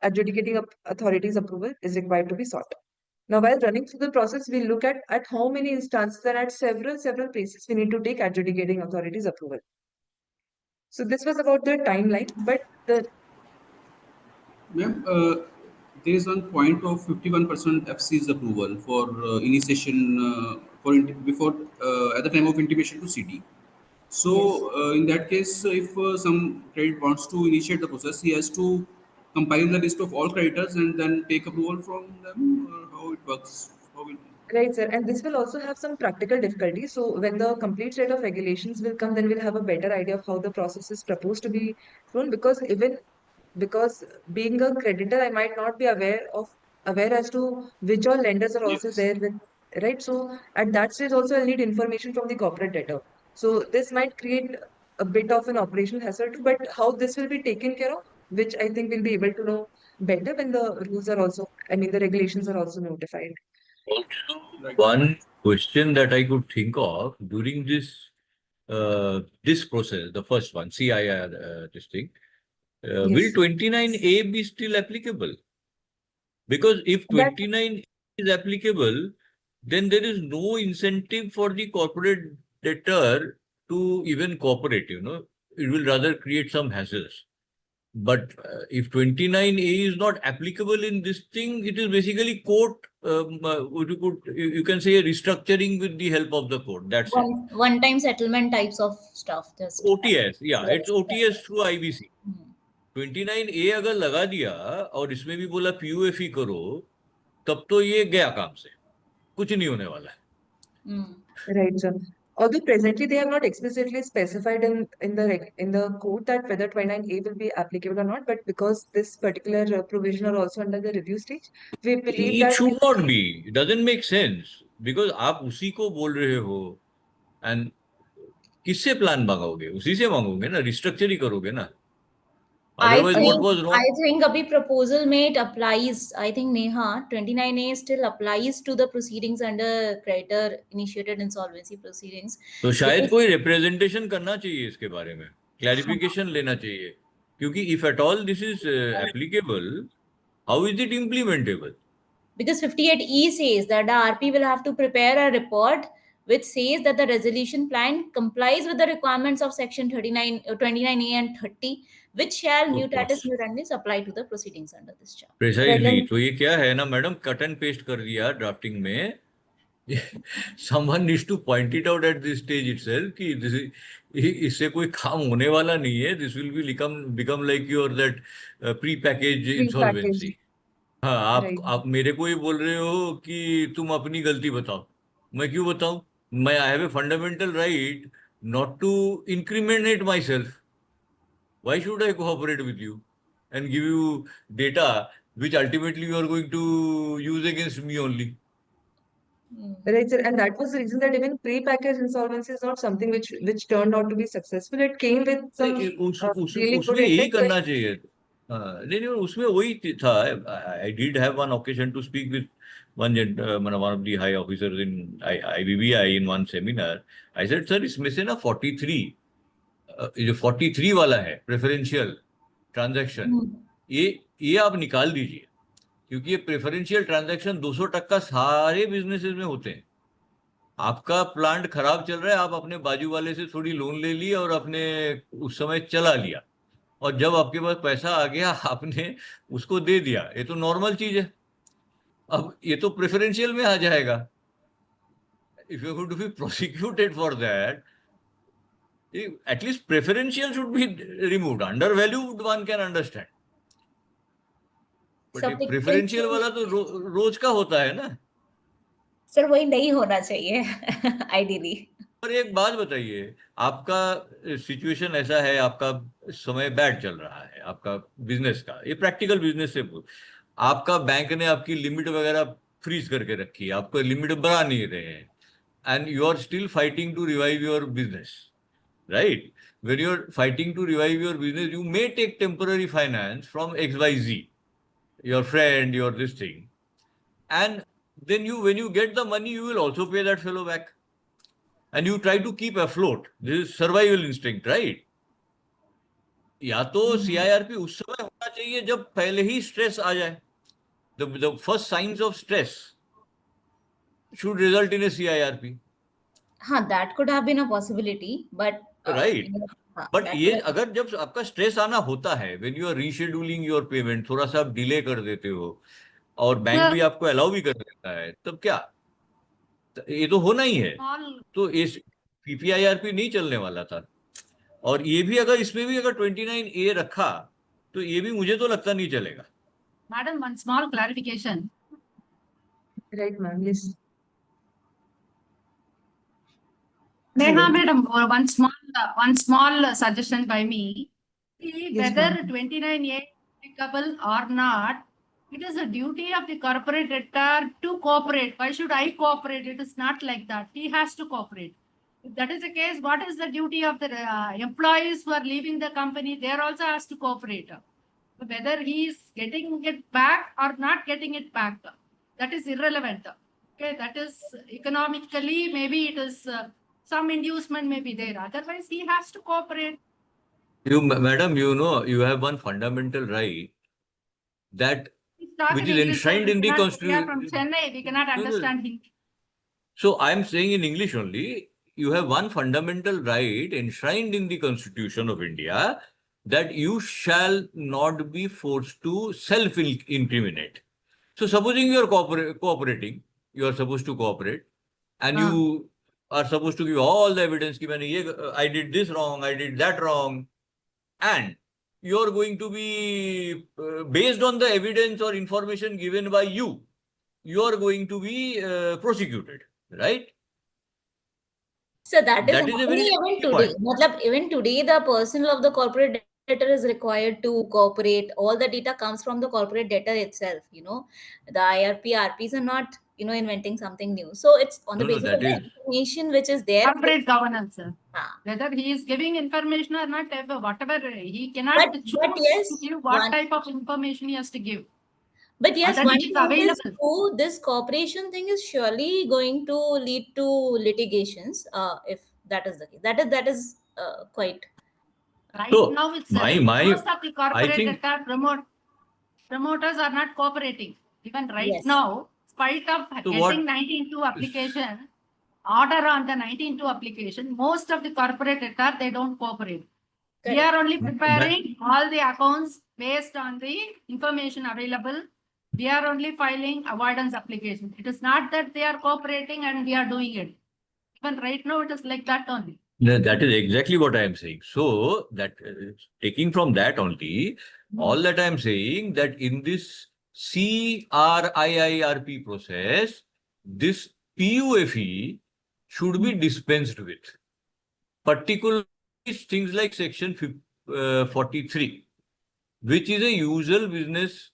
adjudicating authorities' approval is required to be sought. Now, while running through the process, we look at how many instances and at several places we need to take adjudicating authorities' approval. So this was about the timeline, but the Ma'am, there is one point of 51% FC's approval for initiation before at the time of intimation to CD. So, yes, in that case, if some credit wants to initiate the process, he has to compile the list of all creditors and then take approval from them. Or how it works? How it, right, sir. And this will also have some practical difficulties. So when the complete set of regulations will come, then we'll have a better idea of how the process is proposed to be thrown. Because being a creditor, I might not be aware as to which all lenders are also yes. there with, right? So at that stage also I'll need information from the corporate debtor. So this might create a bit of an operational hassle too, but how this will be taken care of, which I think we'll be able to know better when the rules are also, I mean the regulations are also notified. Also, Right. one question that I could think of during this process, the first one, CIR, this thing, will Yes. 29A be still applicable? Because if That 29 is applicable, then there is no incentive for the corporate debtor to even cooperate, you know. It will rather create some hassles. But if 29A is not applicable in this thing, it is basically court, you can say restructuring with the help of the court. That's it. One time settlement types of stuff just. OTS, yeah, it's OTS through IBC. Hmm. 29A अगर लगा दिया और इसमें भी बोला PUF ही करो, तब तो ये गया काम से, कुछ नहीं होने वाला है. Hmm. right, sir. Although presently they have not explicitly specified in the code that whether 29A will be applicable or not, but because this particular provision are also under the review stage, we believe It that should not be. It doesn't make sense because आप उसी को बोल रहे हो and किससे plan मांगोगे? उसी से मांगोगे ना, रिस्ट्रक्चर ही करोगे ना. I Otherwise, what think was wrong? I think अभी proposal में it applies. I think Neha 29A still applies to the proceedings under creditor initiated insolvency proceedings तो शायद because कोई रिप्रेजेंटेशन करना चाहिए इसके बारे में, क्लैरिफिकेशन लेना चाहिए, क्योंकि if at all this is applicable, how is it implementable? 58E says that the RP will have to prepare a report which says that the resolution plan complies with the requirements of section 29A and 30, which shall तो mutatis mutandis apply to the proceedings under this chapter. right precisely, and तो ये क्या है ना madam, cut and paste कर दिया drafting में. someone needs to point it out at this stage itself कि इससे कोई काम होने वाला नहीं है. This will become like your that pre-packaged pre-packaged, insolvency. हाँ, right. आप मेरे को ही बोल रहे हो कि तुम अपनी गलती बताओ. मैं क्यों बताऊं? मैं I have a fundamental right not to increment myself. Why should I cooperate with you and give you data which ultimately you are going to use against me only? Right, sir. And that was the reason that even pre-packaged insolvency is not something which turned out to be successful. It came with some really good उसमें यही intent, but करना चाहिए. हाँ, नहीं नहीं, उसमें वही था. I did have one occasion to speak with one of the high officers in IBBI in one seminar. I said, sir, इसमें से ना 43 ये जो 43 वाला है प्रेफरेंशियल ट्रांजैक्शन, ये आप निकाल दीजिए, क्योंकि ये प्रेफरेंशियल ट्रांजैक्शन 200% सारे बिजनेसेस में होते हैं. आपका प्लांट खराब चल रहा है, आप अपने बाजू वाले से थोड़ी लोन ले ली और अपने उस समय चला लिया, और जब आपके पास पैसा आ गया आपने उसको दे दिया. ये तो नॉर्मल चीज है. अब ये तो प्रेफरेंशियल में आ जाएगा. If you going to be prosecuted for that, at least preferential should be removed. Undervalued, one can understand. But सब ये लिक्विड प्रेफरेंशियल वाला तो रोज का होता है ना। सर वही नहीं होना चाहिए आइडियली। और एक बात बताइए, आपका सिचुएशन ऐसा है, आपका समय बैड चल रहा है, आपका बिजनेस का, ये प्रैक्टिकल बिजनेस से आपका बैंक ने आपकी लिमिट वगैरह फ्रीज करके रखी है, आपको लिमिट बढ़ा नहीं रहे हैं, and you are still fighting to revive your business, right? When you're fighting to revive your business, you may take temporary finance from XYZ, your friend, your this thing, and then when you get the money, you will also pay that fellow back, and you try to keep afloat. This is survival instinct, right? या तो CIRP उस समय होना चाहिए जब पहले ही stress आ जाए. The first signs of stress should result in a CIRP, हाँ, that could have been a possibility but right? हाँ बट दैट ये कुड। अगर जब आपका स्ट्रेस आना होता है, when you are rescheduling your payment, थोड़ा सा आप डिले कर देते हो और बैंक भी आपको अलाउ भी कर देता है, तब क्या? तो ये तो होना ही है. तो इस PPIRP नहीं चलने वाला था. और ये भी अगर इसमें भी अगर 29A रखा तो ये भी मुझे तो लगता नहीं चलेगा. Madam, one small clarification. Right, ma'am. Yes. Neha, Hello. madam, one small suggestion by me. See, Yes, whether ma'am. 29A is applicable or not, it is a duty of the corporate debtor to cooperate. Why should I cooperate? It is not like that. He has to cooperate. If that is the case, what is the duty of the employees who are leaving the company? They are also has to cooperate. Whether he is getting it back or not getting it back, that is irrelevant. Okay, that is economically, maybe it is some inducement may be there. Otherwise, he has to cooperate. Madam, you know, you have one fundamental right that Please talk which in is English, sir. enshrined in the We are from Constitution. Chennai. We cannot No, no. understand Hindi. So I'm saying in English only, you have one fundamental right enshrined in the Constitution of India that you shall not be forced to self-incriminate. So supposing you are cooperating, you are supposed to cooperate, and you are supposed to give all the evidence given, I did this wrong, I did that wrong, and you're going to be based on the evidence or information given by you are going to be prosecuted, right? So that is That is a happening very even key today. point. मतलब even today the personnel of the corporate debtor is required to cooperate. All the data comes from the corporate debtor itself. You know, the IRP RPs are not inventing something new. So it's on the No, basis that of the is information which is there. Corporate governance, sir. हाँ. Whether he is giving information or not, whatever, he cannot But choose yes, to give what one. type of information he has to give. But yes, That one it is thing is available. true. This cooperation thing is surely going to lead to litigations. If that is the case, that is quite. Right so. now itself, My, most of the I corporate think sector promoters are not cooperating. Even right Yes. now, spite of so getting what 19.2 application, order on the 19.2 application, most of the corporate sector, they don't cooperate. We Correct. are only preparing all the accounts based on the information available. We are only filing avoidance application. It is not that they are cooperating and we are doing it. Even right now, it is like that only. that is exactly what I am saying. So that taking from that only, all that I am saying that in this CRIIRP process, this PUFE should be dispensed with, particularly things like section 43, which is a usual business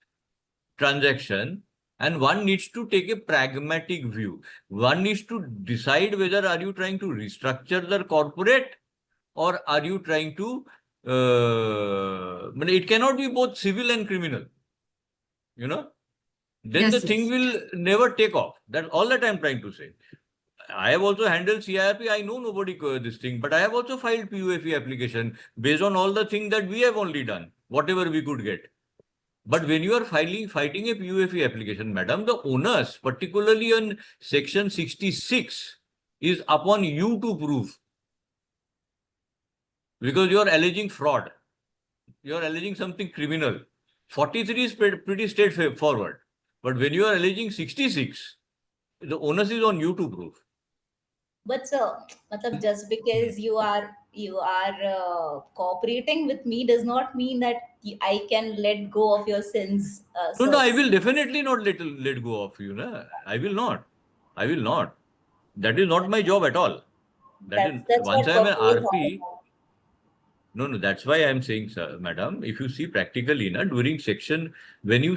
transaction, and one needs to take a pragmatic view. One needs to decide whether are you trying to restructure the corporate or are you trying to but it cannot be both civil and criminal, you know, then the Yes, thing yes. will never take off. That's all that I'm trying to say. I have also handled CIRP. I know nobody this thing, but I have also filed PUFE application based on all the things that we have only done, whatever we could get. But when you are fighting a PUFE application, madam, the onus, particularly on section 66, is upon you to prove. Because you are alleging fraud. You are alleging something criminal. 43 is pretty straightforward. But when you are alleging 66, the onus is on you to prove. But sir, matlab, just because you are cooperating with me does not mean that I can let go of your sins, No, no, sir. I will definitely not let go of you. Na? I will not. I will not. That is not my job at all. That is, That's once what I am an purpose is all RP, about. no, no, that's why I am saying, sir, madam, if you see practically, na, during section, when you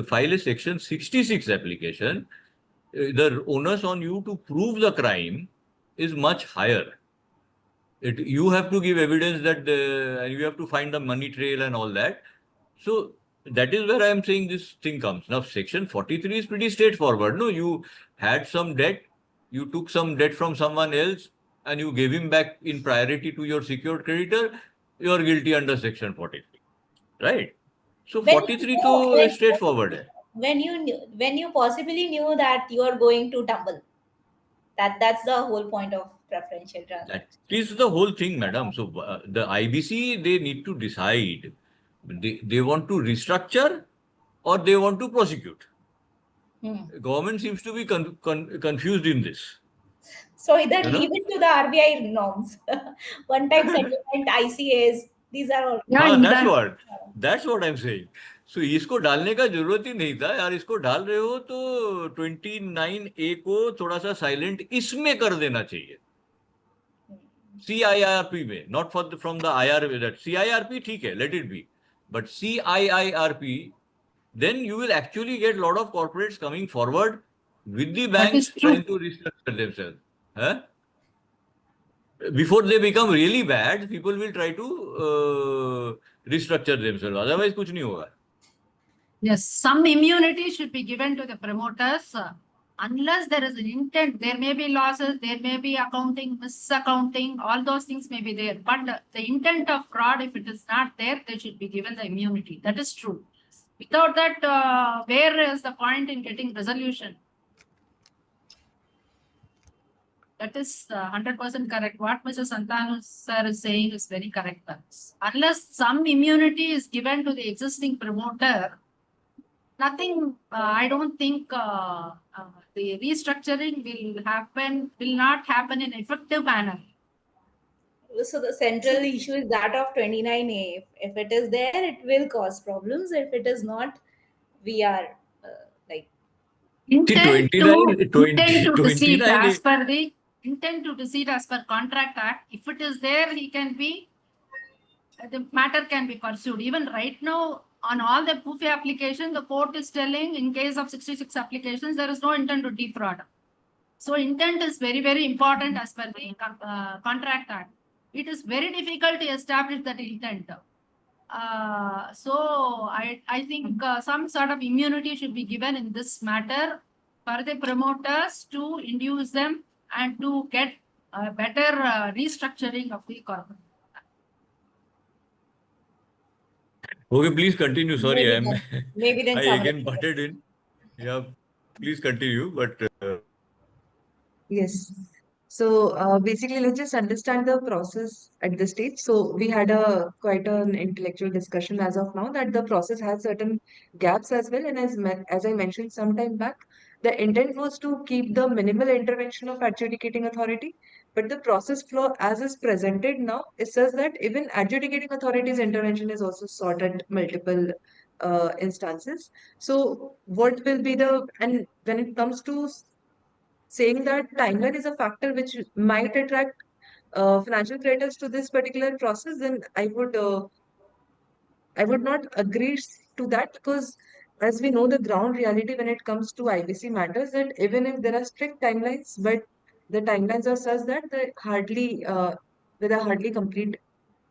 file a section 66 application, the onus on you to prove the crime is much higher. You have to give evidence that and you have to find the money trail and all that. So that is where I am saying this thing comes. Now, section 43 is pretty straightforward. No, you had some debt, you took some debt from someone else, and you gave him back in priority to your secured creditor. You are guilty under section 43, right? So When you 43 know, to is straightforward. Hai. when you possibly knew that you are going to tumble, that's the whole point of preferential That transaction. is the whole thing, madam. So the IBC, they need to decide. They want to restructure or they want to prosecute. Hmm. Government seems to be confused in this. So either You leave know? it to the RBI norms, one time settlement, ICAs, these are all. Yeah, हाँ, in that's that. what. That's what I'm saying. So इसको डालने का जरूरत ही नहीं था यार. इसको डाल रहे हो तो 29A को थोड़ा सा साइलेंट इसमें कर देना चाहिए. CIRP में, not from the IR. That CIRP ठीक है, let it be. But CIIRP, then you will actually get a lot of corporates coming forward with the That banks is true. trying to restructure themselves. Huh? Before they become really bad, people will try to restructure themselves. Otherwise, कुछ नहीं होगा. Yes, some immunity should be given to the promoters. Unless there is an intent, there may be losses, there may be accounting, misaccounting, all those things may be there. But the intent of fraud, if it is not there, they should be given the immunity. That is true. Without that, where is the point in getting resolution? That is 100% correct. What Mr. Santanu sir is saying is very correct. Unless some immunity is given to the existing promoter, nothing, I don't think the restructuring will not happen in effective manner. So the central issue is that of 29A. If it is there, it will cause problems. If it is not, we are like. Intent 29, to deceive 29, as per the intent to deceive as per Contract Act. If it is there, the matter can be pursued. Even right now, on all the PUFE application, the court is telling in case of 66 applications, there is no intent to defraud. So intent is very, very important as per the Contract Act. It is very difficult to establish that intent. So I think some sort of immunity should be given in this matter for the promoters to induce them and to get better restructuring of the corporate. Okay, please continue. Sorry, Maybe then I somebody. again butted in. Yeah, please continue. But Yes. So basically, let's just understand the process at this stage. So we had a quite an intellectual discussion as of now that the process has certain gaps as well. And as I mentioned some time back, the intent was to keep the minimal intervention of adjudicating authority. But the process flow as is presented now, it says that even adjudicating authority's intervention is also sought at multiple instances. So what will be and when it comes to saying that timeline is a factor which might attract financial creditors to this particular process, then I would not agree to that because as we know the ground reality when it comes to IBC matters that even if there are strict timelines, but the timelines are such that they are hardly complete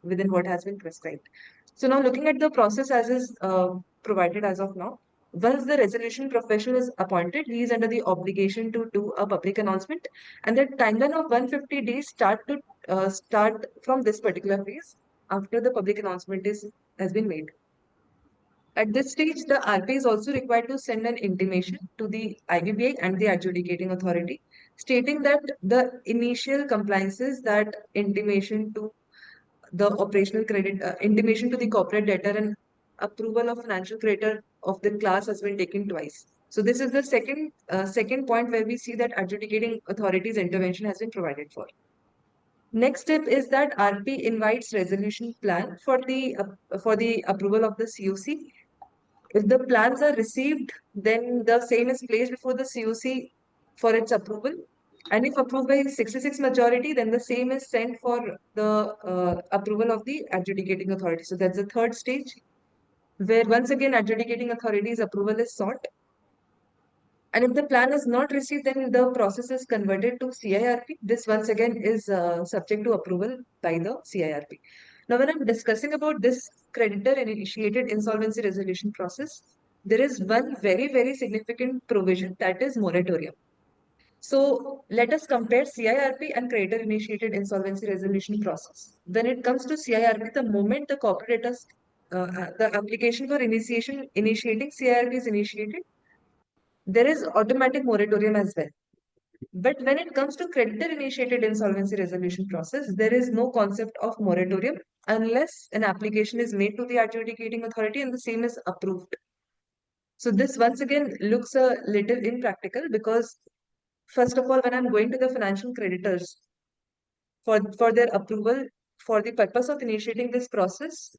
within what has been prescribed. So now looking at the process as is provided as of now, once the resolution professional is appointed, he is under the obligation to do a public announcement, and the timeline of 150 days start from this particular phase after the public announcement is has been made. At this stage, the RP is also required to send an intimation to the IBBA and the adjudicating authority, stating that the initial compliances, that intimation to the operational credit, intimation to the corporate debtor and approval of financial creditor of the class has been taken twice. So this is the second point where we see that adjudicating authorities' intervention has been provided for. Next step is that RP invites resolution plan for the approval of the COC. If the plans are received, then the same is placed before the COC for its approval. And if approved by 66 majority, then the same is sent for the approval of the adjudicating authority. So that's the third stage, where once again adjudicating authority's approval is sought. And if the plan is not received, then the process is converted to CIRP. This once again is subject to approval by the CIRP. Now, when I'm discussing about this creditor-initiated insolvency resolution process, there is one very, very significant provision, that is moratorium. So let us compare CIRP and creditor-initiated insolvency resolution process. When it comes to CIRP, the moment the corporate the application for initiating CIRP is initiated, there is automatic moratorium as well. But when it comes to creditor-initiated insolvency resolution process, there is no concept of moratorium unless an application is made to the adjudicating authority and the same is approved. So this once again looks a little impractical because, first of all, when I'm going to the financial creditors for their approval for the purpose of initiating this process,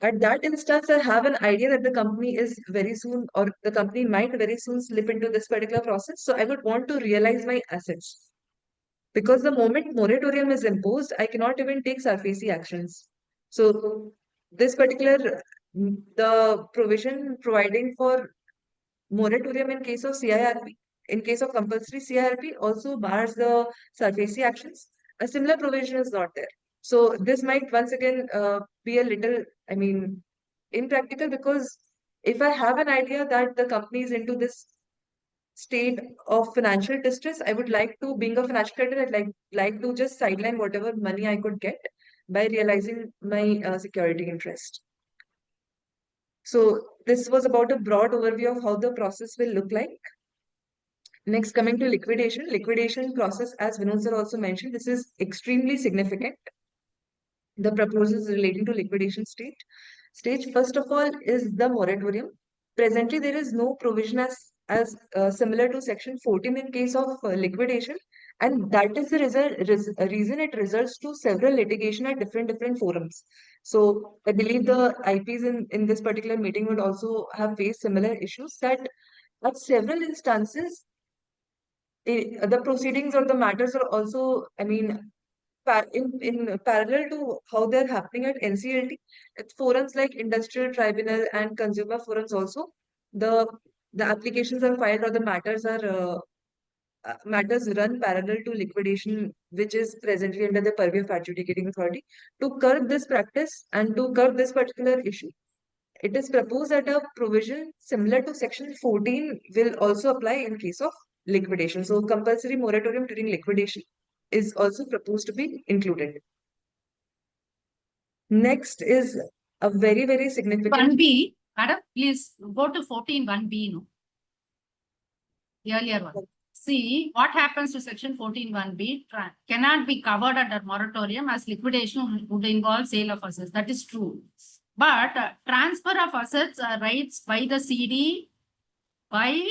at that instance, I have an idea that the company is very soon, or the company might very soon slip into this particular process. So I would want to realize my assets. Because the moment moratorium is imposed, I cannot even take SARFAESI actions. So this particular, the provision providing for moratorium in case of CIRP, in case of compulsory CIRP, also bars the SARFAESI actions. A similar provision is not there. So this might once again be a little, impractical, because if I have an idea that the company is into this state of financial distress, I would like to, being a financial creditor, I'd like to just sideline whatever money I could get by realizing my security interest. So this was about a broad overview of how the process will look like. Next, coming to liquidation. Liquidation process, as Vinod sir also mentioned, this is extremely significant. The proposals relating to liquidation stage, first of all, is the moratorium. Presently, there is no provision as similar to Section 14 in case of liquidation, and that is the reason it results to several litigation at different forums. So I believe the IPs in this particular meeting would also have faced similar issues, that at several instances, the proceedings or the matters are also, in parallel to how they're happening at NCLT, at forums like Industrial Tribunal and Consumer Forums also, the applications are filed or the matters run parallel to liquidation, which is presently under the purview of adjudicating authority. To curb this practice and to curb this particular issue, it is proposed that a provision similar to Section 14 will also apply in case of liquidation. So compulsory moratorium during liquidation is also proposed to be included. Next is a very, very significant. 1B, madam, please go to 14 1B, no? The earlier one. See, what happens to section 14(1)(b) cannot be covered under moratorium as liquidation would involve sale of assets. That is true. But transfer of assets rights by the CD by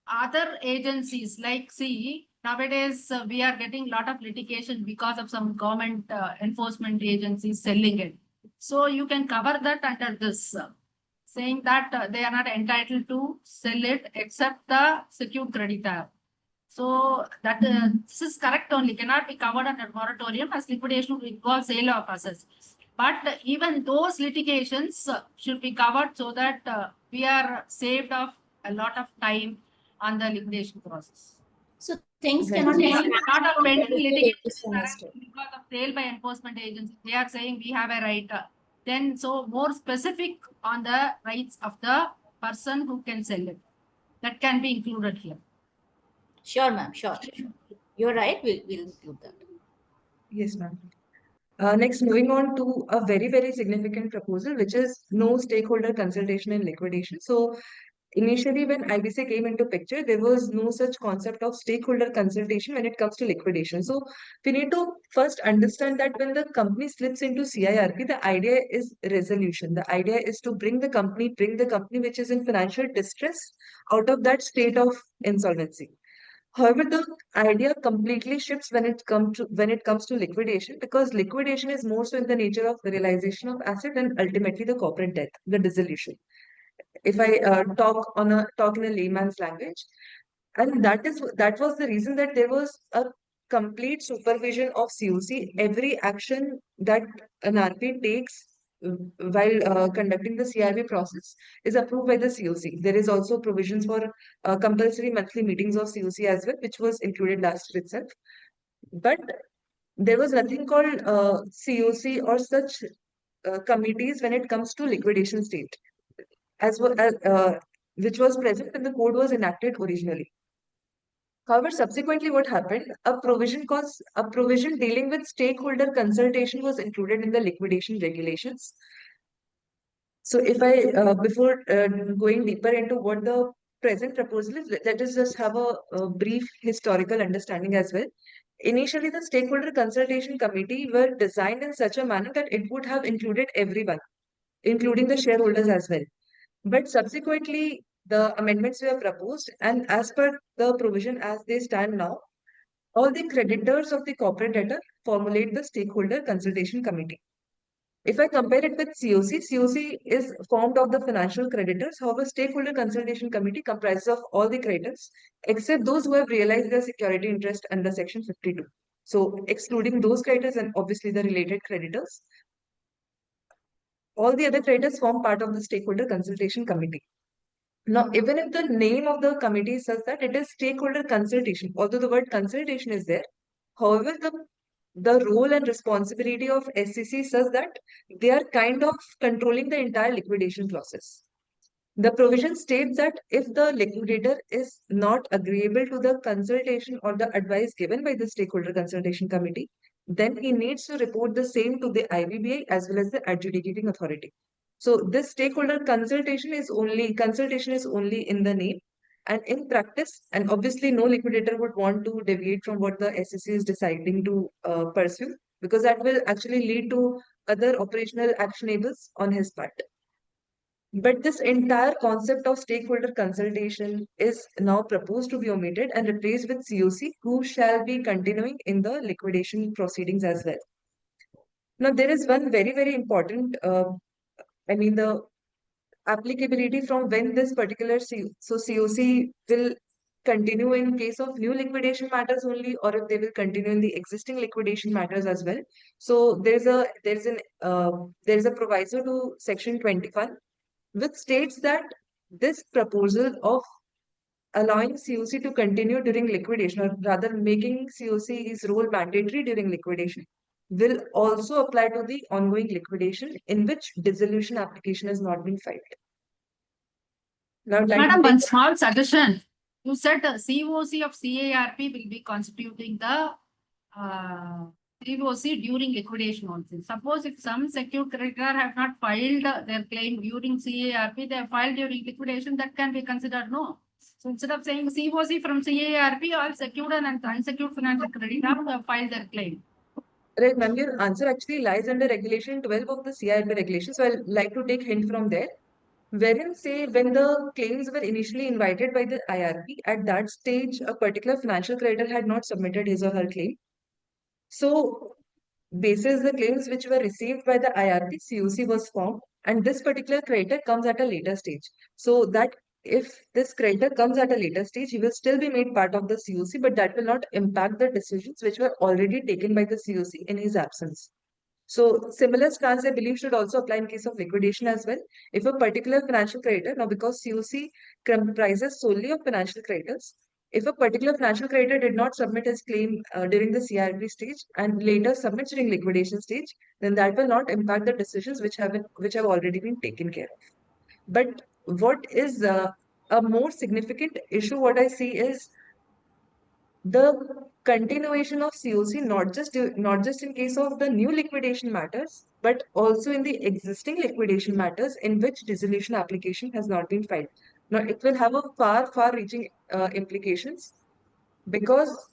other agencies, like, see, nowadays we are getting a lot of litigation because of some government enforcement agencies selling it. So you can cover that under this, saying that they are not entitled to sell it except the secured creditor. So that this is correct only, cannot be covered under moratorium as liquidation will involve sale of assets. But even those litigations should be covered so that we are saved of a lot of time on the liquidation process. So things Right. cannot be A lot of pending litigation semester. because of sale by enforcement agencies. They are saying we have a right. Then so more specific on the rights of the person who can sell it. That can be included here. Sure, ma'am. Sure. You're right. We'll include that. Yes, ma'am. Next, moving on to a very, very significant proposal, which is no stakeholder consultation in liquidation. So initially when IBC came into picture, there was no such concept of stakeholder consultation when it comes to liquidation. So we need to first understand that when the company slips into CIRP, the idea is resolution. The idea is to bring the company which is in financial distress out of that state of insolvency. However, the idea completely shifts when it comes to liquidation, because liquidation is more so in the nature of the realization of asset and ultimately the corporate death, the dissolution. If I talk in a layman's language, and that was the reason that there was a complete supervision of COC. Every action that an RP takes while conducting the CIB process is approved by the COC. There is also provisions for compulsory monthly meetings of COC as well, which was included last year itself. But there was nothing called COC or such committees when it comes to liquidation state, as well as which was present when the code was enacted originally. However, subsequently, what happened? A provision dealing with stakeholder consultation was included in the liquidation regulations. So, if I before going deeper into what the present proposal is, let us just have a brief historical understanding as well. Initially, the stakeholder consultation committee were designed in such a manner that it would have included everyone, including the shareholders as well. But subsequently, the amendments were proposed, and as per the provision as they stand now, all the creditors of the corporate debtor formulate the stakeholder consultation committee. If I compare it with COC, COC is formed of the financial creditors. However, stakeholder consultation committee comprises of all the creditors except those who have realized their security interest under Section 52. So, excluding those creditors and obviously the related creditors, all the other creditors form part of the stakeholder consultation committee. Now, even if the name of the committee says that it is stakeholder consultation, although the word consultation is there, however, the role and responsibility of SCC says that they are kind of controlling the entire liquidation process. The provision states that if the liquidator is not agreeable to the consultation or the advice given by the stakeholder consultation committee, then he needs to report the same to the IBBI as well as the adjudicating authority. So this stakeholder consultation is only in the name, and in practice, and obviously no liquidator would want to deviate from what the SEC is deciding to pursue, because that will actually lead to other operational actionables on his part. But this entire concept of stakeholder consultation is now proposed to be omitted and replaced with COC, who shall be continuing in the liquidation proceedings as well. Now, there is one very, very important, the applicability from when this particular COC will continue in case of new liquidation matters only, or if they will continue in the existing liquidation matters as well. So there's a proviso to Section 21, which states that this proposal of allowing COC to continue during liquidation, or rather making COC's role mandatory during liquidation, will also apply to the ongoing liquidation in which dissolution application has not been filed. Now, I'd like Madam, to one take small suggestion. You said COC of CIRP will be constituting the COC during liquidation also. Suppose if some secured creditor have not filed their claim during CIRP, they have filed during liquidation, that can be considered no. So instead of saying COC from CIRP, all secured and unsecured financial creditors have filed their claim. Right, ma'am, your answer actually lies under Regulation 12 of the CIRP regulation. So I'd like to take hint from there. Wherein, say, when the claims were initially invited by the IRP, at that stage, a particular financial creditor had not submitted his or her claim. So, basis the claims which were received by the IRP, COC was formed, and this particular creditor comes at a later stage. So that if this creditor comes at a later stage, he will still be made part of the COC, but that will not impact the decisions which were already taken by the COC in his absence. So similar stance, I believe, should also apply in case of liquidation as well. If a particular financial creditor, now because COC comprises solely of financial creditors, if a particular financial creditor did not submit his claim during the CIRP stage and later submits during liquidation stage, then that will not impact the decisions which have already been taken care of. But what is a more significant issue, what I see is the continuation of COC, not just in case of the new liquidation matters, but also in the existing liquidation matters in which dissolution application has not been filed. Now, it will have a far-reaching implications, because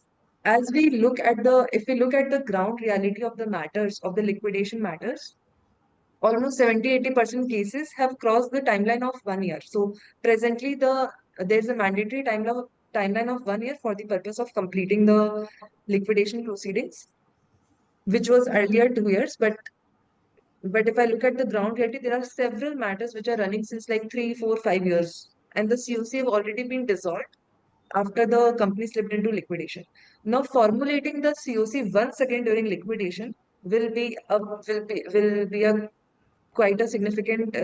as we look at if we look at the ground reality of the matters, of the liquidation matters, almost 70-80% cases have crossed the timeline of 1 year. So presently, there's a mandatory timeline of 1 year for the purpose of completing the liquidation proceedings, which was earlier 2 years. But if I look at the ground reality, there are several matters which are running since like 3, 4, 5 years, and the COC have already been dissolved after the company slipped into liquidation. Now, formulating the COC once again during liquidation will be a quite a significant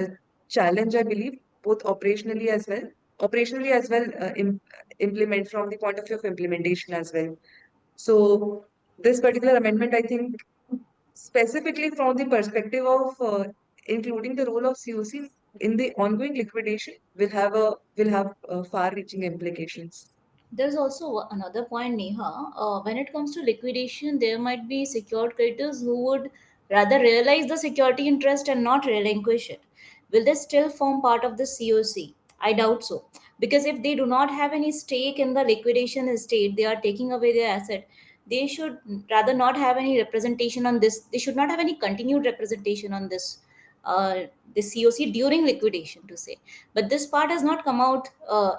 challenge, I believe, both operationally as well, implement from the point of view of implementation as well. So this particular amendment, I think, specifically from the perspective of including the role of COC in the ongoing liquidation, will have far-reaching implications. There's also another point, Neha. When it comes to liquidation, there might be secured creditors who would rather realize the security interest and not relinquish it. Will they still form part of the COC? I doubt so. Because if they do not have any stake in the liquidation estate, they are taking away their asset. They should rather not have any representation on this. They should not have any continued representation on uh, this COC during liquidation, to say. But this part has not come out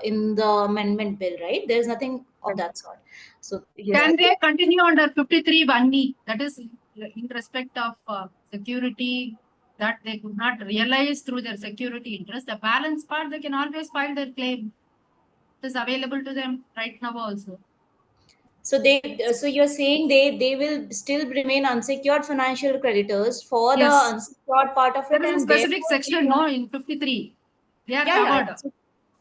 in the amendment bill, right? There's nothing of that sort. So Yes. Can they continue under 53 1E? That is in respect of security that they could not realize through their security interest. The balance part, they can always file their claim. It is available to them right now also. so you're saying they will still remain unsecured financial creditors for the Yes. unsecured part of it, There is a and specific therefore section, no, in 53. They are yeah, covered. yeah.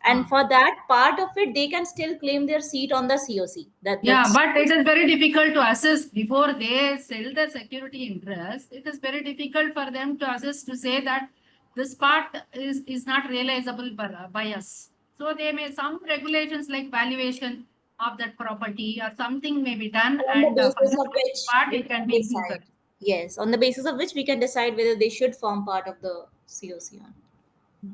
And for that part of it, they can still claim their seat on the COC. Yeah, That's but it is very difficult to assess before they sell their security interest. It is very difficult for them to assess, to say that this part is not realizable by us. So they may, some regulations like valuation of that property or something may be done, on the and for basis this of which part we it can can be decide. included. Yes, on the basis of which we can decide whether they should form part of the COC or not.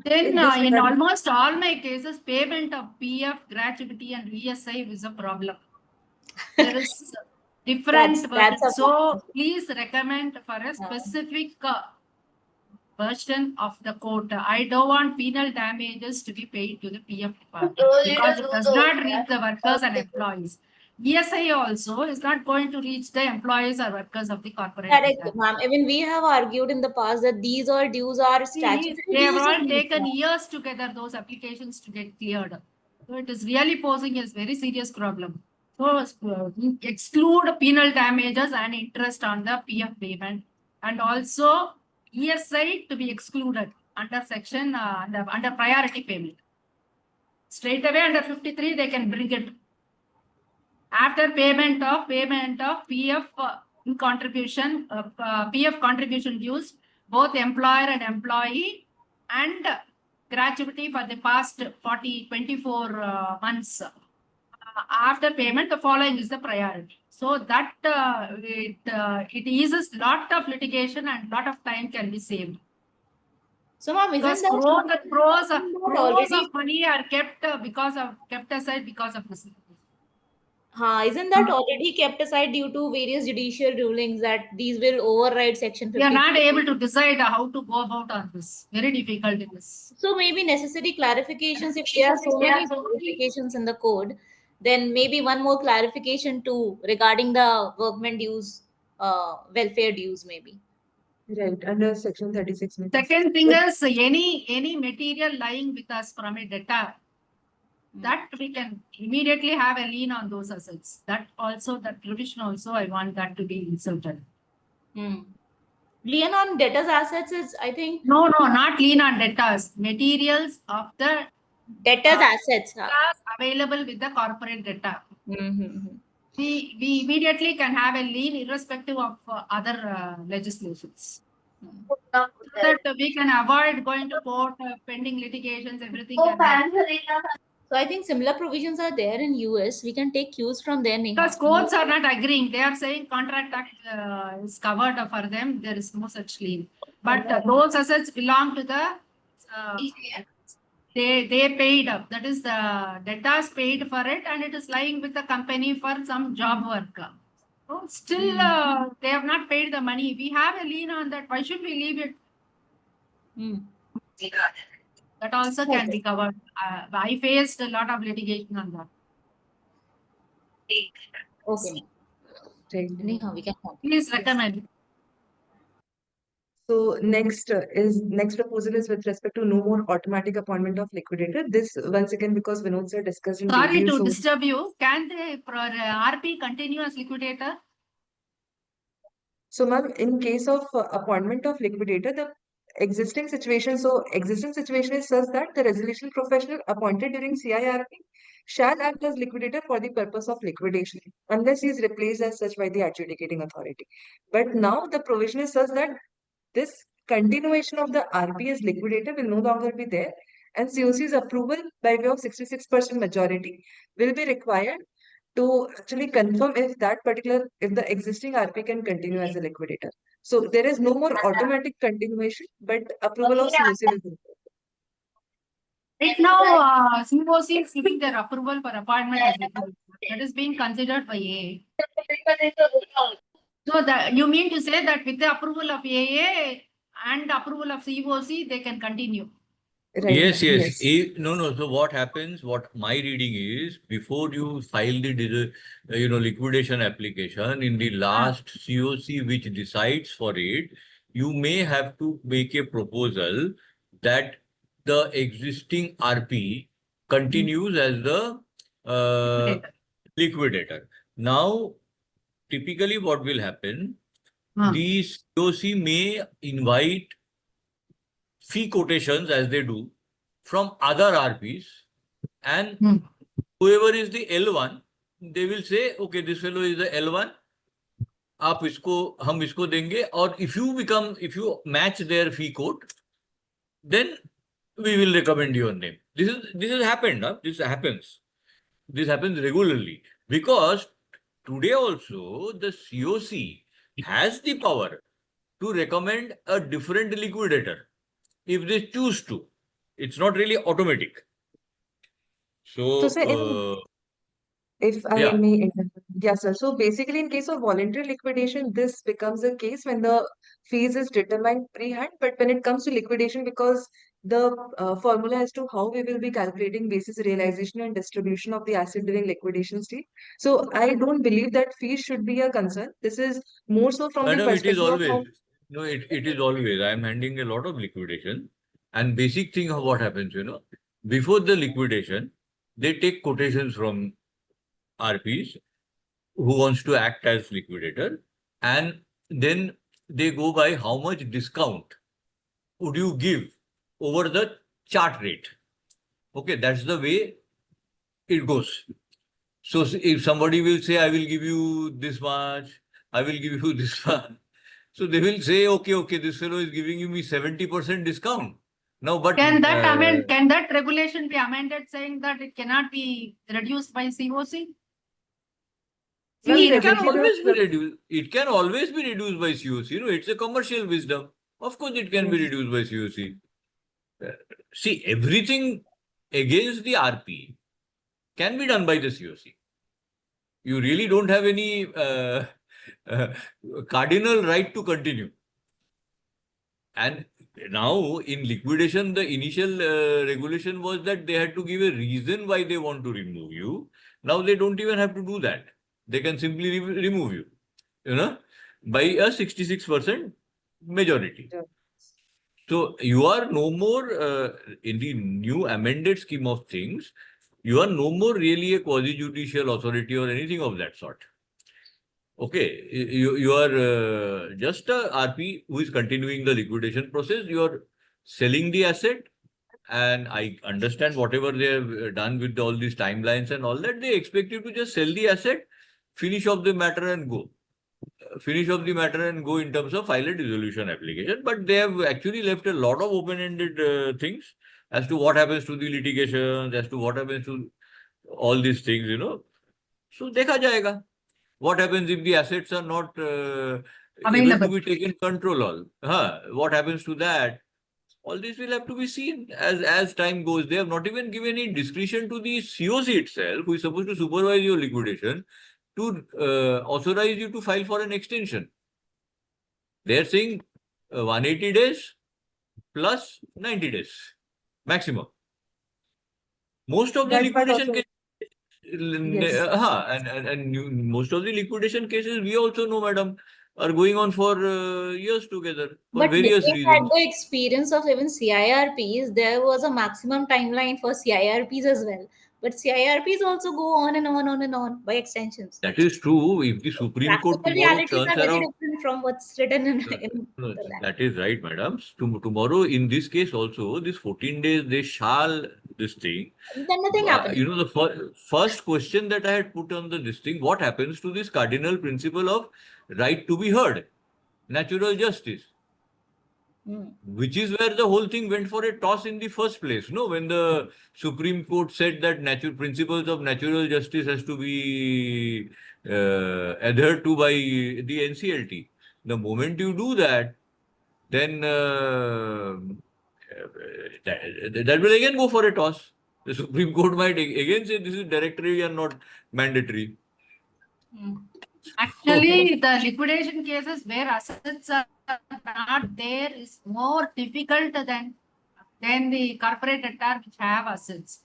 Then In this in regard, almost all my cases, payment of PF, gratuity and ESI is a problem. There is different That's version. a So please recommend for a uh, specific version of the code. I don't want penal damages to be paid to the PF department because it does not reach the workers and employees. ESI also is not going to reach the employees or workers of the corporate correct, sector. ma'am. Even we have argued in the past that these all dues are See, statutory they have dues. all And taken years together, those applications to get cleared. So it is really posing a very serious problem. So exclude penal damages and interest on the PF payment, and also ESI to be excluded under section under priority payment. Straight away under 53 they can bring it. After payment of PF contribution, PF contribution dues, both employer and employee, and gratuity for the past 24 months. After payment, the following is the priority. So that it eases lot of litigation and lot of time can be saved. so, ma'am, Because isn't that crores already? of money are kept kept aside because of this. Isn't that already kept aside due to various judicial rulings that these will override Section We are 50? not able to decide how to go about on this. Very difficult it is. So maybe necessary clarifications. If there are so many clarifications in the code, then maybe one more clarification too regarding the workmen dues, welfare dues, maybe. right, under section 36 maybe. Second thing is any material lying with us from a debtor, that we can immediately have a lien on those assets. That revision also, I want that to be inserted. Lien on debtors' assets is, I think, No, not lien on debtors. Materials of the debtors' assets. available with the corporate debtor. Mm-hmm. We immediately can have a lien irrespective of other legislations. So that we can avoid going to court, pending litigations, everything can happen. So I think similar provisions are there in US. We can take cues from there, Neha. Because courts are not agreeing. They are saying Contract Act is covered for them. There is no such lien. But those assets belong to the They paid up. That is the debtors paid for it, and it is lying with the company for some job work. So still, they have not paid the money. We have a lien on that. Why should we leave it? That also can be covered. I faced a lot of litigation on that. Okay. Right. Neha, we can continue. Please recommend. So next proposal is with respect to no more automatic appointment of liquidator. This once again because Vinod sir discussed in Sorry detail. to So disturb you. Can the RP continue as liquidator? So, ma'am, in case of appointment of liquidator, the existing situation is such that the resolution professional appointed during CIRP shall act as liquidator for the purpose of liquidation, unless he is replaced as such by the adjudicating authority. But now the provision is such that this continuation of the RP as liquidator will no longer be there, and COC's approval by way of 66% majority will be required to actually confirm if the existing RP can continue as a liquidator. So there is no more automatic continuation, but approval of COC will be required. Right now, COC is giving their approval for appointment as liquidator. That is being considered by AA. So you mean to say that with the approval of AA and approval of COC, they can continue? Right, Yes, ma'am. yes. Yes. No. So what happens, what my reading is, before you file the liquidation application, in the last COC which decides for it, you may have to make a proposal that the existing RP continues as the Liquidator. liquidator. Now, typically what will happen, Huh. the COC may invite fee quotations as they do from other RPs, and whoever is the L1, they will say, okay, this fellow is the L1, हम इसको देंगे, और if you match their fee quote, then we will recommend your name. This has happened. This happens regularly, because today also the COC has the power to recommend a different liquidator if they choose to. It's not really automatic. So, sir, if I yeah. may interrupt. Yes, sir. So basically, in case of voluntary liquidation, this becomes a case when the fees is determined pre-hand. But when it comes to liquidation, because the formula as to how we will be calculating basis realization and distribution of the asset during liquidation stage. So I don't believe that fees should be a concern. This is more so from the Madam, it is perspective of how. always. No, it is always. I am handling a lot of liquidation. And basic thing of what happens, before the liquidation, they take quotations from RPs who wants to act as liquidator, and then they go by how much discount would you give over the chart rate. Okay, that's the way it goes. So if somebody will say, I will give you this much, I will give you this much. So they will say, okay, this fellow is giving me 70% discount. Now, but Can that regulation be amended saying that it cannot be reduced by COC? Well, it can presently always be the reduced. It can always be reduced by COC. It's a commercial wisdom. Of course, it can be yes. reduced by COC. See, everything against the RP can be done by the COC. You really don't have any cardinal right to continue. And now in liquidation, the initial regulation was that they had to give a reason why they want to remove you. Now they don't even have to do that. They can simply remove you, by a 66% majority. Yeah. So you are no more, in the new amended scheme of things, you are no more really a quasi-judicial authority or anything of that sort. Okay, you are just a RP who is continuing the liquidation process. You are selling the asset, and I understand whatever they have done with all these timelines and all that, they expect you to just sell the asset, finish off the matter and go. Finish off the matter and go in terms of file a dissolution application. But they have actually left a lot of open-ended things as to what happens to the litigation, as to what happens to all these things, So dekha jayega. What happens if the assets are not able to be taken control of? What happens to that? all this will have to be seen as time goes. They have not even given any discretion to the COC itself, who is supposed to supervise your liquidation, to authorize you to file for an extension. They are saying 180 days plus 90 days maximum. Most of the That part liquidation also, cases, yes. most of the liquidation cases, we also know, madam, are going on for years together for But various looking at reasons. the experience of even CIRPs, there was a maximum timeline for CIRPs as well. But CIRPs also go on and on by extensions. That is true. If the Supreme Court Practical tomorrow realities turns are very around, different from what's written no, in no, the land. that is right, madam. Tomorrow, in this case also, this 14 days, they shall this thing. Then nothing happening. The first question that I had put on this thing, what happens to this cardinal principle of right to be heard, natural justice? Hmm. Which is where the whole thing went for a toss in the first place. No, when the Supreme Court said that principles of natural justice has to be adhered to by the NCLT. The moment you do that, then that will again go for a toss. The Supreme Court might again say this is directory and not mandatory. Hmm. Actually, the liquidation cases where assets are not there is more difficult than the corporate debtor which have assets.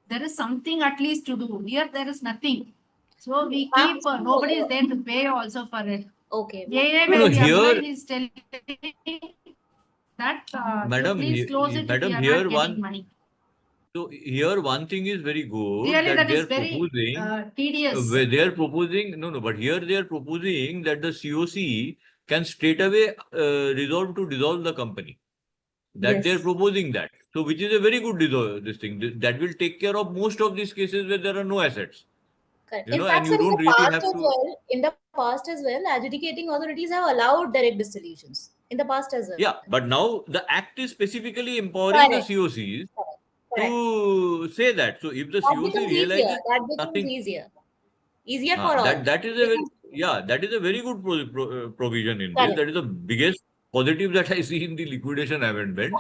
There is something at least to do. Here there is nothing. So we keep nobody is there to pay also for it. Okay. Yeah, No, when the here, employee is telling that you madam, please close it if you madam, are here not getting money. So here one thing is very good Really, that that they is are very proposing. tedious. Where they are proposing, no, but here they are proposing that the COC can straight away resolve to dissolve the company. That they are Yes. proposing that. So which is a very good this thing. That will take care of most of these cases where there are no assets. Correct. You In know, fact, and sir, you don't really have to. in the past as well, adjudicating authorities have allowed direct dissolutions. In the past as well. Yeah, but now the act is specifically empowering the Correct. COCs Correct. Correct. to say that. So if the That COC becomes easier. realizes That becomes nothing. easier. Easier for all. That is a very, yeah, that is a very good provision in this. Correct. That is the biggest positive that I see in the liquidation amendment.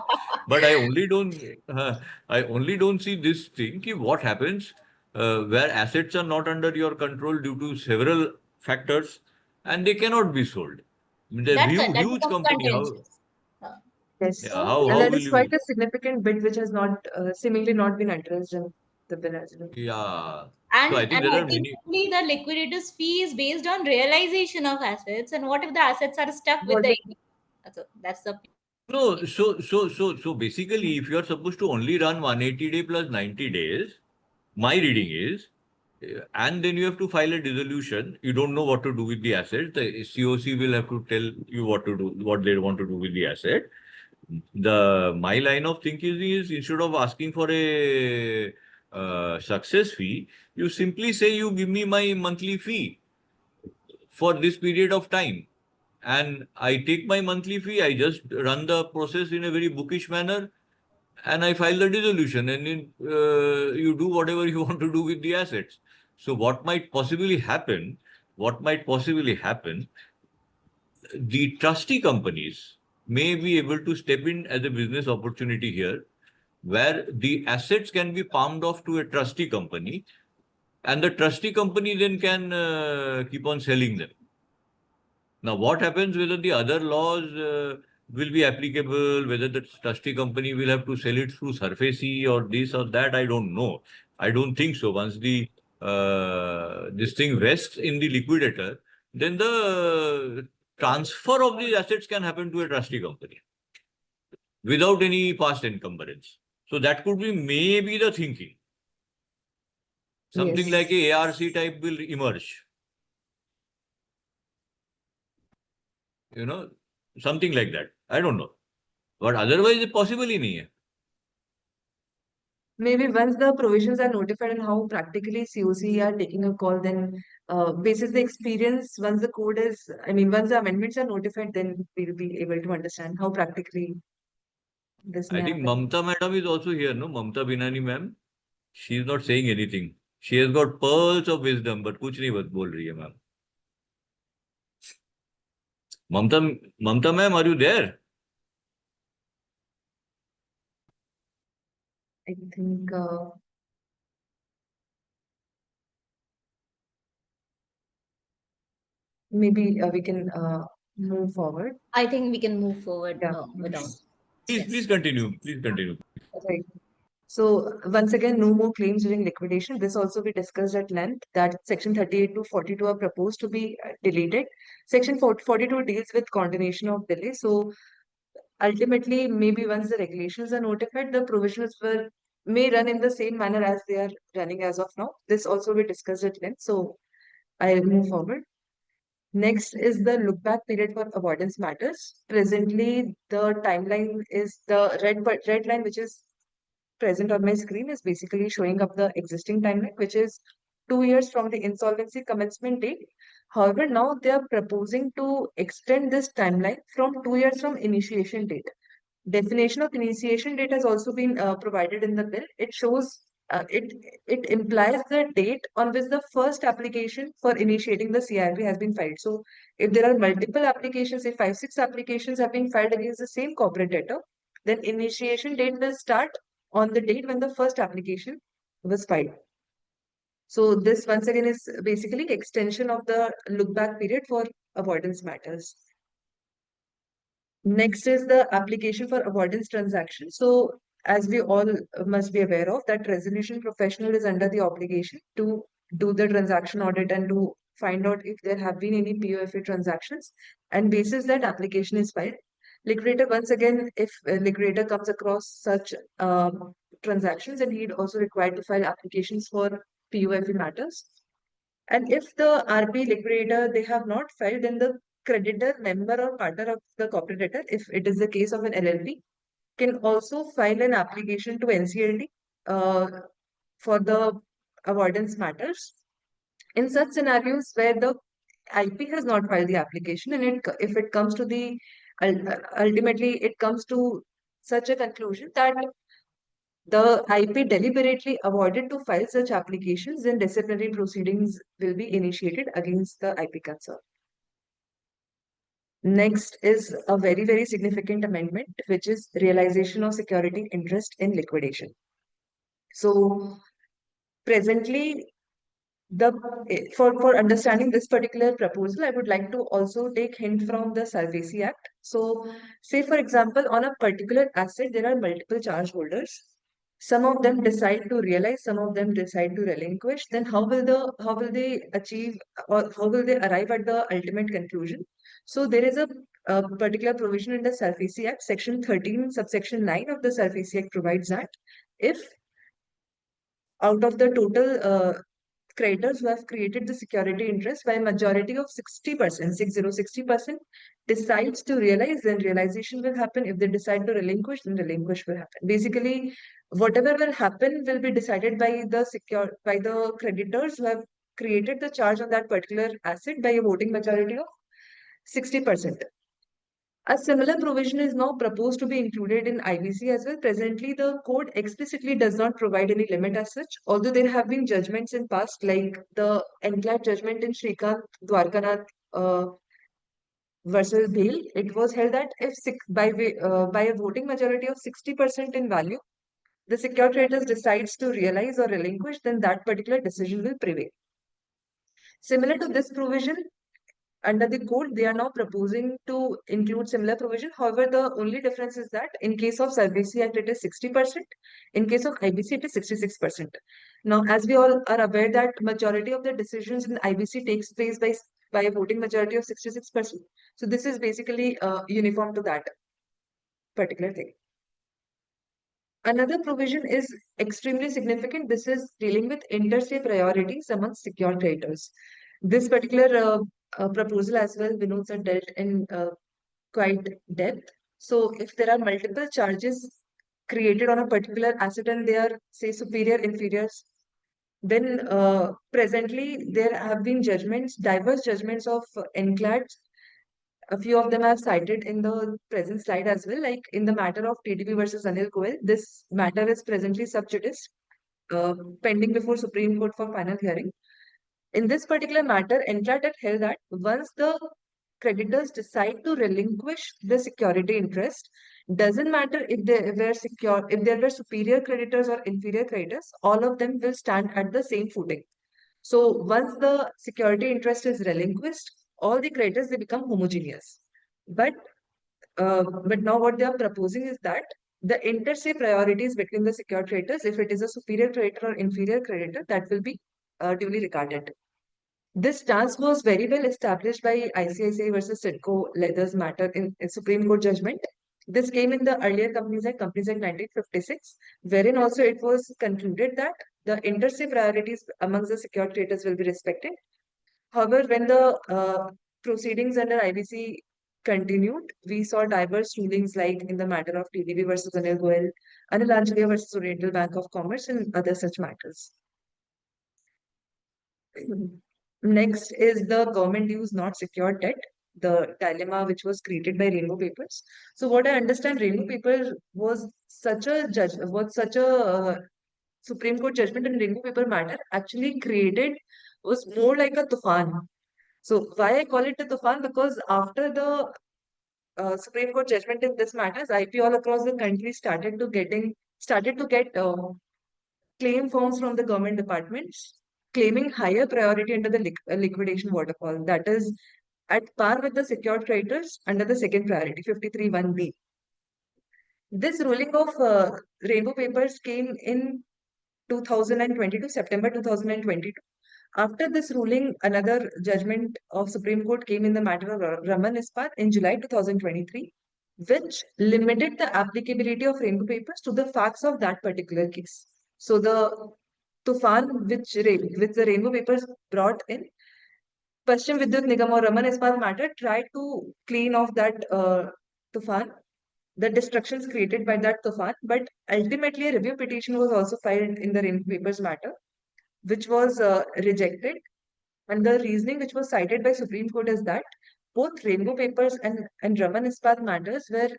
But I only don't see this thing. Ki what happens where assets are not under your control due to several factors and they cannot be sold. The That huge becomes company, contentious. yeah, Yes. So And how that will is quite you? a significant bit which has not seemingly not been addressed in the bill as well. Yeah. So I and think there are many. ultimately the liquidator's fee is based on realization of assets. And what if the assets are stuck with Was the it? that's the No, so basically, if you are supposed to only run 180 day plus 90 days, my reading is, and then you have to file a dissolution. You don't know what to do with the asset. The COC will have to tell you what to do, what they want to do with the asset. My line of thinking is instead of asking for a success fee, you simply say you give me my monthly fee for this period of time. And I take my monthly fee, I just run the process in a very bookish manner, and I file the dissolution, and you do whatever you want to do with the assets. So what might possibly happen, the trustee companies may be able to step in as a business opportunity here, where the assets can be palmed off to a trustee company, and the trustee company then can keep on selling them. Now, what happens whether the other laws will be applicable, whether the trustee company will have to sell it through SURFACE or this or that, I don't know. I don't think so. Once the this thing vests in the liquidator, then the transfer of these assets can happen to a trustee company without any past encumbrance. So that could be maybe the thinking. Something like Yes. a ARC type will emerge. You know, something like that. I don't know. But otherwise, it possible ही नहीं है. Maybe once the provisions are notified and how practically COC are taking a call, then basis the experience, once the code is, I mean, once the amendments are notified, then we'll be able to understand how practically this I may think happen. Mamta madam is also here, no? Mamta Binani ma'am. She is not saying anything. She has got pearls of wisdom, but कुछ नहीं बोल रही है ma'am. Mamta ma'am, are you there? I think maybe we can move forward. I think we can move forward Yeah. without. Please, Yes. please continue. Please continue. Right. So once again, no more claims during liquidation. This also we discussed at length that section 38 to 42 are proposed to be deleted. Section 42 deals with condonation of delay. So ultimately, maybe once the regulations are notified, the provisions may run in the same manner as they are running as of now. This also we discussed at length. So I'll move forward. Next is the look back period for avoidance matters. Presently, the timeline is the red line, which is present on my screen, is basically showing up the existing timeline, which is 2 years from the insolvency commencement date. However, now they are proposing to extend this timeline from 2 years from initiation date. Definition of initiation date has also been provided in the bill. It shows it implies the date on which the first application for initiating the CIRP has been filed. So if there are multiple applications, say 5, 6 applications have been filed against the same corporate debtor, then initiation date will start on the date when the first application was filed. So this once again is basically extension of the look back period for avoidance matters. Next is the application for avoidance transaction. So as we all must be aware of, that resolution professional is under the obligation to do the transaction audit and to find out if there have been any POFA transactions, and basis that application is filed. Liquidator, once again, if a liquidator comes across such transactions, and he'd also required to file applications for POFA matters. And if the RP liquidator, they have not filed, then the creditor, member or partner of the corporate debtor, if it is the case of an LLP, can also file an application to NCLT for the avoidance matters. In such scenarios where the IP has not filed the application, and if it comes to the ultimately it comes to such a conclusion that the IP deliberately avoided to file such applications, then disciplinary proceedings will be initiated against the IP concern. Next is a very, very significant amendment, which is realization of security interest in liquidation. So presently, for understanding this particular proposal, I would like to also take hint from the SARFAESI Act. So say for example, on a particular asset, there are multiple charge holders. Some of them decide to realize, some of them decide to relinquish. Then how will they achieve, or how will they arrive at the ultimate conclusion? So there is a particular provision in the SARFAESI Act, section 13, subsection 9 of the SARFAESI Act provides that if out of the total creditors who have created the security interest by a majority of 60%, 60% decides to realize, then realization will happen. If they decide to relinquish, then relinquish will happen. Basically, whatever will happen will be decided by the creditors who have created the charge on that particular asset by a voting majority of 60%. A similar provision is now proposed to be included in IBC as well. Presently, the code explicitly does not provide any limit as such, although there have been judgments in past, like the Enclave judgment in Shrikant Dwarkanath versus Bhil. It was held that if by a voting majority of 60% in value, the secured creditors decides to realize or relinquish, then that particular decision will prevail. Similar to this provision, under the code, they are now proposing to include similar provision. However, the only difference is that in case of SARFAESI Act, it is 60%. In case of IBC, it is 66%. Now, as we all are aware that majority of the decisions in IBC takes place by a voting majority of 66%. So this is basically uniform to that particular thing. Another provision is extremely significant. This is dealing with inter-se priorities among secured creditors. This particular proposal as well, Vinod sir, dealt in quite depth. So if there are multiple charges created on a particular asset and they are, say, superior, inferiors, then presently there have been judgments, diverse judgments of NCLADs. A few of them I've cited in the present slide as well, like in the matter of TDP versus Anil Goel. This matter is presently sub judice, pending before Supreme Court for final hearing. In this particular matter, NCLAT had held that once the creditors decide to relinquish the security interest, Doesn't matter if there were superior creditors or inferior creditors, all of them will stand at the same footing. So once the security interest is relinquished, all the creditors, they become homogeneous. But now what they are proposing is that the inter se priorities between the secured creditors, if it is a superior creditor or inferior creditor, that will be duly regarded. This stance was very well established by ICICI versus Sidco Leathers matter in Supreme Court judgment. This came in the earlier Companies Act 1956, wherein also it was concluded that the inter se priorities amongst the secured creditors will be respected. However, when the proceedings under IBC continued, we saw diverse rulings like in the matter of TDB versus Anil Goel, Anil Anjalia versus Oriental Bank of Commerce, and other such matters. Next is the government dues not secured debt, the dilemma which was created by Rainbow Papers. So what I understand, Rainbow Paper was such a Supreme Court judgment in Rainbow Paper matter actually created was more like a tufan. So why I call it a tufan? Because after the Supreme Court judgment in this matters, IP all across the country started to get claim forms from the government departments claiming higher priority under the liquidation waterfall. That is at par with the secured creditors under the second priority, 53(1)(b). This ruling of Rainbow Papers came in 2022, September 2022. After this ruling, another judgment of Supreme Court came in the matter of Raman Ispat in July 2023, which limited the applicability of Rainbow Papers to the facts of that particular case. So the tufan which the Rainbow Papers brought in, Paschim Vidyut Nigam or Raman Ispat matter tried to clean off that tufan, the destructions created by that tufan, but ultimately a review petition was also filed in the Rainbow Papers matter, which was rejected. And the reasoning which was cited by Supreme Court is that both Rainbow Papers and Raman Ispat matters where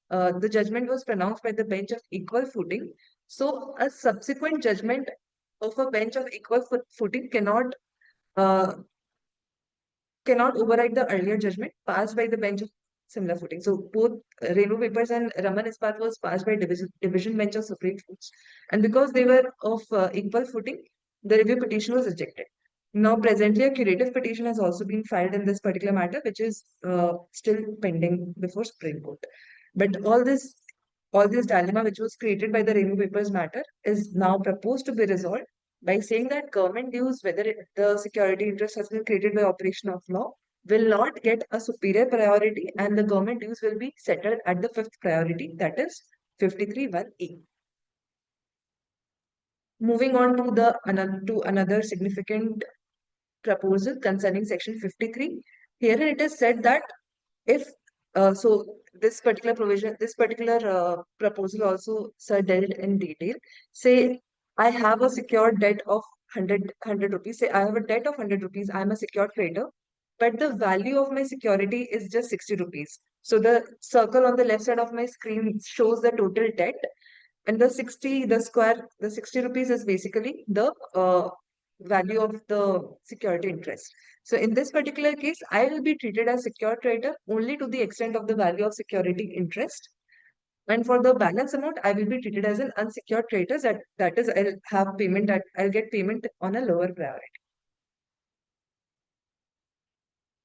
the judgment was pronounced by the bench of equal footing. So a subsequent judgment of a bench of equal footing uh, cannot override the earlier judgment passed by the bench of similar footing. So both Rainbow Papers and Raman Ispat was passed by division bench of Supreme Court. And because they were of equal footing, the review petition was rejected. Now, presently, a curative petition has also been filed in this particular matter, which is still pending before Supreme Court. But all this dilemma which was created by the Rainbow Papers matter is now proposed to be resolved by saying that government dues, whether the security interest has been created by operation of law, will not get a superior priority, and the government dues will be settled at the fifth priority, that is 53(1)(a). Moving on to another significant proposal concerning section 53. Here it is said that if this particular proposal also dealt in detail. Say I have a secured debt of 100 rupees. Say I have a debt of 100 rupees. I am a secured creditor, but the value of my security is just 60 rupees. So the circle on the left side of my screen shows the total debt, and the 60 rupees is basically the value of the security interest. So in this particular case, I will be treated as secured creditor only to the extent of the value of security interest. And for the balance amount, I will be treated as an unsecured creditor. That is, I'll get payment on a lower priority.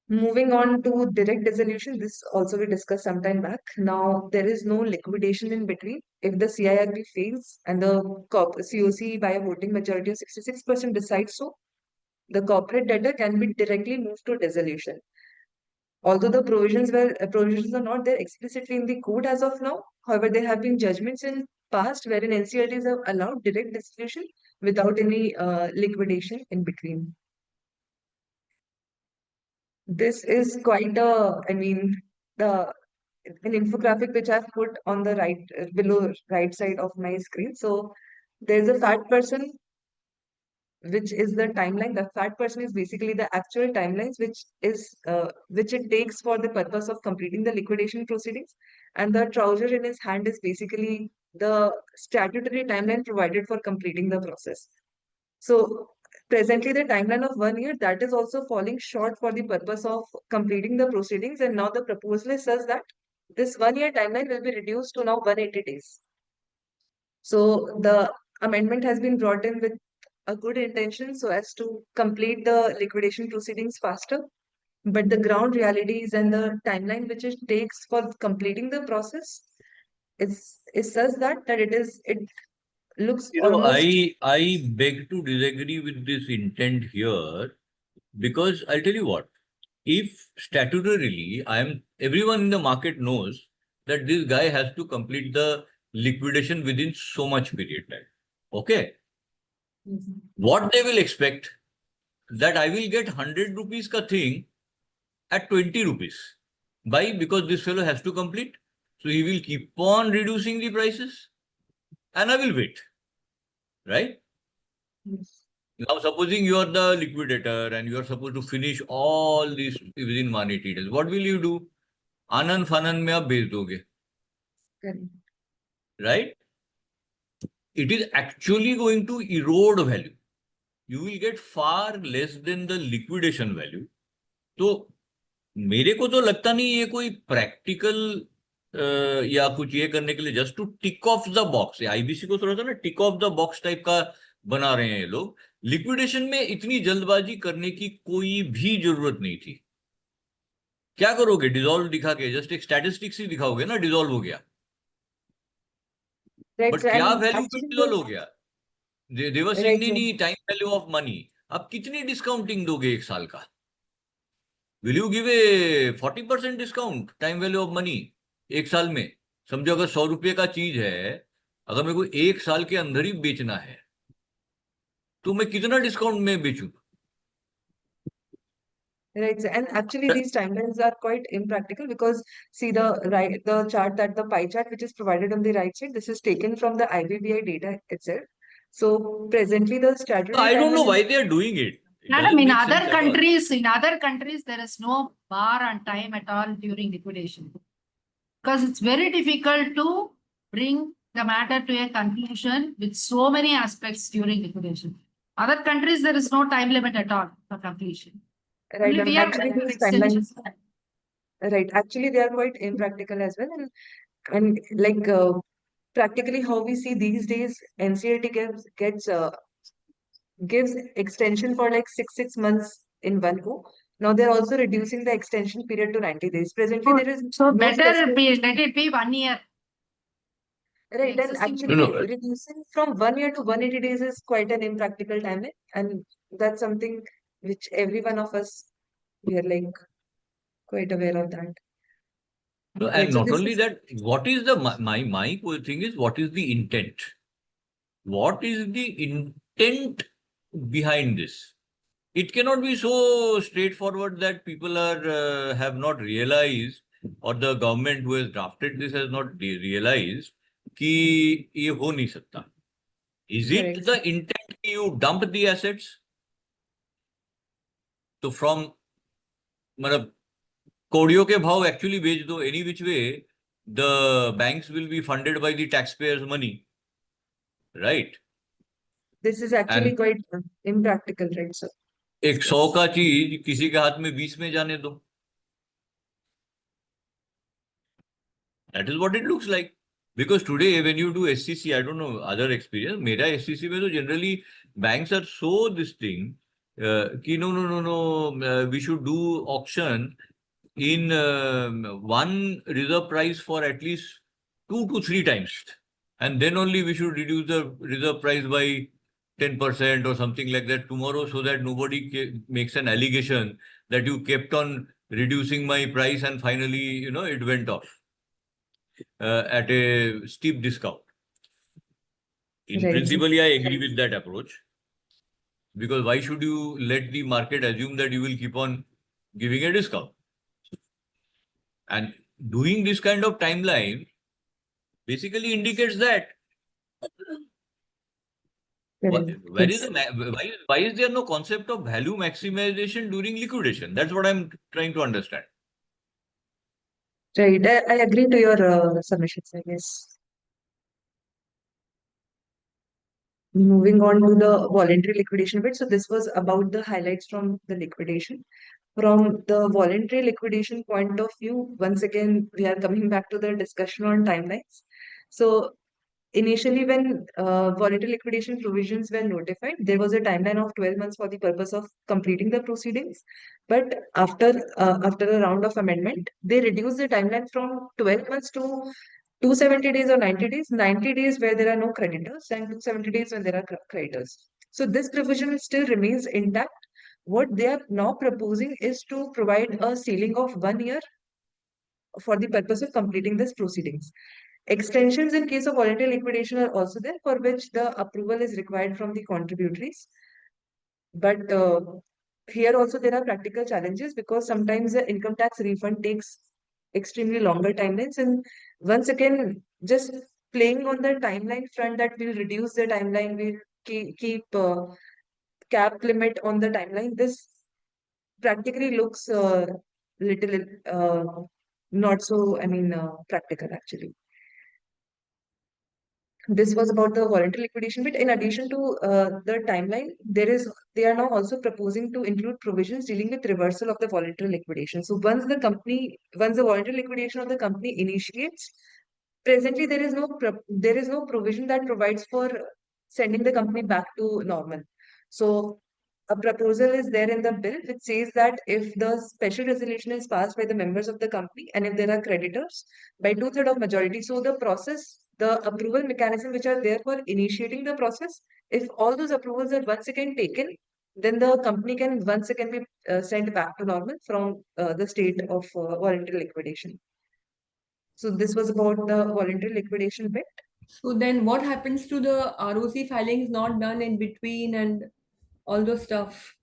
Moving on to direct dissolution, this also we discussed some time back. Now, there is no liquidation in between. If the CIRP fails and the COC by a voting majority of 66% decides so, the corporate debtor can be directly moved to dissolution. Although the provisions are not there explicitly in the code as of now, however, there have been judgments in past wherein NCLTs have allowed direct dissolution without any liquidation in between. This is quite an infographic which I've put on the below right side of my screen. So there's a fat person, which is the timeline. The fat person is basically the actual timelines, which it takes for the purpose of completing the liquidation proceedings. And the trouser in his hand is basically the statutory timeline provided for completing the process. So presently the timeline of 1 year, that is also falling short for the purpose of completing the proceedings. And now the proposal says that this 1 year timeline will be reduced to now 180 days. So the amendment has been brought in with a good intention so as to complete the liquidation proceedings faster. But the ground realities and the timeline which it takes for completing the process is such that it looks almost I beg to disagree with this intent here, because I'll tell you what, if statutorily everyone in the market knows that this guy has to complete the liquidation within so much period time. Okay. What they will expect, that I will get 100 rupees ka thing at 20 rupees. Why? Because this fellow has to complete. So he will keep on reducing the prices and I will wait. Right? Now, supposing you are the liquidator and you are supposed to finish all this within 180 days, what will you do? Anand Fanan mein aap bech doge. Right? It is actually going to erode value. You will get far less than the liquidation value. तो मेरे को तो लगता नहीं ये कोई practical या कुछ ये करने के लिए just to tick off the box, IBC को थोड़ा सा ना tick off the box type का बना रहे हैं ये लोग। लिक्विडेशन में इतनी जल्दबाजी करने की कोई भी जरूरत नहीं थी। क्या करोगे? डिसॉल्व दिखा के जस्ट एक स्टैटिस्टिक्स ही दिखाओगे ना, डिसॉल्व हो गया। बट क्या वैल्यू पे डिसॉल्व हो गया? दे वर सेइंग नहीं टाइम वैल्यू ऑफ मनी। अब कितनी डिस्काउंटिंग दोगे एक साल का? Will you give a 40% discount time value of money एक साल में? समझो अगर 100 रुपये का चीज है, अगर मेरे को एक साल के अंदर ही बेचना है तो मैं कितना डिस्काउंट में बेचूं? Right, and actually these timelines are quite impractical because see the chart the pie chart which is provided on the right side, this is taken from the IBBI data itself. So presently the statutory I don't know timeline why they are doing it. Madam, in other countries, there is no bar on time at all during liquidation. Because it's very difficult to bring the matter to a conclusion with so many aspects during liquidation. Other countries, there is no time limit at all for completion. Right, Only and we have actually these extensions. timelines, right, actually they are quite impractical as well, and like practically how we see these days, NCLT gives extension for like six months in one go. Now they're also reducing the extension period to 90 days. Presently, there is So no better specific. let it be 1 year. Right, and Existing actually No, no. reducing from 1 year to 180 days is quite an impractical timeline, and that's something which every one of us we are like quite aware of that. No, Right, and so not this only is that, what is the my thing is, what is the intent? What is the intent behind this? It cannot be so straightforward that people are have not realized, or the government who has drafted this has not realized कि ये हो नहीं सकता. Is it correct. the intent कि you dump the assets? तो from मतलब कोडियों के भाव एक्चुअली बेच दो, any which way the banks will be funded by the taxpayers' money, right? This is actually And quite impractical, right, sir? एक 100 का चीज किसी के हाथ में 20 में जाने दो. That is what it looks like. Because today when you do SCC, I don't know other experience, मेरा SCC में तो generally banks are so this thing कि no, we should do auction in one reserve price for at least 2 to 3 times, and then only we should reduce the reserve price by 10% or something like that tomorrow, so that nobody makes an allegation that you kept on reducing my price and finally it went off at a steep discount. In Right. principle, I agree with that approach, because why should you let the market assume that you will keep on giving a discount? And doing this kind of timeline basically indicates that why is there no concept of value maximization during liquidation? That's what I'm trying to understand. Right, I agree to your submissions, I guess. Moving on to the voluntary liquidation bit. So this was about the highlights from the liquidation. from the voluntary liquidation point of view, once again, we are coming back to the discussion on timelines. So initially, when voluntary liquidation provisions were notified, there was a timeline of 12 months for the purpose of completing the proceedings. But after a round of amendment, they reduced the timeline from 12 months to 270 days or 90 days, 90 days where there are no creditors and 270 days when there are creditors. So this provision still remains intact. What they are now proposing is to provide a ceiling of 1 year for the purpose of completing these proceedings. Extensions in case of voluntary liquidation are also there, for which the approval is required from the contributories. But here also there are practical challenges because sometimes the income tax refund takes extremely longer timelines. And once again, just playing on the timeline front that will reduce the timeline, will keep cap limit on the timeline. This practically looks little not so, practical actually. This was about the voluntary liquidation bit. In addition to the timeline, they are now also proposing to include provisions dealing with reversal of the voluntary liquidation. So once the voluntary liquidation of the company initiates, presently there is no provision that provides for sending the company back to normal. So a proposal is there in the bill which says that if the special resolution is passed by the members of the company and if there are creditors by 2/3 of majority, so the approval mechanism which are there for initiating the process, if all those approvals are once again taken, then the company can once again be sent back to normal from the state of voluntary liquidation. So this was about the voluntary liquidation bit. So then what happens to the ROC filings not done in between and all those stuff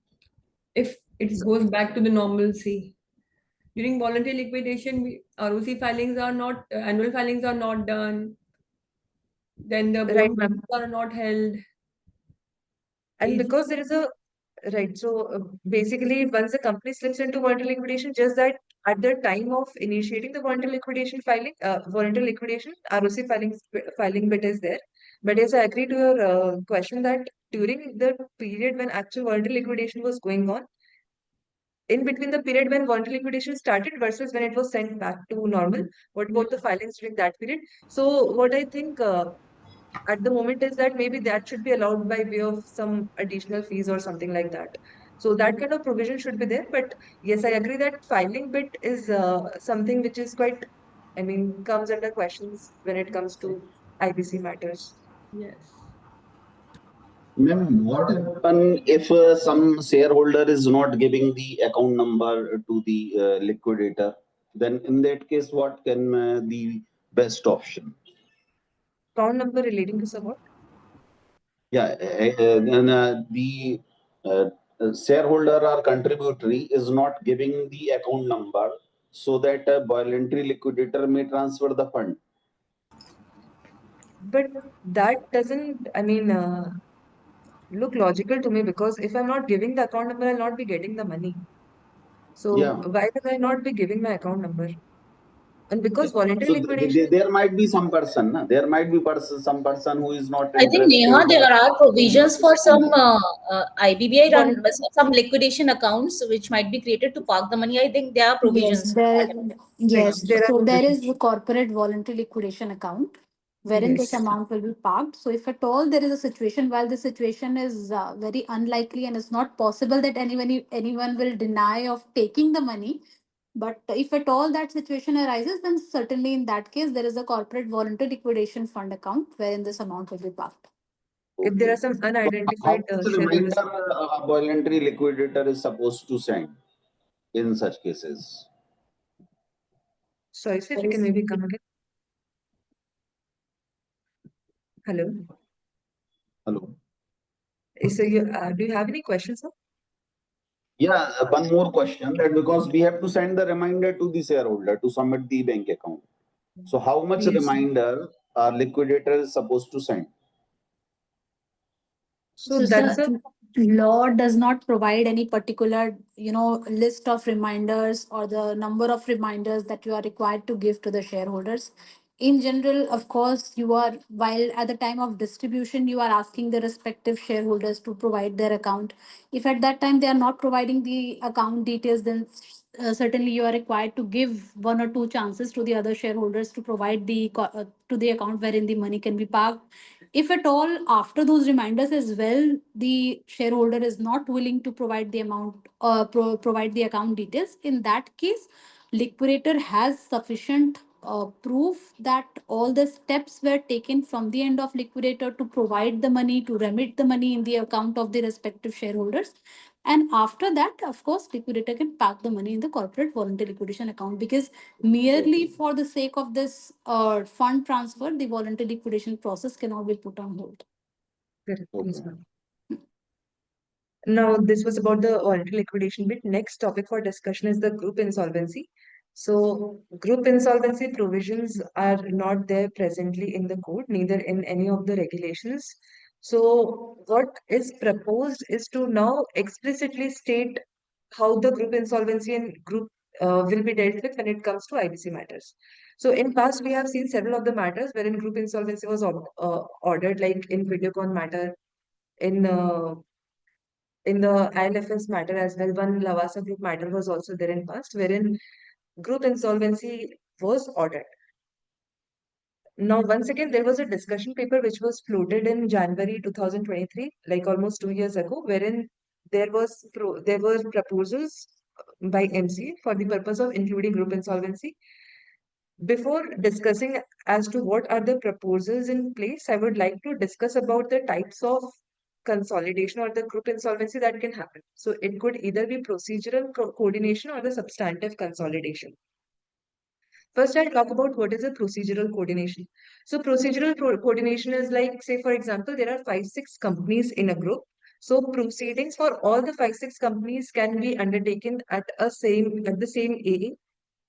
if it goes back to the normalcy? During voluntary liquidation, ROC filings are not, annual filings are not done. Then the Right, board ma'am. meetings are not held. And Is- because there is a right, so basically, once the company slips into voluntary liquidation, just that at the time of initiating the voluntary liquidation voluntary liquidation, ROC filing bit is there. But yes, I agree to your question that during the period when actual voluntary liquidation was going on, in between the period when voluntary liquidation started versus when it was sent back to normal, what about the filings during that period? So what I think at the moment is that maybe that should be allowed by way of some additional fees or something like that. So that kind of provision should be there. But yes, I agree that filing bit is something which is quite, comes under questions when it comes to IBC matters. Yes. Ma'am, what happen if some shareholder is not giving the account number to the liquidator? Then in that case, what can the best option? Account number relating to support? Yeah, then the shareholder or contributory is not giving the account number so that a voluntary liquidator may transfer the fund. But that doesn't, look logical to me because if I'm not giving the account number, I'll not be getting the money. So Yeah. why will I not be giving my account number? And because voluntary So liquidation, there might be some person, na? There might be some person who is not I think, Neha, interested. there are provisions for some IBBI run voluntary, some liquidation accounts which might be created to park the money. I think there are Yes, provisions. there, right, yes. there are So there is provisions. the corporate voluntary liquidation account wherein this Yes. amount will be parked. So if at all there is a situation, while the situation is very unlikely and it's not possible that anyone will deny of taking the money, but if at all that situation arises, then certainly in that case there is a corporate voluntary liquidation fund account wherein this amount will be parked. If there Okay. are some So how unidentified much shareholders. reminder a voluntary liquidator is supposed to send in such cases? Sorry, sir, There you can is maybe come again. Hello. Hello. So do you have any questions, sir? Yeah, one more question that because we have to send the reminder to the shareholder to submit the bank account. So how much Yes. reminder our liquidator is supposed to send? So So that's a the law does not provide any particular, list of reminders or the number of reminders that you are required to give to the shareholders. in general, of course, you are, while at the time of distribution, you are asking the respective shareholders to provide their account. If at that time they are not providing the account details, then certainly you are required to give one or two chances to the other shareholders to provide to the account wherein the money can be parked. If at all, after those reminders as well, the shareholder is not willing to provide the amount, provide the account details, in that case, liquidator has sufficient proof that all the steps were taken from the end of liquidator to provide the money, to remit the money in the account of the respective shareholders. And after that, of course, liquidator can park the money in the corporate voluntary liquidation account, because merely for the sake of this fund transfer, the voluntary liquidation process cannot be put on hold. Correct. Yes, ma'am. Now, this was about the voluntary liquidation bit. Next topic for discussion is the group insolvency. So, group insolvency provisions are not there presently in the code, neither in any of the regulations. So, what is proposed is to now explicitly state how the group insolvency and group will be dealt with when it comes to IBC matters. So, in past, we have seen several of the matters wherein group insolvency was ordered, like in Videocon matter, in the ILFS matter as well. One Lavasa group matter was also there in past, wherein group insolvency was ordered. Now, once again, there was a discussion paper which was floated in January 2023, like almost 2 years ago, wherein there were proposals by MC for the purpose of including group insolvency. Before discussing as to what are the proposals in place, I would like to discuss about the types of consolidation or the group insolvency that can happen. So it could either be procedural coordination or the substantive consolidation. First, I'll talk about what is a procedural coordination. So procedural coordination is like, say, for example, there are 5-6 companies in a group. So proceedings for all the 5-6 companies can be undertaken at the same AA.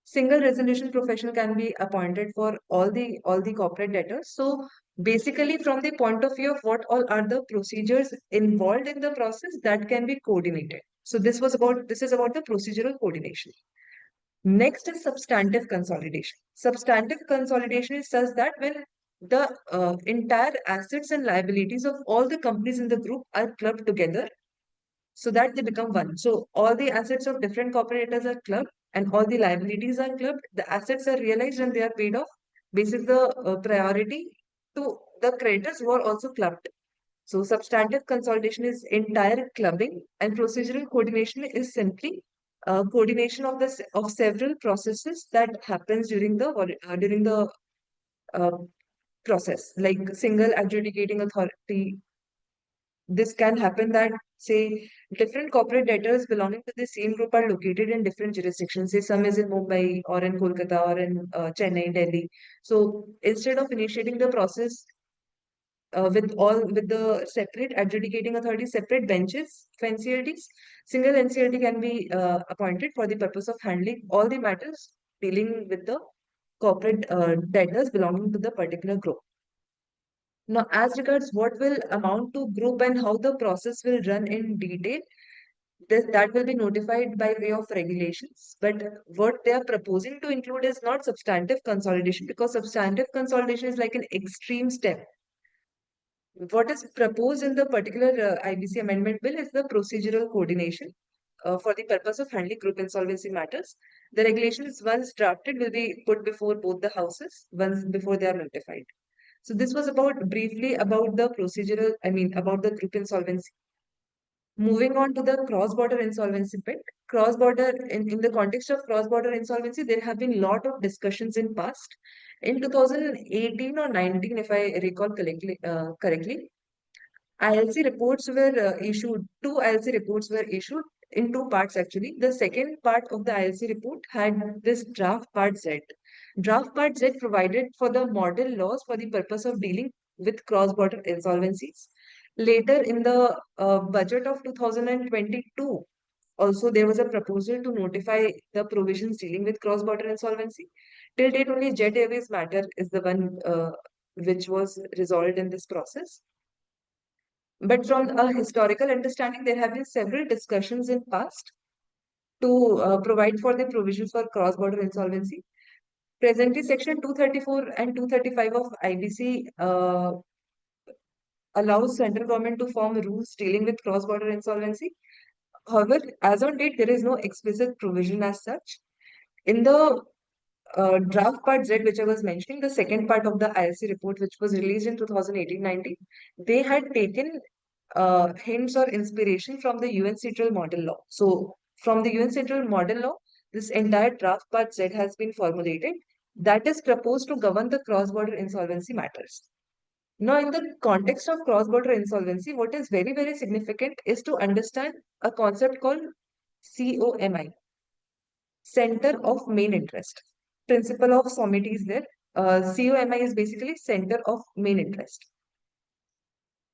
Single resolution professional can be appointed for all the corporate debtors. So basically, from the point of view of what all are the procedures involved in the process, that can be coordinated. So this is about the procedural coordination. Next is substantive consolidation. Substantive consolidation is such that when the entire assets and liabilities of all the companies in the group are clubbed together so that they become one. So all the assets of different corporators are clubbed and all the liabilities are clubbed. The assets are realized and they are paid off. Basis the priority to the creditors who are also clubbed. So substantive consolidation is entire clubbing, and procedural coordination is simply coordination of several processes that happens during the uh, process, like single adjudicating authority. This can happen that, say, different corporate debtors belonging to the same group are located in different jurisdictions. Say some is in Mumbai or in Kolkata or in Chennai, Delhi. So instead of initiating the process with the separate adjudicating authorities, separate benches for NCLTs, single NCLT can be appointed for the purpose of handling all the matters dealing with the corporate debtors belonging to the particular group. Now, as regards what will amount to group and how the process will run in detail, that will be notified by way of regulations. But what they are proposing to include is not substantive consolidation, because substantive consolidation is like an extreme step. What is proposed in the particular IBC amendment bill is the procedural coordination for the purpose of handling group insolvency matters. The regulations, once drafted, will be put before both the houses once before they are notified. So this was briefly about the about the group insolvency. Moving on to the cross-border insolvency bit. Cross-border, in the context of cross-border insolvency, there have been a lot of discussions in past. In 2018 or 19, if I recall correctly, ILC reports were issued, two ILC reports were issued in two parts actually. The second part of the ILC report had this draft part Z. Draft part Z provided for the model laws for the purpose of dealing with cross-border insolvencies. Later in the budget of 2022, also there was a proposal to notify the provisions dealing with cross-border insolvency. Till date, only Jet Airways matter is the one which was resolved in this process. But from a historical understanding, there have been several discussions in past to provide for the provisions for cross-border insolvency. Presently, Section 234 and 235 of IBC allows central government to form rules dealing with cross-border insolvency. However, as on date, there is no explicit provision as such. In the draft part Z, which I was mentioning, the second part of the ILC report, which was released in 2018-19, they had taken hints or inspiration from the UN Central Model Law. So, from the UN Central Model Law, this entire draft part Z has been formulated that is proposed to govern the cross-border insolvency matters. Now, in the context of cross-border insolvency, what is very, very significant is to understand a concept called COMI, Center of Main Interest. Principle of SOMIT is there. COMI is basically Center of Main Interest.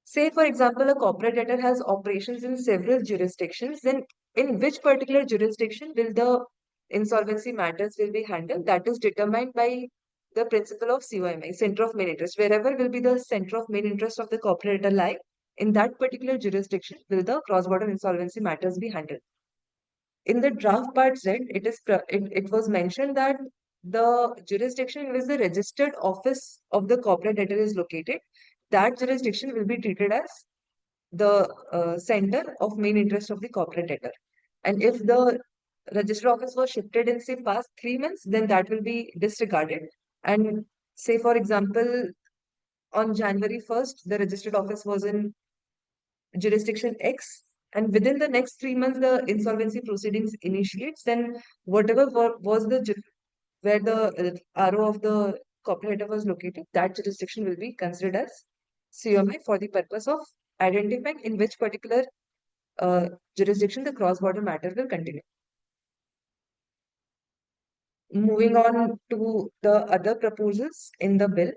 Say, for example, a corporate debtor has operations in several jurisdictions, then in which particular jurisdiction will the insolvency matters will be handled? That is determined by the principle of COMI, Center of Main Interest. Wherever will be the center of main interest of the corporate debtor lie, in that particular jurisdiction will the cross-border insolvency matters be handled. In the draft part Z, it was mentioned that the jurisdiction in which the registered office of the corporate debtor is located, that jurisdiction will be treated as the center of main interest of the corporate debtor. And if the registered office was shifted in, say, past 3 months, then that will be disregarded. And say, for example, on January 1st, the registered office was in jurisdiction X, and within the next 3 months, the insolvency proceedings initiates, then whatever was the where the RO of the corporate was located, that jurisdiction will be considered as COMI for the purpose of identifying in which particular jurisdiction the cross-border matter will continue. Moving on to the other proposals in the bill.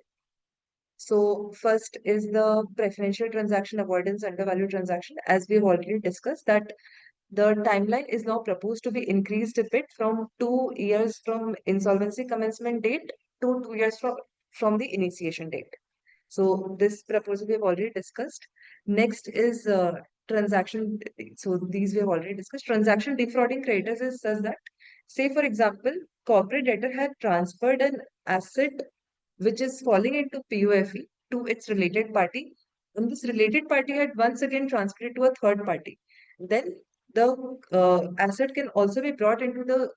So first is the preferential transaction avoidance undervalue transaction. As we've already discussed, that the timeline is now proposed to be increased a bit from 2 years from insolvency commencement date to 2 years from the initiation date. So this proposal we have already discussed. Next is transaction. So these we have already discussed. Transaction defrauding creditors is such that, say for example, corporate debtor had transferred an asset which is falling into POFE to its related party, and this related party had once again transferred it to a third party. Then the asset can also be brought into the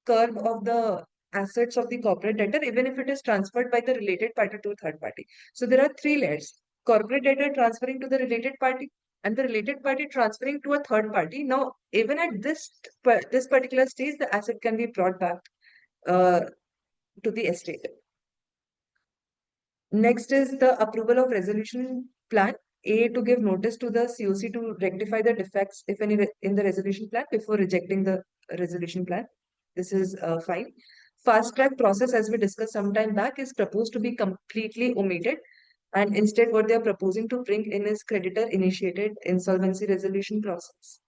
curve of the assets of the corporate debtor, even if it is transferred by the related party to a third party. So there are 3 layers: corporate debtor transferring to the related party, and the related party transferring to a third party. Now, even at this particular stage, the asset can be brought back to the estate. Next is the approval of resolution plan. A, to give notice to the COC to rectify the defects, if any, in the resolution plan before rejecting the resolution plan. This is fine. Fast track process, as we discussed some time back, is proposed to be completely omitted. And instead, what they are proposing to bring in is creditor initiated insolvency resolution process.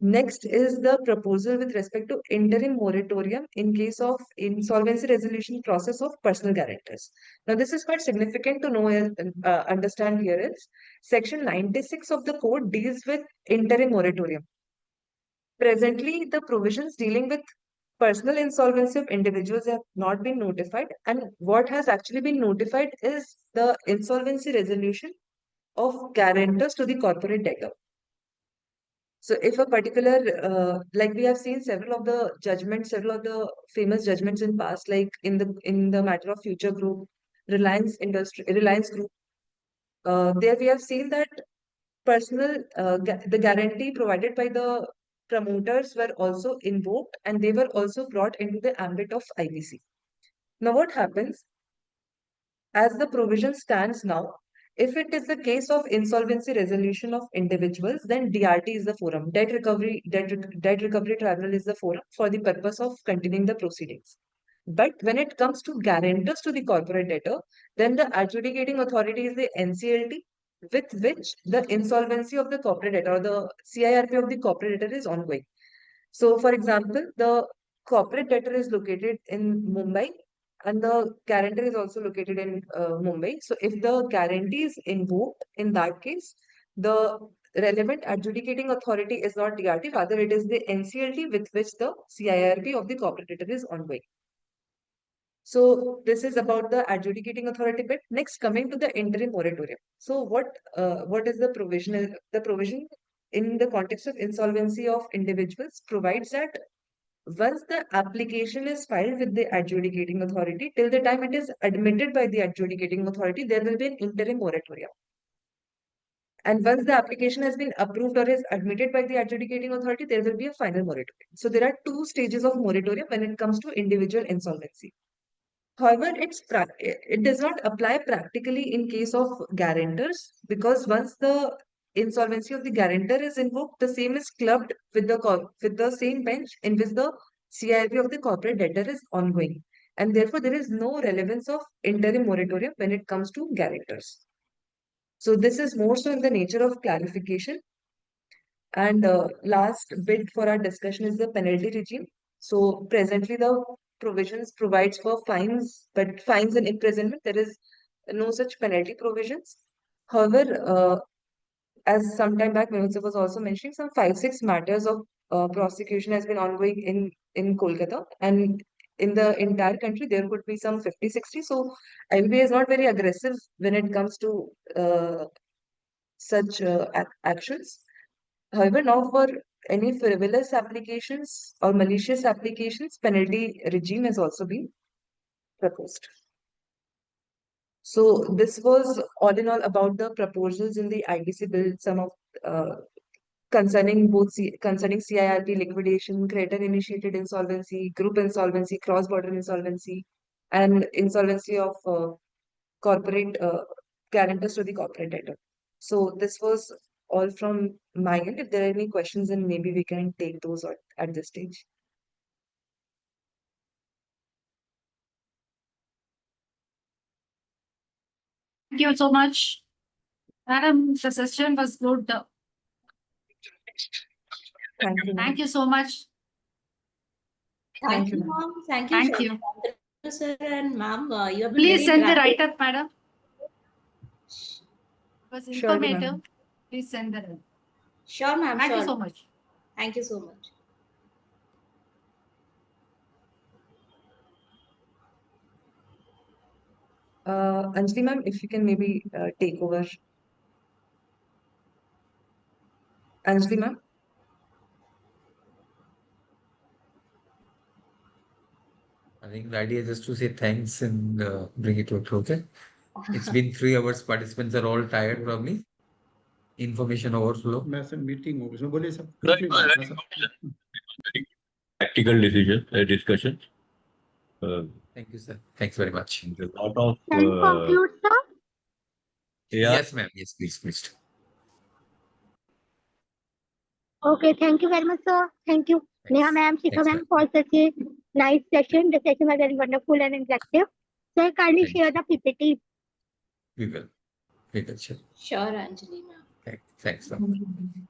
Next is the proposal with respect to interim moratorium in case of insolvency resolution process of personal guarantors. Now, this is quite significant to know and understand here is Section 96 of the code deals with interim moratorium. Presently, the provisions dealing with personal insolvency of individuals have not been notified, and what has actually been notified is the insolvency resolution of guarantors to the corporate debtor. So if a particular, like we have seen several of the judgments, several of the famous judgments in past, like in the matter of Future Group, Reliance Group, there we have seen that the guarantee provided by the promoters were also invoked, and they were also brought into the ambit of IBC. Now what happens? As the provision stands now, if it is the case of insolvency resolution of individuals, then DRT is the forum. Debt recovery tribunal is the forum for the purpose of continuing the proceedings. But when it comes to guarantors to the corporate debtor, then the adjudicating authority is the NCLT, with which the insolvency of the corporate debtor or the CIRP of the corporate debtor is ongoing. So, for example, the corporate debtor is located in Mumbai, and the guarantor is also located in Mumbai. So, if the guarantee is invoked, in that case, the relevant adjudicating authority is not DRT, rather it is the NCLT with which the CIRP of the corporate debtor is ongoing. So this is about the adjudicating authority bit. Next, coming to the interim moratorium. So what is the provision? The provision in the context of insolvency of individuals provides that once the application is filed with the adjudicating authority, till the time it is admitted by the adjudicating authority, there will be an interim moratorium. And once the application has been approved or is admitted by the adjudicating authority, there will be a final moratorium. So there are two stages of moratorium when it comes to individual insolvency. However, it does not apply practically in case of guarantors, because once the insolvency of the guarantor is invoked, the same is clubbed with the same bench in which the CIRP of the corporate debtor is ongoing, and therefore there is no relevance of interim moratorium when it comes to guarantors. So this is more so in the nature of clarification. And last bit for our discussion is the penalty regime. So presently the provisions provides for fines, but fines and imprisonment, there is no such penalty provisions. However, as some time back, Vinod was also mentioning, some 5-6 matters of prosecution has been ongoing in Kolkata, and in the entire country there could be some 50-60. So IBA is not very aggressive when it comes to such actions. However, now for any frivolous applications or malicious applications, penalty regime has also been proposed. So this was all in all about the proposals in the IBC bill, some of concerning CIRP liquidation, creditor initiated insolvency, group insolvency, cross-border insolvency, and insolvency of corporate guarantors to the corporate debtor. So this was all from my end. If there are any questions, then maybe we can take those at this stage. Thank you so much. Madam, the session was good. Thank you. Thank you so much. Thank Thank you, you, ma'am. ma'am. Thank you, Thank sir. you. Sir and ma'am, you have been Please very send the interactive. write-up, madam. It was Surely, ma'am. informative. Please send the write-up. Sure, ma'am. Thank you Sure. so much. Thank you so much. Anjali ma'am, if you can maybe take over. Anjali ma'am. I think the idea is just to say thanks and bring it to a close. It's been 3 hours. Participants are all tired probably. Information overflow. Meeting हो गई उसमें बोलिए सब Right. Very practical decision, discussion. Thank you, sir. Thanks very much. A lot of. Can you conclude, sir? Yeah. Yes, ma'am. Yes, please. Okay, thank you very much, sir. Thank you, Thanks. Neha ma'am, Shikha Thanks, ma'am, for such a nice session. The session was very wonderful and interactive. Sir, kindly Thank share the PPT. We will. Sure. Sure, Anjali, ma'am. Thanks, ma'am.